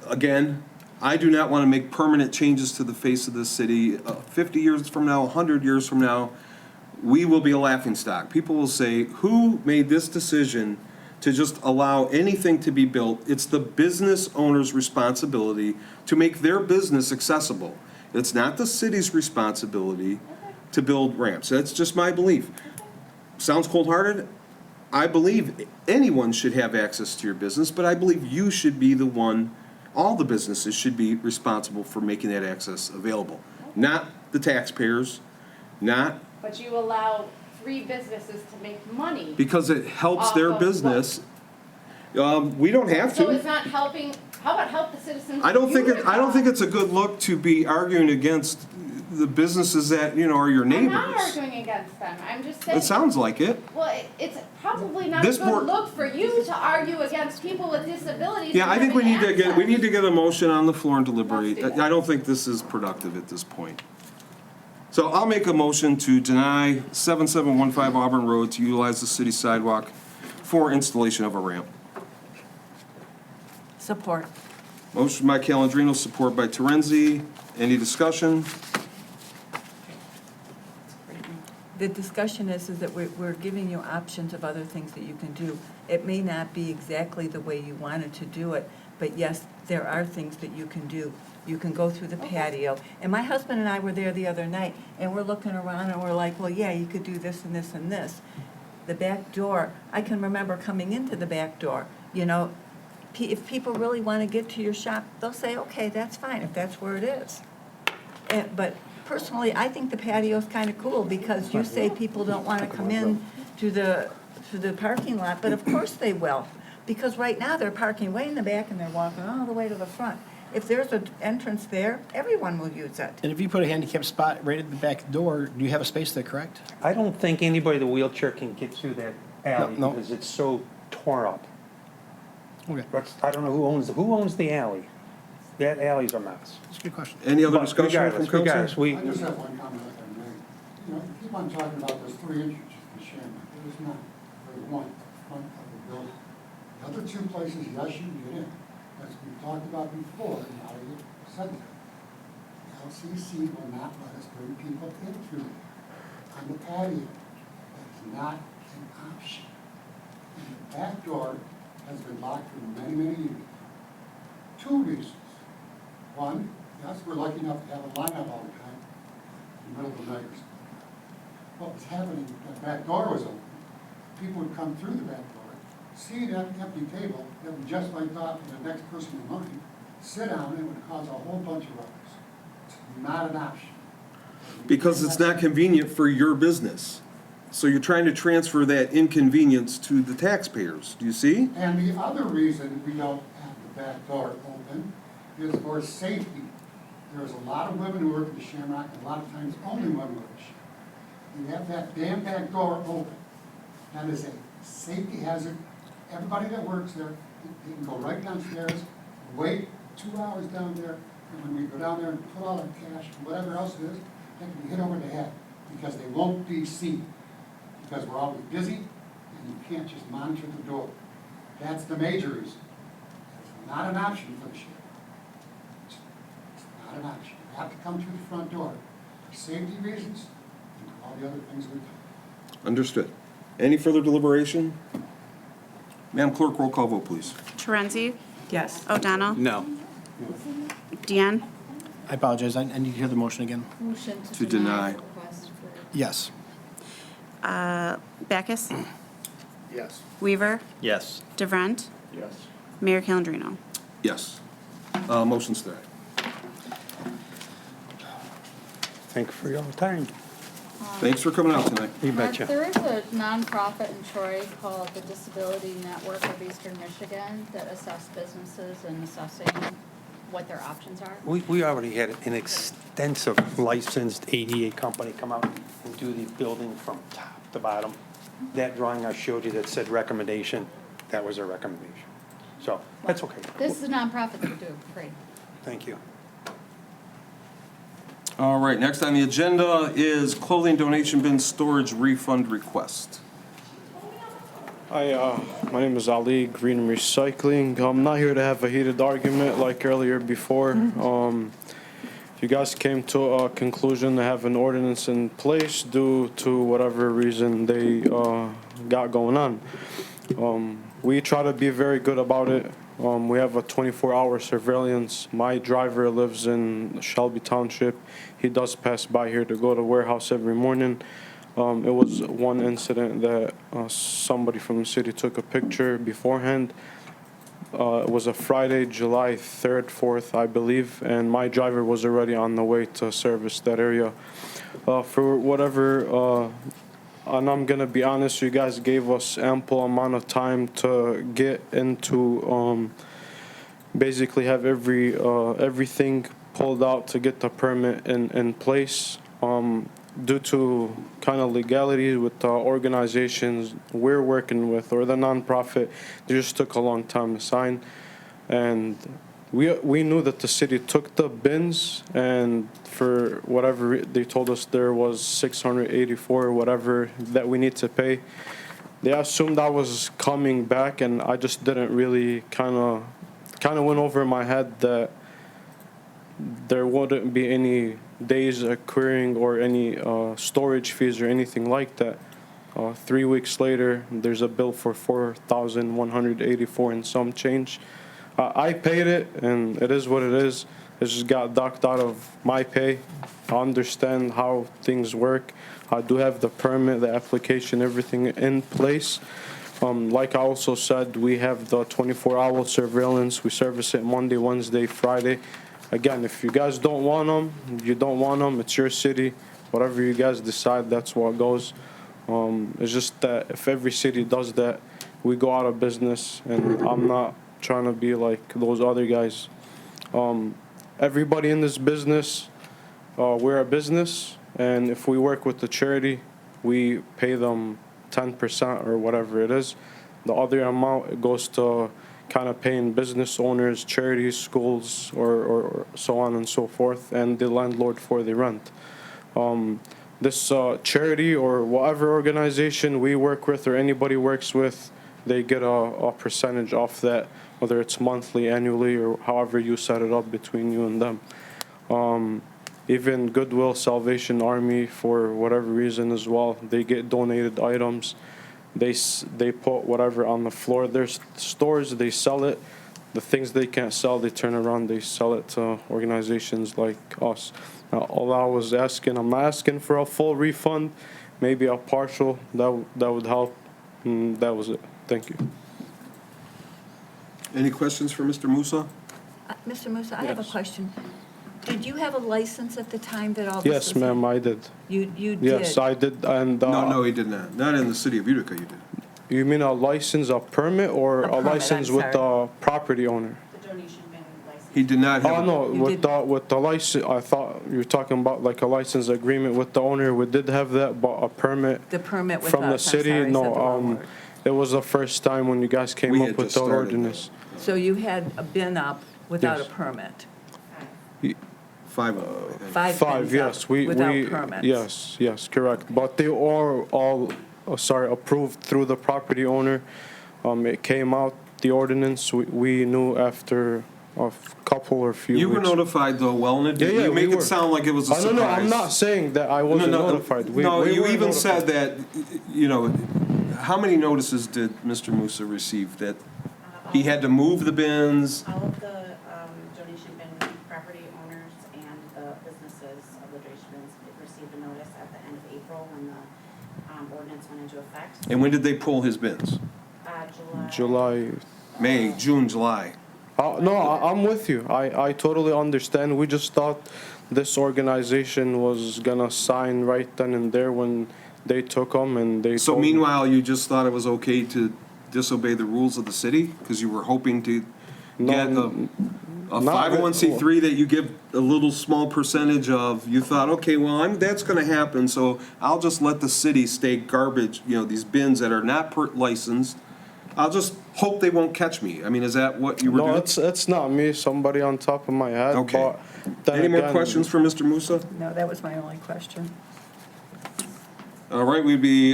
Again, I do not wanna make permanent changes to the face of this city. 50 years from now, 100 years from now, we will be a laughingstock. People will say, who made this decision to just allow anything to be built? It's the business owner's responsibility to make their business accessible. It's not the city's responsibility to build ramps. That's just my belief. Sounds cold-hearted? I believe anyone should have access to your business, but I believe you should be the one, all the businesses should be responsible for making that access available. Not the taxpayers, not But you allow 3 businesses to make money. because it helps Off their of business. We don't have So it's to. not helping, how about help the citizens? I don't of think Utica? I don't think it's a good look to be arguing against the businesses that, you know, are your I'm neighbors. not arguing against them, I'm just saying. It sounds like it. Well, it's probably not a This good board- look for you to argue against people with disabilities. Yeah, I think we having need to get, we access. need to get a motion on the floor and deliberate. Let's do that. I don't think this is productive at this point. So I'll make a motion to deny 7715 Auburn Road to utilize the city sidewalk for installation of a ramp. Support. Motion by Calendino, support by Terenzi. Any discussion? The discussion is that we're giving you options of other things that you can do. It may not be exactly the way you wanted to do it, But yes, there are things that you can do. You can go through the patio. And my husband and I were there the other night, and we're looking around and we're like, well, yeah, you could do this and this and this. The back door, I can remember coming into the back door, you know, if people really want to get to your shop, they'll say, okay, that's fine, if that's where it is. But personally, I think the patio's kind of cool, because you say people don't want to come in to the parking lot, but of course they will. Because right now, they're parking way in the back and they're walking all the way to the front. If there's an entrance there, everyone will use it. And if you put a handicap spot right at the back door, do you have a space there, correct? I don't think anybody with a wheelchair can get through that alley No. because it's so torn up. Okay. I don't know who owns the alley. That alley's a mess. That's a good question. Any other But discussion from council? regardless, I just have one comment if I may. You know, you keep on talking about those 3 entrances to the Shamrock. There is not. There's one, front of the building. The other 2 places, yes, you can get in. As we talked about before, and now you said that. The LCC will not let us bring people in through there on the patio. That is not an option. And the back door has been locked for many, many years. 2 reasons. One, yes, we're lucky enough to have a lineup all the time in the middle of the night or something. What was happening, the back door was open. People would come through the back door, see that empty table, that would just like thought for the next person in line, sit down, and it would cause a whole bunch of ruckus. It's not an option. Because it's not convenient for your business. So you're trying to transfer that inconvenience to the taxpayers. Do you see? And the other reason we don't have the back door open is for safety. There's a lot of women who work at the Shamrock, and a lot of times only women work at the Shamrock. You have that damn back door open. That is a safety hazard. Everybody that works there, they can go right downstairs, wait 2 hours down there, and when we go down there and put all our cash and whatever else it is, they can be hit over the head because they won't be seen. Because we're always busy, and you can't just monitor the door. That's the major reason. It's not an option for the Shamrock. It's not an option. You have to come through the front door for safety reasons and for all the other things we've done. Understood. Any further deliberation? Madam Clerk, roll call vote, please. Torenzi? Yes. O'Donnell? No. Deanne? I apologize, I need to hear the motion again. Motion To deny. request for. Yes. Backus? Yes. Weaver? Yes. DeVrent? Yes. Mayor Calendino? Yes. Motion's denied. Thank you for your time. Thanks for coming out tonight. You betcha. There is a nonprofit in Troy called the Disability Network of Eastern Michigan that assess businesses and assessing what their options are. We already had an extensive licensed ADA company come out and do the building from top to bottom. That drawing I showed you that said recommendation, that was a recommendation. So, that's okay. This is a nonprofit that do it for free. Thank you. All right, next on the agenda is clothing donation bin storage refund request. Hi, my name is Ali, Green Recycling. I'm not here to have a heated argument like earlier before. You guys came to a conclusion to have an ordinance in place due to whatever reason they got going on. We try to be very good about it. We have a 24-hour surveillance. My driver lives in Shelby Township. He does pass by here to go to warehouse every morning. It was one incident that somebody from the city took a picture beforehand. It was a Friday, July 3rd, 4th, I believe, and my driver was already on the way to service that area. For whatever, and I'm going to be honest, you guys gave us ample amount of time to get into, basically have everything pulled out to get the permit in place. Due to kind of legality with the organizations we're working with or the nonprofit, they just took a long time to sign. And we knew that the city took the bins, and for whatever they told us there was $684 or whatever that we need to pay. They assumed I was coming back, and I just didn't really kind of went over my head that there wouldn't be any days occurring or any storage fees or anything like that. 3 weeks later, there's a bill for $4,184 and some change. I paid it, and it is what it is. It just got docked out of my pay. I understand how things work. I do have the permit, the application, everything in place. Like I also said, we have the 24-hour surveillance. We service it Monday, Wednesday, Friday. Again, if you guys don't want them, you don't want them. It's your city. Whatever you guys decide, that's what goes. It's just that if every city does that, we go out of business, and I'm not trying to be like those other guys. Everybody in this business, we're a business, and if we work with the charity, we pay them 10% or whatever it is. The other amount, it goes to kind of paying business owners, charities, schools, or so on and so forth, and the landlord for the rent. This charity or whatever organization we work with or anybody works with, they get a percentage off that, whether it's monthly, annually, or however you set it up between you and them. Even Goodwill, Salvation Army, for whatever reason as well, they get donated items. They put whatever on the floor. There's stores, they sell it. The things they can't sell, they turn around, they sell it to organizations like us. Now, all I was asking, I'm not asking for a full refund, maybe a partial, that would help. That was it. Thank you. Any questions for Mr. Musa? Mr. Musa, I have a Yes. question. Did you have a license at the time that all this was? Yes, ma'am, I did. You did? Yes, I did, and. No, he did not. Not in the city of Utica, you did. You mean a license, a permit, or A a permit, license I'm with the property owner? He did not have. Oh, no, You with the license, I thought you were talking about like a license agreement with the owner. We did have that, but a permit The permit with from the us, I'm city, sorry, I said the no. wrong word. It was the first time when you guys came We up had with just the started ordinance. So you had been up without a Yes. permit? 5 of them, I think. Five bins Yes, up we. without permits? Yes, correct. But they are all, approved through the property owner. It came out, the ordinance, we knew after a couple or few weeks. You were notified though, well in advance. Yeah, You make we it were. sound like it was a surprise. No, I'm not saying that I wasn't notified. We You were even notified. said that, how many notices did Mr. Musa receive? That he had to move the bins? All of the donation bin property owners and the businesses of the donation bins received a notice at the end of April when the ordinance went into effect. And when did they pull his bins? July. May, June, July. No, I'm with you. I totally understand. We just thought this organization was gonna sign right then and there when they took them and they. So told- meanwhile, you just thought it was okay to disobey the rules of the city? Because you were hoping to get a not 501c3 that you give a little small percentage of, you thought, okay, well, that's gonna happen, so I'll just let the city stay garbage, these bins that are not licensed. I'll just hope they won't catch me. I mean, is that what you were doing? No, it's not me. Somebody on top of my head. Okay. But then Any more again- questions for Mr. Musa? No, that was my only question. All right,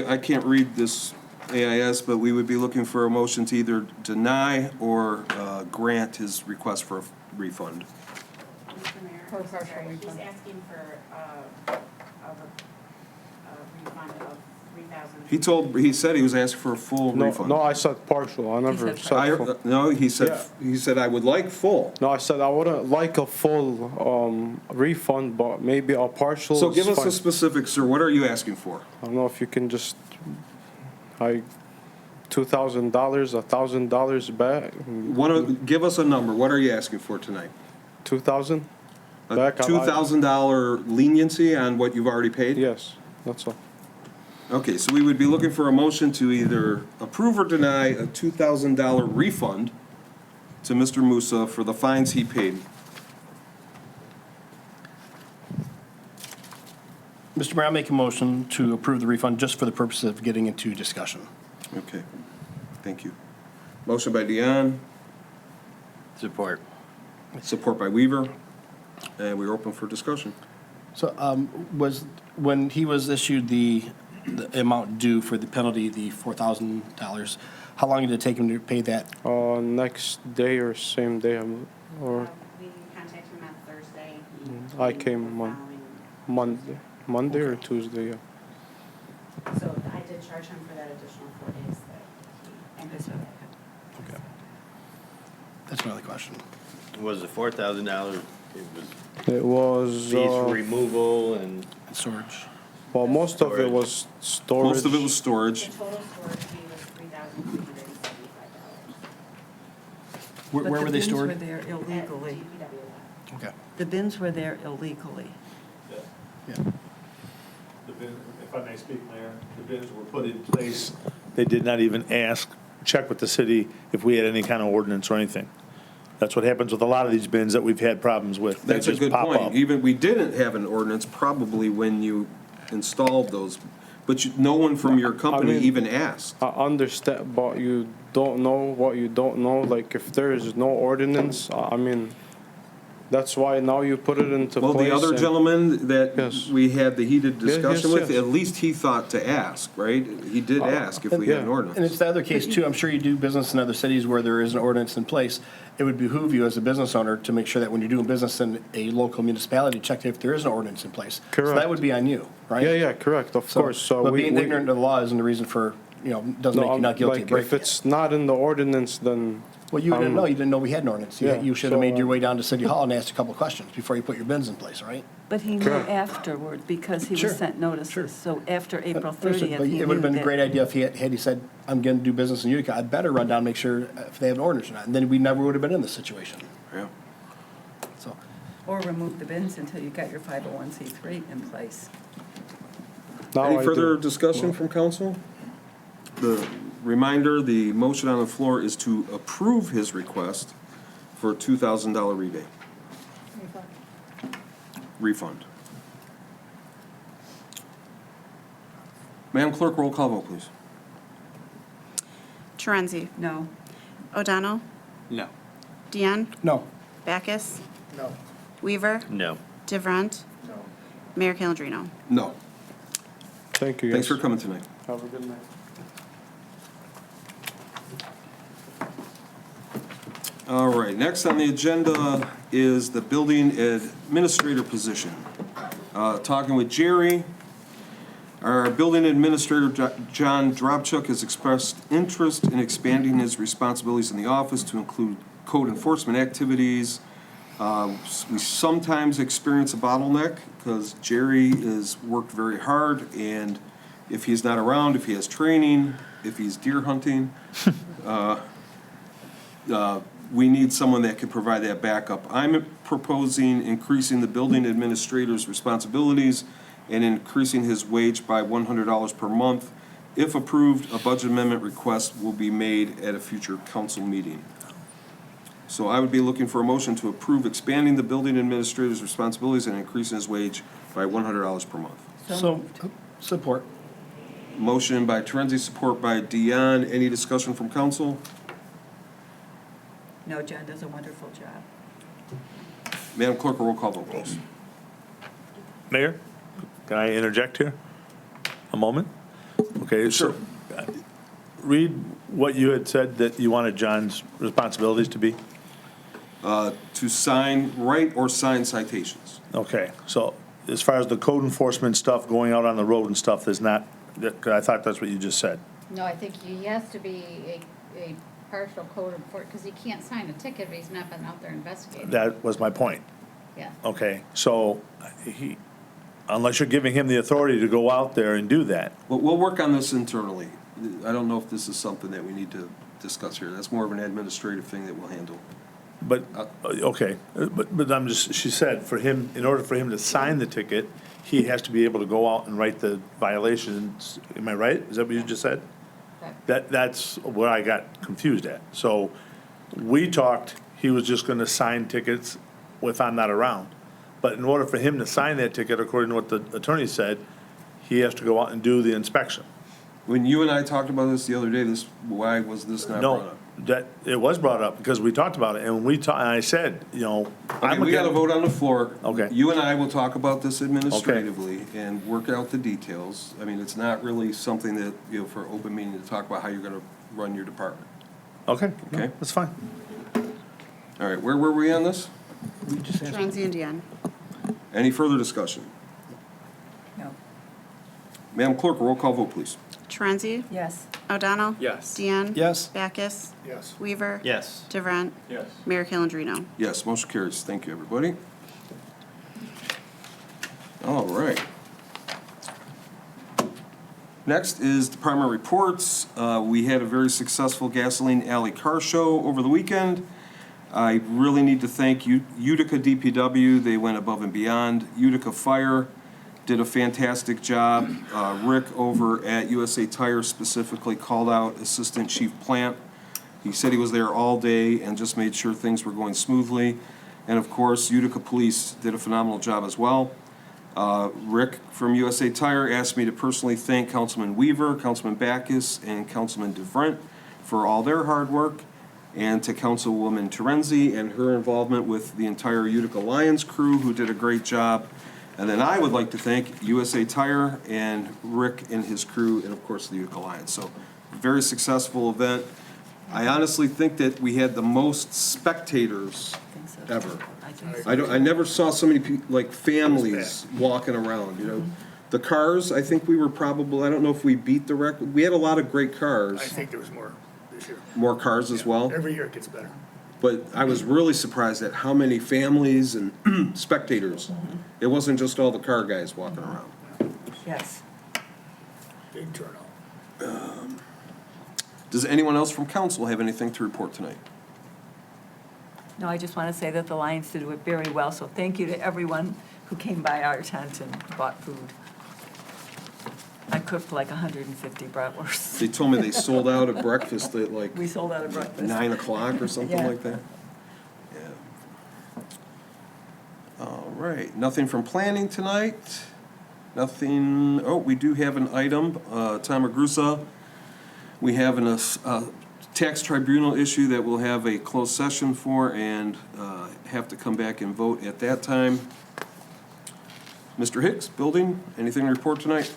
I can't read this AIS, but we would be looking for a motion to either deny or grant his request for a refund. Mr. Mayor, For I'm partial sorry, he's refund. asking for a refund of $3,000. He said he was asking for a full refund. No, I said partial. I never said full. No, he said I would like full. No, I said I wouldn't like a full refund, but maybe a partial. So is give us fine. the specifics, sir. What are you asking for? I don't know if you can just, $2,000, $1,000 back. Give us a number. What are you asking for tonight? $2,000 A back. $2,000 leniency on what you've already paid? Yes, that's all. Okay, so we would be looking for a motion to either approve or deny a $2,000 refund to Mr. Musa for the fines he paid. Mr. Mayor, I'll make a motion to approve the refund just for the purpose of getting into discussion. Okay, thank you. Motion by Dion, Support. support by Weaver, and we're open for discussion. So when he was issued the amount due for the penalty, the $4,000, how long did it take him to pay that? Next day or same day, or We contacted him on Thursday. I came Monday or Tuesday, yeah. So I did charge him for that additional 4 days that he. Okay. That's my only question. Was it $4,000? It was, Fees for removal and storage. well, most of it was storage. Most of it was storage. The total storage fee was $3,375. Where were they stored? But the bins were there illegally. Okay. The bins were there illegally. Yeah. The bin, if I may speak, Mayor, the bins were put in place. They did not even check with the city if we had any kind of ordinance or anything. That's what happens with a lot of these bins that we've had problems with. They That's a just good pop point. up. Even, we didn't have an ordinance probably when you installed those, but no one from your company mean- even asked. I understand, but you don't know what you don't know. Like, if there is no ordinance, I mean, that's why now you put it into Well, place. the other and- gentleman that Yes. we had the heated Yes, discussion yes, with, yes. at least he thought to ask, right? He did ask if we had an And ordinance. it's the other case too, I'm sure you do business in other cities where there is an ordinance in place. It would behoove you as a business owner to make sure that when you're doing business in a local municipality, check if there is an ordinance in place. So Correct. that would be on you, right? Yeah, correct, of course. So But we, being ignorant of the law isn't the reason for, doesn't make you not guilty of like, breaking if it. it's not in the ordinance, then. Well, you didn't know, you didn't know we had an ordinance. Yeah, You should have made so, your way down to City Hall and asked a couple questions before you put your bins in place, right? But he knew Correct. afterward because he Sure, was sent notices. So after April Understood, 30th, but he it would have knew been a great that. idea if had he said, I'm going to do business in Utica, I'd better run down and make sure if they have an ordinance or not. And then we never would have been in this situation. Yeah. So, Or remove the bins until you got your 501c3 in place. now Any I further do. discussion from council? The reminder, the motion on the floor is to approve his request for a $2,000 rebate. Refund. Madam Clerk, roll call vote, please. Torenzi? No. O'Donnell? No. Deanne? no. Backus? No. Weaver? no. DeVront? No. Mayor Calendino? No. Thank you, Thanks guys. for coming tonight. Have a good night. All right, next on the agenda is the building administrator position. Talking with Jerry, our building administrator, John Dropchuk, has expressed interest in expanding his responsibilities in the office to include code enforcement activities. We sometimes experience a bottleneck because Jerry has worked very hard, and if he's not around, if he has training, if he's deer hunting, we need someone that can provide that backup. I'm proposing increasing the building administrator's responsibilities and increasing his wage by $100 per month. If approved, a budget amendment request will be made at a future council meeting. So I would be looking for a motion to approve expanding the building administrator's responsibilities and increasing his wage by $100 per month. So, support. Motion by Terenzi, support by Dion. Any discussion from council? No, John does a wonderful job. Madam Clerk, a roll call vote, please. Mayor, can I interject here? A moment? Okay, so read what you had said that you wanted John's responsibilities to be. To sign, write or sign citations. Okay, so as far as the code enforcement stuff, going out on the road and stuff, there's not, I thought that's what you just said. No, I think he has to be a partial code enforcement, because he can't sign a ticket if he's not been out there investigating. That was my point. Yeah. Okay, so unless you're giving him the authority to go out there and do that. Well, we'll work on this internally. I don't know if this is something that we need to discuss here. That's more of an administrative thing that we'll handle. But, okay, but I'm just, she said, for him, in order for him to sign the ticket, he has to be able to go out and write the violations. Am I right? Is that what you just said? That's where I got confused at. So we talked, he was just gonna sign tickets if I'm not around. But in order for him to sign that ticket, according to what the attorney said, he has to go out and do the inspection. When you and I talked about this the other day, why was this not brought No, up? that, it was brought up because we talked about it and and I said, Okay, we got a vote on the floor. Okay. You and I will talk about this administratively and work out the details. I mean, it's not really something that, for open meeting to talk about how you're gonna run your department. Okay, Okay? that's fine. All right, where were we on this? Torenzi and Deanne? Any further discussion? No. Madam Clerk, roll call vote, please. Torenzi? Yes. O'Donnell? Yes. Deanne? Yes. Backus? Yes. Weaver? Yes. DeVrent? Yes. Mayor Calendino? Yes, motion carries. Thank you, everybody. All right. Next is department reports. We had a very successful gasoline alley car show over the weekend. I really need to thank Utica DPW. They went above and beyond. Utica Fire did a fantastic job. Rick over at USA Tire specifically called out Assistant Chief Plant. He said he was there all day and just made sure things were going smoothly. And of course, Utica Police did a phenomenal job as well. Rick from USA Tire asked me to personally thank Councilman Weaver, Councilman Backus, and Councilman DeVrent for all their hard work, and to Councilwoman Terenzi and her involvement with the entire Utica Lions crew, who did a great job. And then I would like to thank USA Tire and Rick and his crew, and of course the Utica Lions. So, very successful event. I honestly think that we had the most spectators ever. I never saw so many like families walking around, you know. The cars, I think we were probably, I don't know if we beat the record. We had a lot of great cars. I think there was more this year. More cars as well. Every year it gets better. But I was really surprised at how many families and spectators. It wasn't just all the car guys walking around. Yes. Big turnout. Does anyone else from council have anything to report tonight? No, I just want to say that the Lions did it very well, so thank you to everyone who came by our tent and bought food. I cooked like 150 bratwursts. They told me they sold out at breakfast at like We sold out of breakfast. 9 o'clock or something Yeah. like that. Yeah. All right, nothing from planning tonight. Nothing, oh, we do have an item, Tom Agrusa. We have a tax tribunal issue that we'll have a closed session for and have to come back and vote at that time. Mr. Hicks, building, anything to report tonight?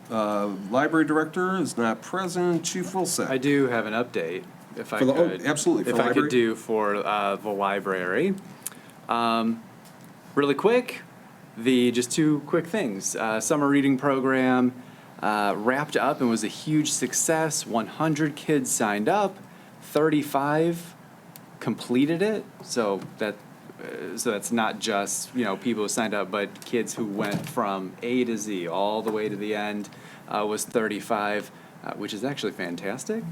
Library director is not present. Chief Wilsack. I do have an update, if I For the- oh, could. absolutely, for If I library. could do for the library. Really quick, just two quick things. Summer reading program wrapped up and was a huge success. 100 kids signed up, 35 completed it. So that's not just, people who signed up, but kids who went from A to Z all the way to the end was 35, which is actually fantastic.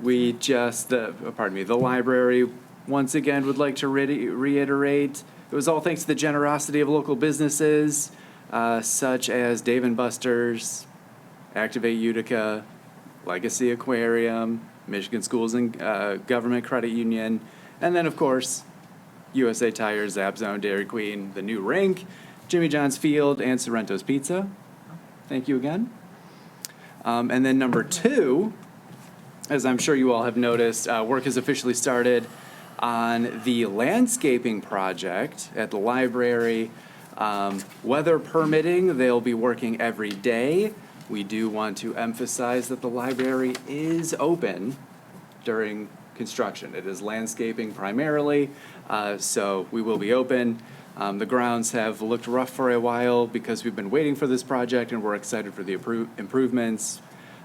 The library, once again, would like to reiterate, it was all thanks to the generosity of local businesses, such as Dave & Buster's, Activate Utica, Legacy Aquarium, Michigan Schools and Government Credit Union, and then, of course, USA Tire, Zap Zone, Dairy Queen, the new rink, Jimmy John's Field, and Sorrento's Pizza. Thank you again. And then number two, as I'm sure you all have noticed, work has officially started on the landscaping project at the library. Weather permitting, they'll be working every day. We do want to emphasize that the library is open during construction. It is landscaping primarily, so we will be open. The grounds have looked rough for a while because we've been waiting for this project and we're excited for the improvements.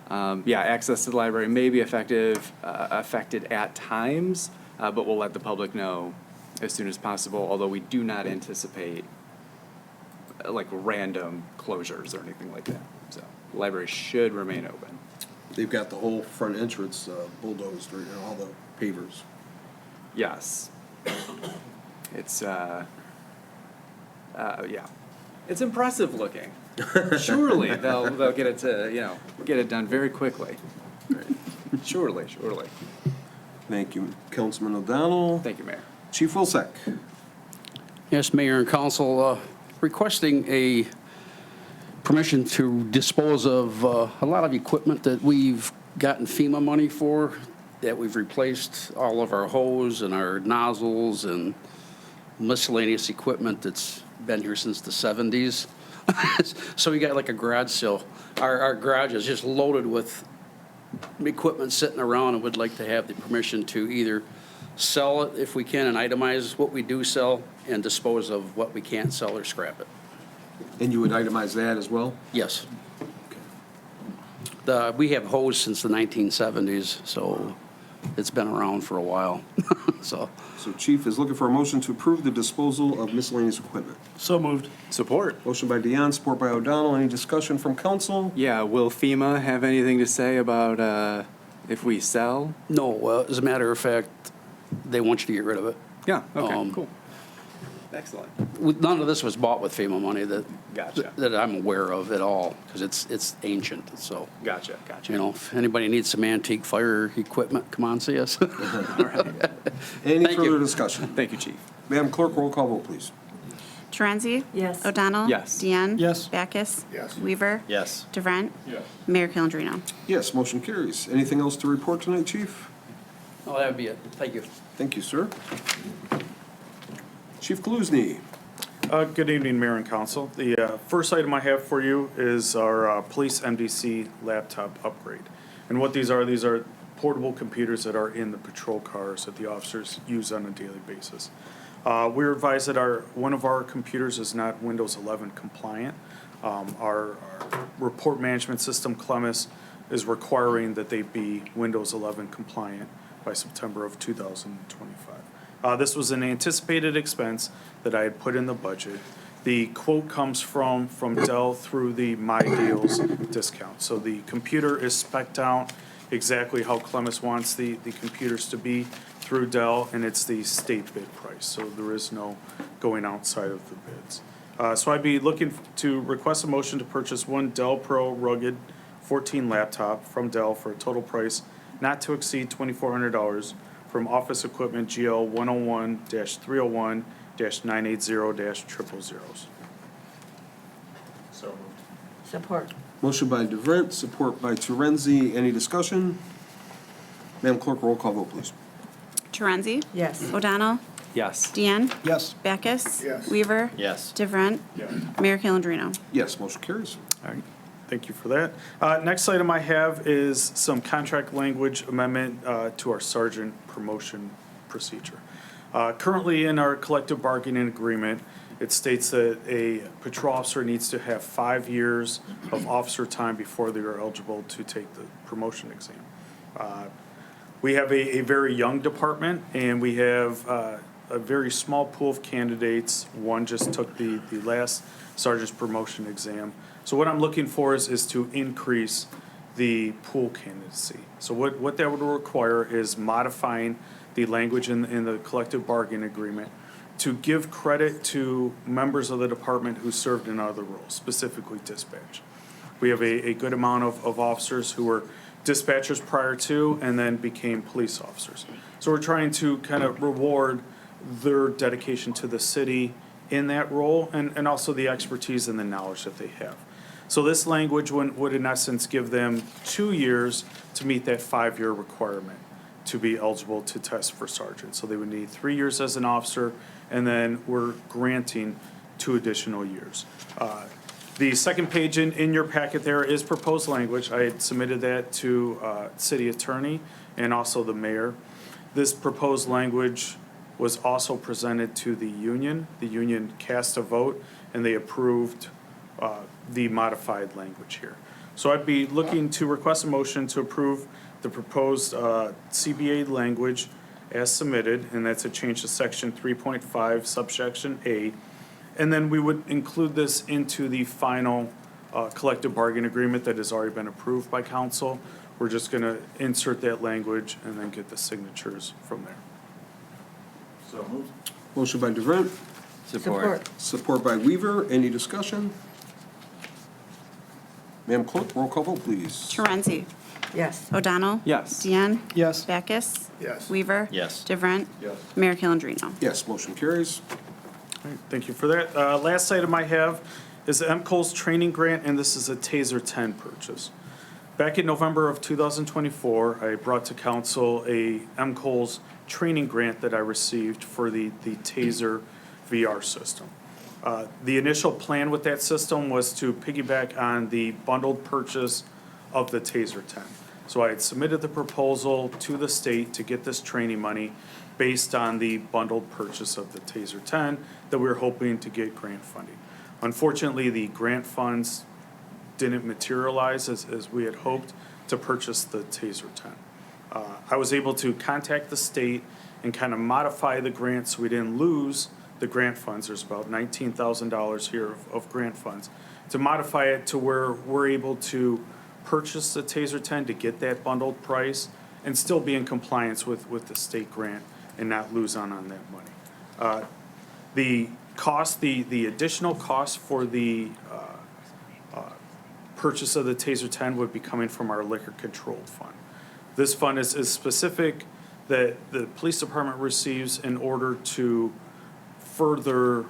Access to the library may be affected at times, but we'll let the public know as soon as possible, although we do not anticipate like random closures or anything like that. So the library should remain open. They've got the whole front entrance bulldozed, right, and all the pavers. Yes. It's, it's impressive looking. Surely they'll get it to, get it done very quickly. Surely. Thank you, Councilman O'Donnell. Thank you, Mayor. Chief Wilsack. Yes, Mayor and Council, requesting a permission to dispose of a lot of equipment that we've gotten FEMA money for, that we've replaced all of our hose and our nozzles and miscellaneous equipment that's been here since the 70s. So we got like a garage sale. Our garage is just loaded with equipment sitting around, and would like to have the permission to either sell it if we can and itemize what we do sell and dispose of what we can't sell or scrap it. And you would itemize that as well? Yes. We have hose since the 1970s, so it's been around for a while. So So Chief is looking for a motion to approve the disposal of miscellaneous equipment. So moved. Support. Motion by Dion, support by O'Donnell. Any discussion from council? Yeah, will FEMA have anything to say about if we sell? no, as a matter of fact, they want you to get rid of it. Yeah, okay, Um, cool. Excellent. None of this was bought with FEMA money Gotcha. that I'm aware of at all, because it's ancient, so. Gotcha, gotcha. You know, if anybody needs some antique fire equipment, come on, see us. Any Thank further you. discussion? Thank you, Chief. Madam Clerk, roll call vote, please. Torenzi? Yes. O'Donnell? Yes. Deanne? Yes. Backus? Yes. Weaver? Yes. DeVrent? Yes. Mayor Calendino? Yes, motion carries. Anything else to report tonight, Chief? Oh, that would be it. Thank you. Thank you, sir. Chief Kaluzny. Good evening, Mayor and Council. The first item I have for you is our police MDC laptop upgrade. And what these are portable computers that are in the patrol cars that the officers use on a daily basis. We're advised that one of our computers is not Windows 11 compliant. Our report management system, Clemis, is requiring that they be Windows 11 compliant by September of 2025. This was an anticipated expense that I had put in the budget. The quote comes from Dell through the My Deals discount. So the computer is spec'd out exactly how Clemis wants the computers to be through Dell, and it's the state bid price. So there is no going outside of the bids. So I'd be looking to request a motion to purchase one Dell Pro Rugged 14 laptop from Dell for a total price not to exceed $2,400 from Office Equipment GL 101-301-980-000. So moved. Support. Motion by DeVrent, support by Torenzi. Any discussion? Madam Clerk, roll call vote, please. Torenzi? Yes. O'Donnell? Yes. Deanne? Yes. Backus? Yes. Weaver? Yes. DeVrent? Yes. Mayor Calendino? Yes, motion carries. All right, thank you for that. Next item I have is some contract language amendment to our sergeant promotion procedure. Currently in our collective bargaining agreement, it states that a patrol officer needs to have 5 years of officer time before they are eligible to take the promotion exam. We have a very young department, and we have a very small pool of candidates. One just took the last sergeant's promotion exam. So what I'm looking for is to increase the pool candidacy. So what that would require is modifying the language in the collective bargaining agreement to give credit to members of the department who served in other roles, specifically dispatch. We have a good amount of officers who were dispatchers prior to and then became police officers. So we're trying to kind of reward their dedication to the city in that role and also the expertise and the knowledge that they have. So this language would in essence give them 2 years to meet that 5-year requirement to be eligible to test for sergeant. So they would need 3 years as an officer, and then we're granting 2 additional years. The second page in your packet there is proposed language. I had submitted that to city attorney and also the mayor. This proposed language was also presented to the union. The union cast a vote, and they approved the modified language here. So I'd be looking to request a motion to approve the proposed CBA language as submitted, and that's a change to section 3.5 subsection A. And then we would include this into the final collective bargaining agreement that has already been approved by council. We're just gonna insert that language and then get the signatures from there. So moved. Motion by DeVrent, Support. support by Weaver. Any discussion? Madam Clerk, roll call vote, please. Torenzi? Yes. O'Donnell? Yes. Deanne? Yes. Backus? Yes. Weaver? Yes. DeVrent? Yes. Mayor Calendino? Yes, motion carries. All right, thank you for that. Last item I have is the MCOLS training grant, and this is a TASER 10 purchase. Back in November of 2024, I brought to council a MCOLS training grant that I received for the TASER VR system. The initial plan with that system was to piggyback on the bundled purchase of the TASER 10. So I had submitted the proposal to the state to get this training money based on the bundled purchase of the TASER 10 that we were hoping to get grant funding. Unfortunately, the grant funds didn't materialize as we had hoped to purchase the TASER 10. I was able to contact the state and kind of modify the grant so we didn't lose the grant funds. There's about $19,000 here of grant funds. To modify it to where we're able to purchase the TASER 10 to get that bundled price and still be in compliance with the state grant and not lose on that money. The cost, the additional cost for the purchase of the TASER 10 would be coming from our liquor controlled fund. This fund is specific that the police department receives in order to further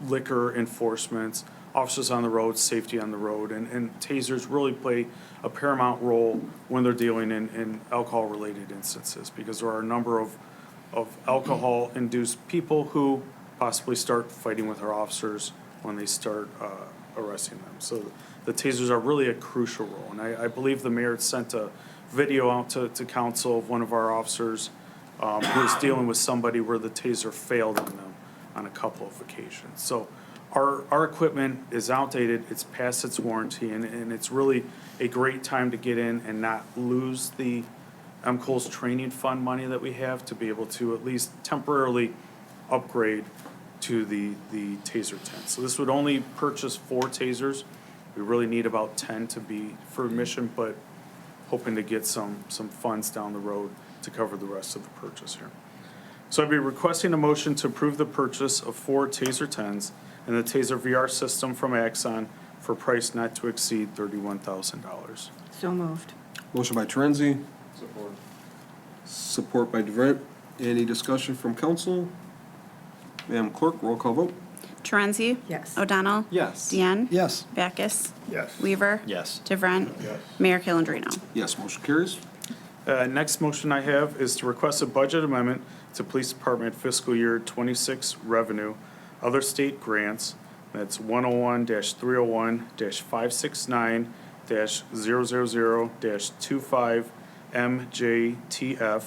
liquor enforcement, officers on the road, safety on the road, and tasers really play a paramount role when they're dealing in alcohol-related instances, because there are a number of alcohol-induced people who possibly start fighting with our officers when they start arresting them. So the tasers are really a crucial role, and I believe the mayor had sent a video out to council of one of our officers who was dealing with somebody where the taser failed on them on a couple of occasions. So our equipment is outdated, it's past its warranty, and it's really a great time to get in and not lose the MCOL's training fund money that we have to be able to at least temporarily upgrade to the TASER 10. So this would only purchase 4 tasers. We really need about 10 to be for mission, but hoping to get some funds down the road to cover the rest of the purchase here. So I'd be requesting a motion to approve the purchase of 4 TASER 10s and the TASER VR system from Axon for price not to exceed $31,000. So moved. Motion by Terenzi. Support by DeVrent. Any discussion from council? Madam Clerk, roll call vote. Terenzi? Yes. O'Donnell? Yes. Deanne? Yes. Backus? Yes. Weaver? Yes. DeVrent? Yes. Mayor Calendino? Yes, motion carries. Next motion I have is to request a budget amendment to Police Department fiscal year 26 revenue, other state grants. That's 101-301-569-000-25 MJTF,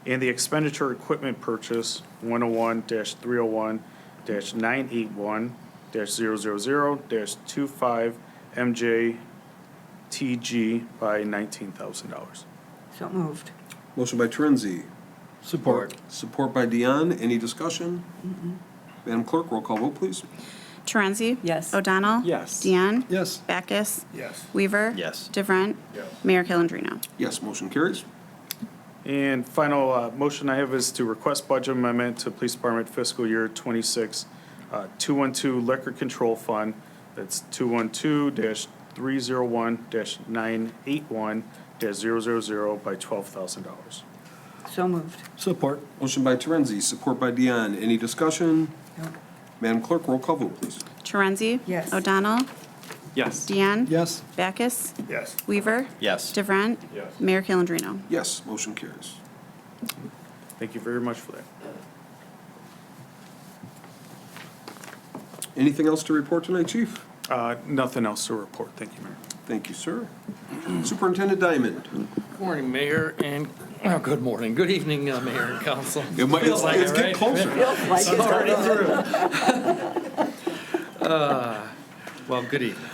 and the expenditure equipment purchase 101-301-981-000-25 MJTG by $19,000. So moved. Motion by Terenzi. Support. Support by Dion. Any discussion? Madam Clerk, roll call vote, please. Terenzi? Yes. O'Donnell? Yes. Deanne? Yes. Backus? Yes. Weaver? Yes. DeVrent? Yes. Mayor Calendino? Yes, motion carries. And final motion I have is to request budget amendment to Police Department fiscal year 26, 212 Liquor Control Fund. That's 212-301-981-000 by $12,000. So moved. Support. Motion by Terenzi, support by Dion. Any discussion? No. Madam Clerk, roll call vote, please. Terenzi? Yes. O'Donnell? Yes. Deanne? Yes. Backus? Yes. Weaver? Yes. DeVrent? Yes. Mayor Calendino? Yes, motion carries. Thank you very much for that. Anything else to report tonight, Chief? Nothing else to report. Thank you, Mayor. Thank you, sir. Superintendent Diamond. Good morning, Mayor, and, good morning, good evening, Mayor and Council. It might, Feels like it's it, getting right? closer. It's already through. Well, good evening.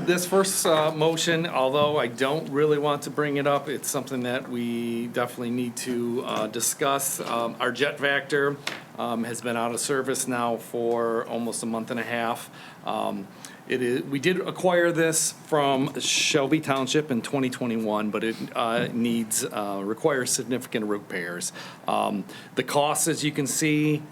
This first motion, although I don't really want to bring it up, it's something that we definitely need to discuss. Our jet Vector has been out of service now for almost a month and a half. We did acquire this from Shelby Township in 2021, but it requires significant repairs. The cost, as you can see,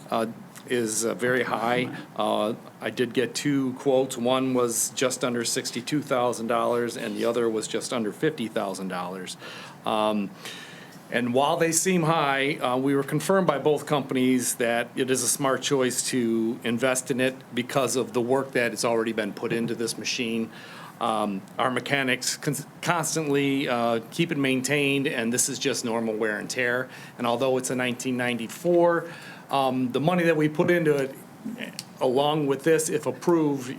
is very high. I did get 2 quotes. One was just under $62,000 and the other was just under $50,000. And while they seem high, we were confirmed by both companies that it is a smart choice to invest in it because of the work that has already been put into this machine. Our mechanics constantly keep it maintained, and this is just normal wear and tear. And although it's a 1994, the money that we put into it, along with this, if approved,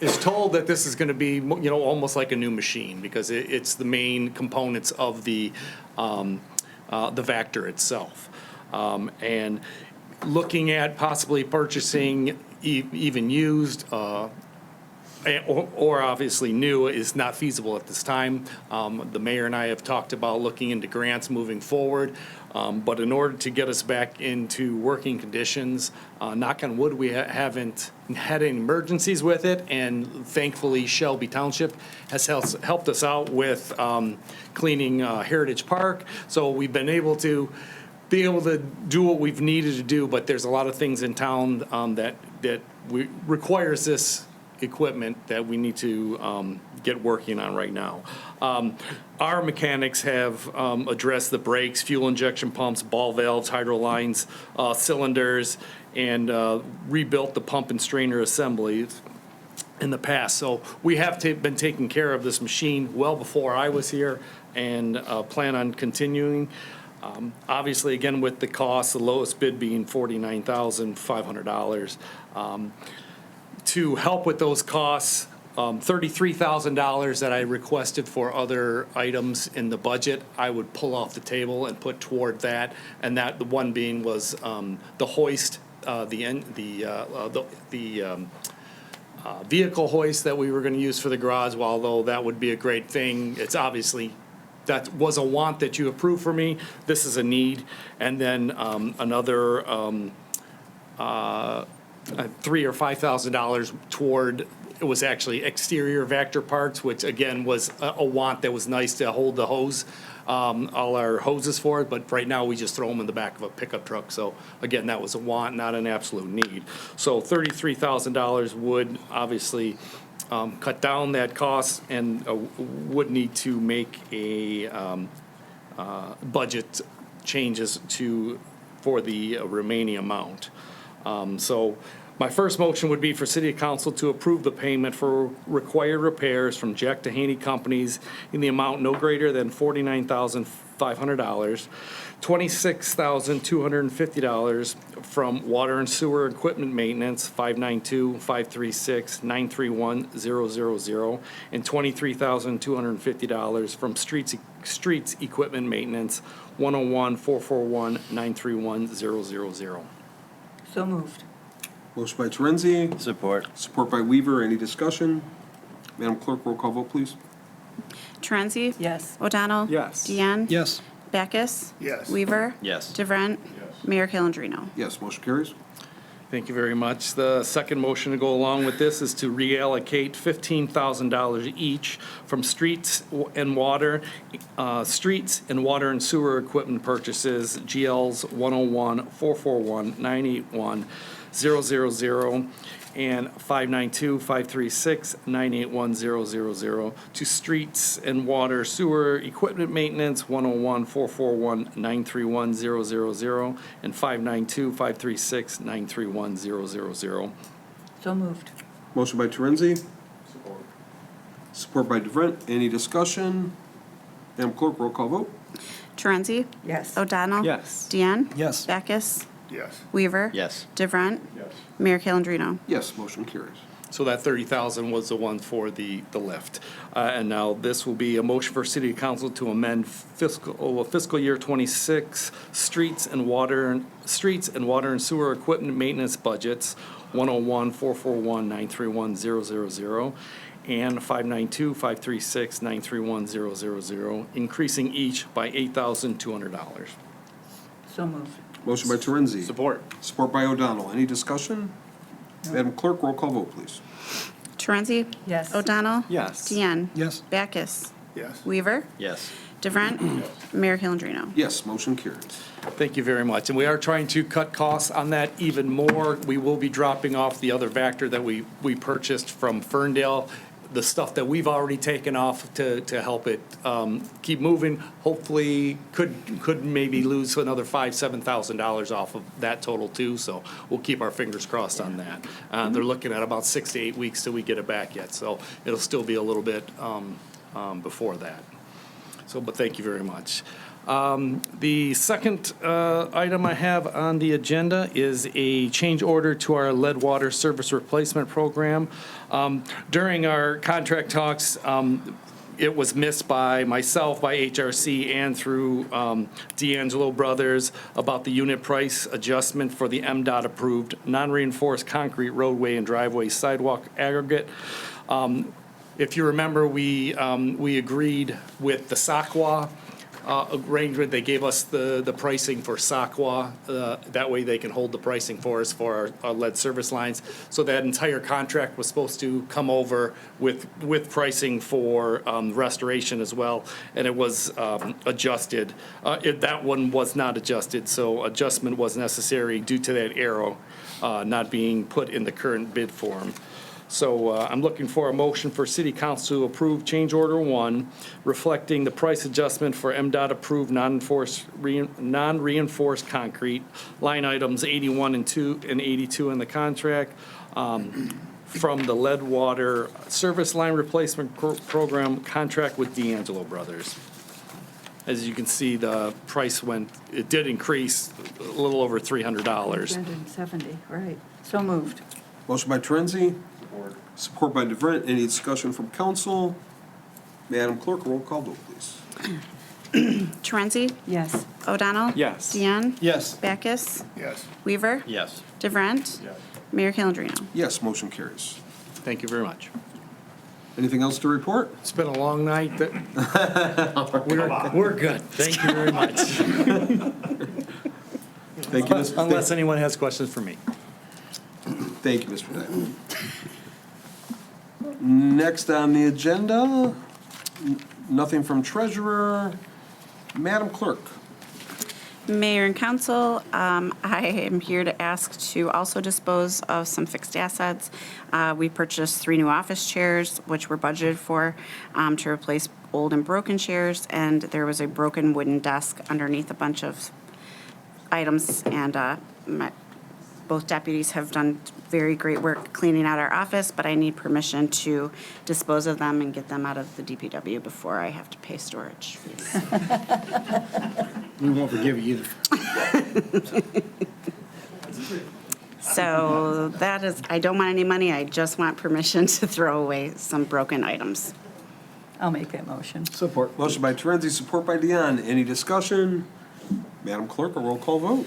is told that this is going to be, almost like a new machine because it's the main components of the Vector itself. And looking at possibly purchasing even used, or obviously new, is not feasible at this time. The mayor and I have talked about looking into grants moving forward, but in order to get us back into working conditions, knock on wood, we haven't had any emergencies with it, and thankfully Shelby Township has helped us out with cleaning Heritage Park, so we've been able to do what we've needed to do, but there's a lot of things in town that requires this equipment that we need to get working on right now. Our mechanics have addressed the brakes, fuel injection pumps, ball valves, hydro lines, cylinders, and rebuilt the pump and strainer assemblies in the past. So we have been taking care of this machine well before I was here, and plan on continuing. Obviously, again, with the cost, the lowest bid being $49,500. To help with those costs, $33,000 that I requested for other items in the budget, I would pull off the table and put toward that. And that, the one being was the hoist, vehicle hoist that we were going to use for the garage. Although that would be a great thing, it's obviously, that was a want that you approved for me. This is a need. And then another $3,000 or $5,000 toward, it was actually exterior Vector parts, which again was a want that was nice to hold the hose, all our hoses for it, but right now we just throw them in the back of a pickup truck. So again, that was a want, not an absolute need. So $33,000 would obviously cut down that cost, and would need to make a budget changes for the remaining amount. So my first motion would be for City Council to approve the payment for required repairs from Jack Dehaney Companies in the amount no greater than $49,500, $26,250 from Water and Sewer Equipment Maintenance, 592-536-931000, and $23,250 from Streets Equipment Maintenance, 101-441-931000. So moved. Motion by Terenzi, Support. support by Weaver. Any discussion? Madam Clerk, roll call vote, please. Torenzi? Yes. O'Donnell? Yes. Deanne? Yes. Backus? Yes. Weaver? Yes. DeVrent? Mayor Calendino? Yes, motion carries. Thank you very much. The second motion to go along with this is to reallocate $15,000 each from streets and water and sewer equipment purchases, GLs 101-441-981-000 and 592-536-981-000 to streets and water sewer equipment maintenance, 101-441-931-000 and 592-536-931-000. So moved. Motion by Terenzi. Support by DeVrent. Any discussion? Madam Clerk, roll call vote. Torenzi? Yes. O'Donnell? Yes. Deanne? Yes. Backus? Yes. Weaver? Yes. DeVrent? Yes. Mayor Calendino? Yes, motion carries. So that 30,000 was the one for the lift. And now this will be a motion for City Council to amend fiscal year 26 streets and water and sewer equipment maintenance budgets, 101-441-931-000 and 592-536-931-000, increasing each by $8,200. So moved. Motion by Terenzi. Support. Support by O'Donnell. Any discussion? Madam Clerk, roll call vote, please. Torenzi? Yes. O'Donnell? Yes. Deanne? Yes. Backus? Yes. Weaver? Yes. DeVrent? Mayor Calendino? Yes, motion carries. Thank you very much. And we are trying to cut costs on that even more. We will be dropping off the other Vector that we purchased from Ferndale, the stuff that we've already taken off to help it keep moving. Hopefully, could maybe lose another $5,000-7,000 off of that total too. So we'll keep our fingers crossed on that. They're looking at about 6 to 8 weeks till we get it back yet. So it'll still be a little bit before that. So, but thank you very much. The second item I have on the agenda is a change order to our lead water service replacement program. During our contract talks, it was missed by myself, by HRC, and through D'Angelo Brothers about the unit price adjustment for the MDOT approved non-reinforced concrete roadway and driveway sidewalk aggregate. If you remember, we agreed with the SACWA arrangement. They gave us the pricing for SACWA. That way they can hold the pricing for us for our lead service lines. So that entire contract was supposed to come over with pricing for restoration as well, and it was adjusted. That one was not adjusted, so adjustment was necessary due to that arrow not being put in the current bid form. So I'm looking for a motion for City Council to approve change order 1, reflecting the price adjustment for MDOT approved non-reinforced concrete, line items 81 and 82 in the contract, from the lead water service line replacement program contract with D'Angelo Brothers. As you can see, the price it did increase a little over $300. 170, right. So moved. Motion by Terenzi, support by DeVrent. Any discussion from council? Madam Clerk, roll call vote, please. Torenzi? Yes. O'Donnell? Yes. Deanne? Yes. Backus? Yes. Weaver? Yes. DeVrent? Mayor Calendino? Yes, motion carries. Thank you very much. Anything else to report? It's been a long night. We're good. Thank you very much. Thank you, Mr. Unless anyone has questions for me. Thank you, Mr. Knight. Next on the agenda, nothing from treasurer. Madam Clerk. Mayor and council, I am here to ask to also dispose of some fixed assets. We purchased 3 new office chairs, which were budgeted for, to replace old and broken chairs, and there was a broken wooden desk underneath a bunch of items, and both deputies have done very great work cleaning out our office, but I need permission to dispose of them and get them out of the DPW before I have to pay storage fees. We won't forgive you either. So that is, I don't want any money, I just want permission to throw away some broken items. I'll make that motion. Support. Motion by Terenzi, support by Deanne. Any discussion? Madam Clerk, a roll call vote.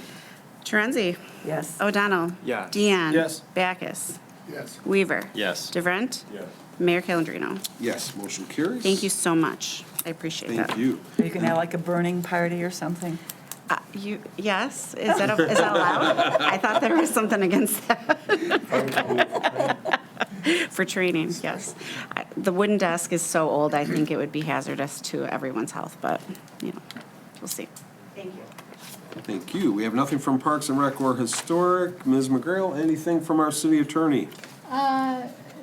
Terenzi? Yes. O'Donnell? Yes. Deanne? Yes. Backus? Yes. Weaver? Yes. DeVrent? Yes. Mayor Calendino? Yes, motion carries. Thank you so much. I appreciate that. Thank you. Are you going to have like a burning party or something? Yes, is that allowed? I thought there was something against that. For training, yes. The wooden desk is so old, I think it would be hazardous to everyone's health, but, we'll see. Thank you. Thank you. We have nothing from Parks and Rec or Historic. Ms. McGrail, anything from our city attorney?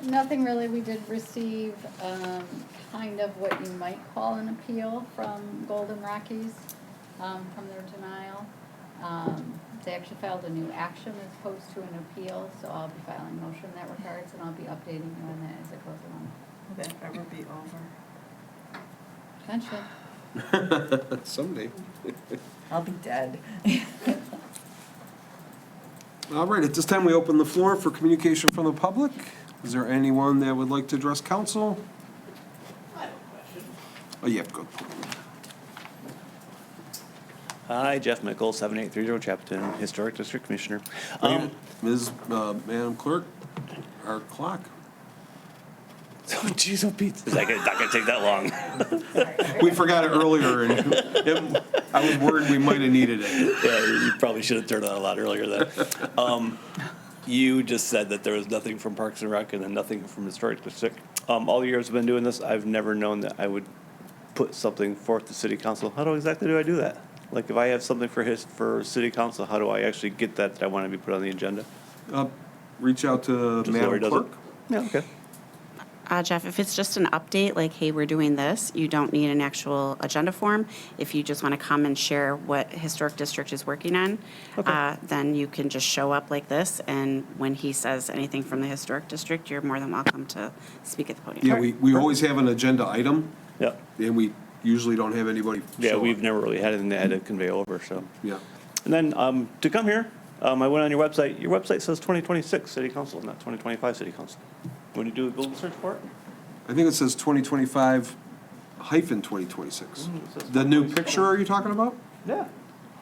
Nothing really. We did receive kind of what you might call an appeal from Golden Rockies from their denial. They actually filed a new action as opposed to an appeal, so I'll be filing motion in that regards, and I'll be updating you on that as it goes along. Will that ever be over? Potentially. Someday. I'll be dead. All right, at this time, we open the floor for communication from the public. Is there anyone that would like to address council? I have a question. Oh, you have to go. Hi, Jeff Mickle, 7830 Chapton, Historic District Commissioner. Madam Clerk, our clock. Oh, geez, oh, Pete, it's not gonna take that long. We forgot it earlier, and I was worried we might have needed it. Yeah, you probably should have turned it on a lot earlier then. You just said that there was nothing from Parks and Rec and then nothing from Historic District. All the years I've been doing this, I've never known that I would put something forth to City Council. How exactly do I do that? Like, if I have something for City Council, how do I actually get that I want to be put on the agenda? Reach out to Madam Clerk. Yeah, okay. Jeff, if it's just an update, like, hey, we're doing this, you don't need an actual agenda form. If you just want to come and share what Historic District is working on, then you can just show up like this, and when he says anything from the Historic District, you're more than welcome to speak at the podium. Yeah, we always have an agenda item. Yeah. And we usually don't have anybody Yeah, show we've up. never really had anything that had to convey over, so. Yeah. And then to come here, I went on your website. Your website says 2026 City Council, not 2025 City Council. When you do a Google search for it? I think it says 2025 hyphen 2026. The new picture are you talking about? Yeah.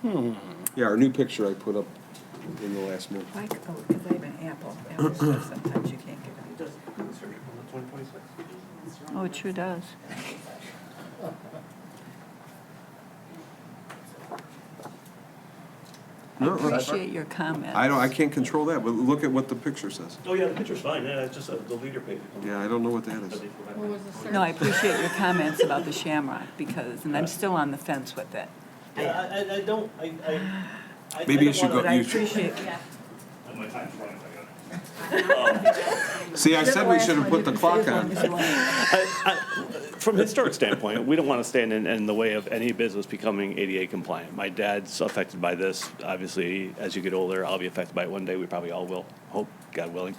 Yeah, our new picture I put up in the last month. Oh, because I have an Apple. Apple says sometimes you can't get it. Oh, it sure does. No, Appreciate your comments. I can't control that, but look at what the picture says. Oh, yeah, the picture's fine, yeah, it's just the leader page. Yeah, I don't know what that is. No, I appreciate your comments about the Shamrock because, and I'm still on the fence with it. I don't, Maybe you should go, But I you should. appreciate, My time's running, See, I said we should have put the clock on. From a historic standpoint, we don't want to stand in the way of any business becoming ADA compliant. My dad's affected by this. Obviously, as you get older, I'll be affected by it one day. We probably all will, hope, God willing.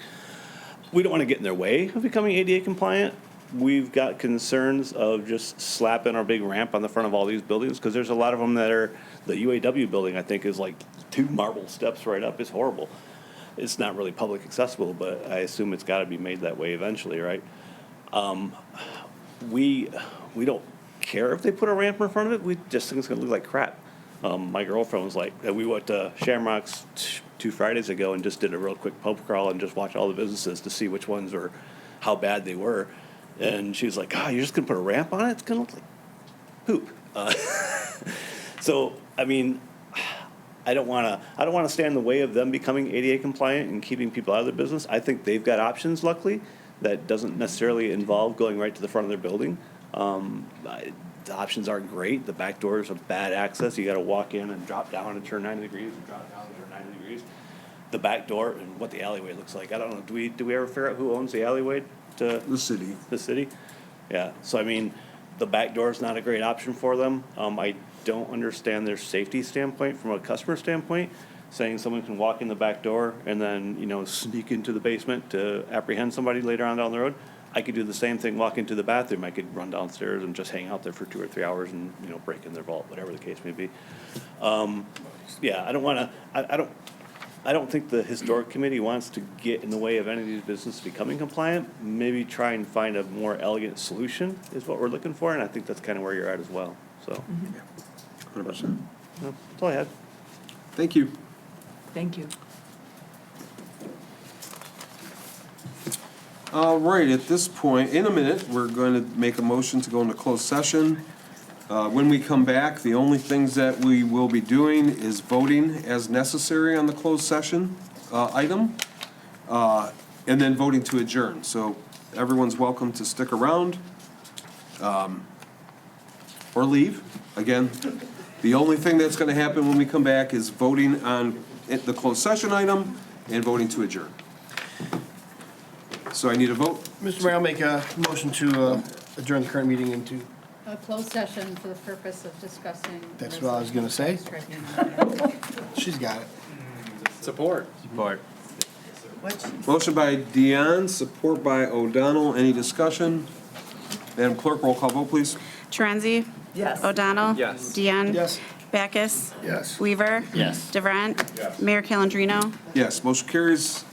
We don't want to get in their way of becoming ADA compliant. We've got concerns of just slapping our big ramp on the front of all these buildings, because there's a lot of them that are, the UAW building, I think, is like 2 marble steps right up. It's horrible. It's not really public accessible, but I assume it's got to be made that way eventually, right? We don't care if they put a ramp in front of it. We just think it's going to look like crap. My girlfriend was like, we went to Shamrock's 2 Fridays ago and just did a real quick pub crawl and just watched all the businesses to see which ones were, how bad they were. And she was like, "God, you're just going to put a ramp on it? It's going to look like poop." So, I mean, I don't want to stand in the way of them becoming ADA compliant and keeping people out of their business. I think they've got options, luckily, that doesn't necessarily involve going right to the front of their building. The options aren't great. The back doors are bad access. You got to walk in and drop down and turn 90 degrees and drop down and turn 90 degrees. The back door and what the alleyway looks like. I don't know. Do we ever figure out who owns the alleyway? The city. The city? Yeah. So, I mean, the back door is not a great option for them. I don't understand their safety standpoint from a customer standpoint, saying someone can walk in the back door and then, sneak into the basement to apprehend somebody later on down the road. I could do the same thing, walk into the bathroom. I could run downstairs and just hang out there for 2 or 3 hours and, break in their vault, whatever the case may be. Yeah, I don't want to, I don't think the historic committee wants to get in the way of any of these businesses becoming compliant. Maybe try and find a more elegant solution is what we're looking for, and I think that's kind of where you're at as well, so. 100%. That's all I had. Thank you. thank you. All right, at this point, in a minute, we're going to make a motion to go into closed session. When we come back, the only things that we will be doing is voting as necessary on the closed session item, and then voting to adjourn. So everyone's welcome to stick around or leave. Again, the only thing that's going to happen when we come back is voting on the closed session item and voting to adjourn. So I need a vote. Mr. Mayor, I'll make a motion to adjourn the current meeting into, A closed session for the purpose of discussing. that's what I was gonna say. She's got it. Support. Motion by Dion, support by O'Donnell. Any discussion? Madam Clerk, roll call vote, please. Torenzi? Yes. O'Donnell? Yes. Deanne? Yes. Backus? Yes. Weaver? Yes. DeVrent? Mayor Calendino? Yes, motion carries.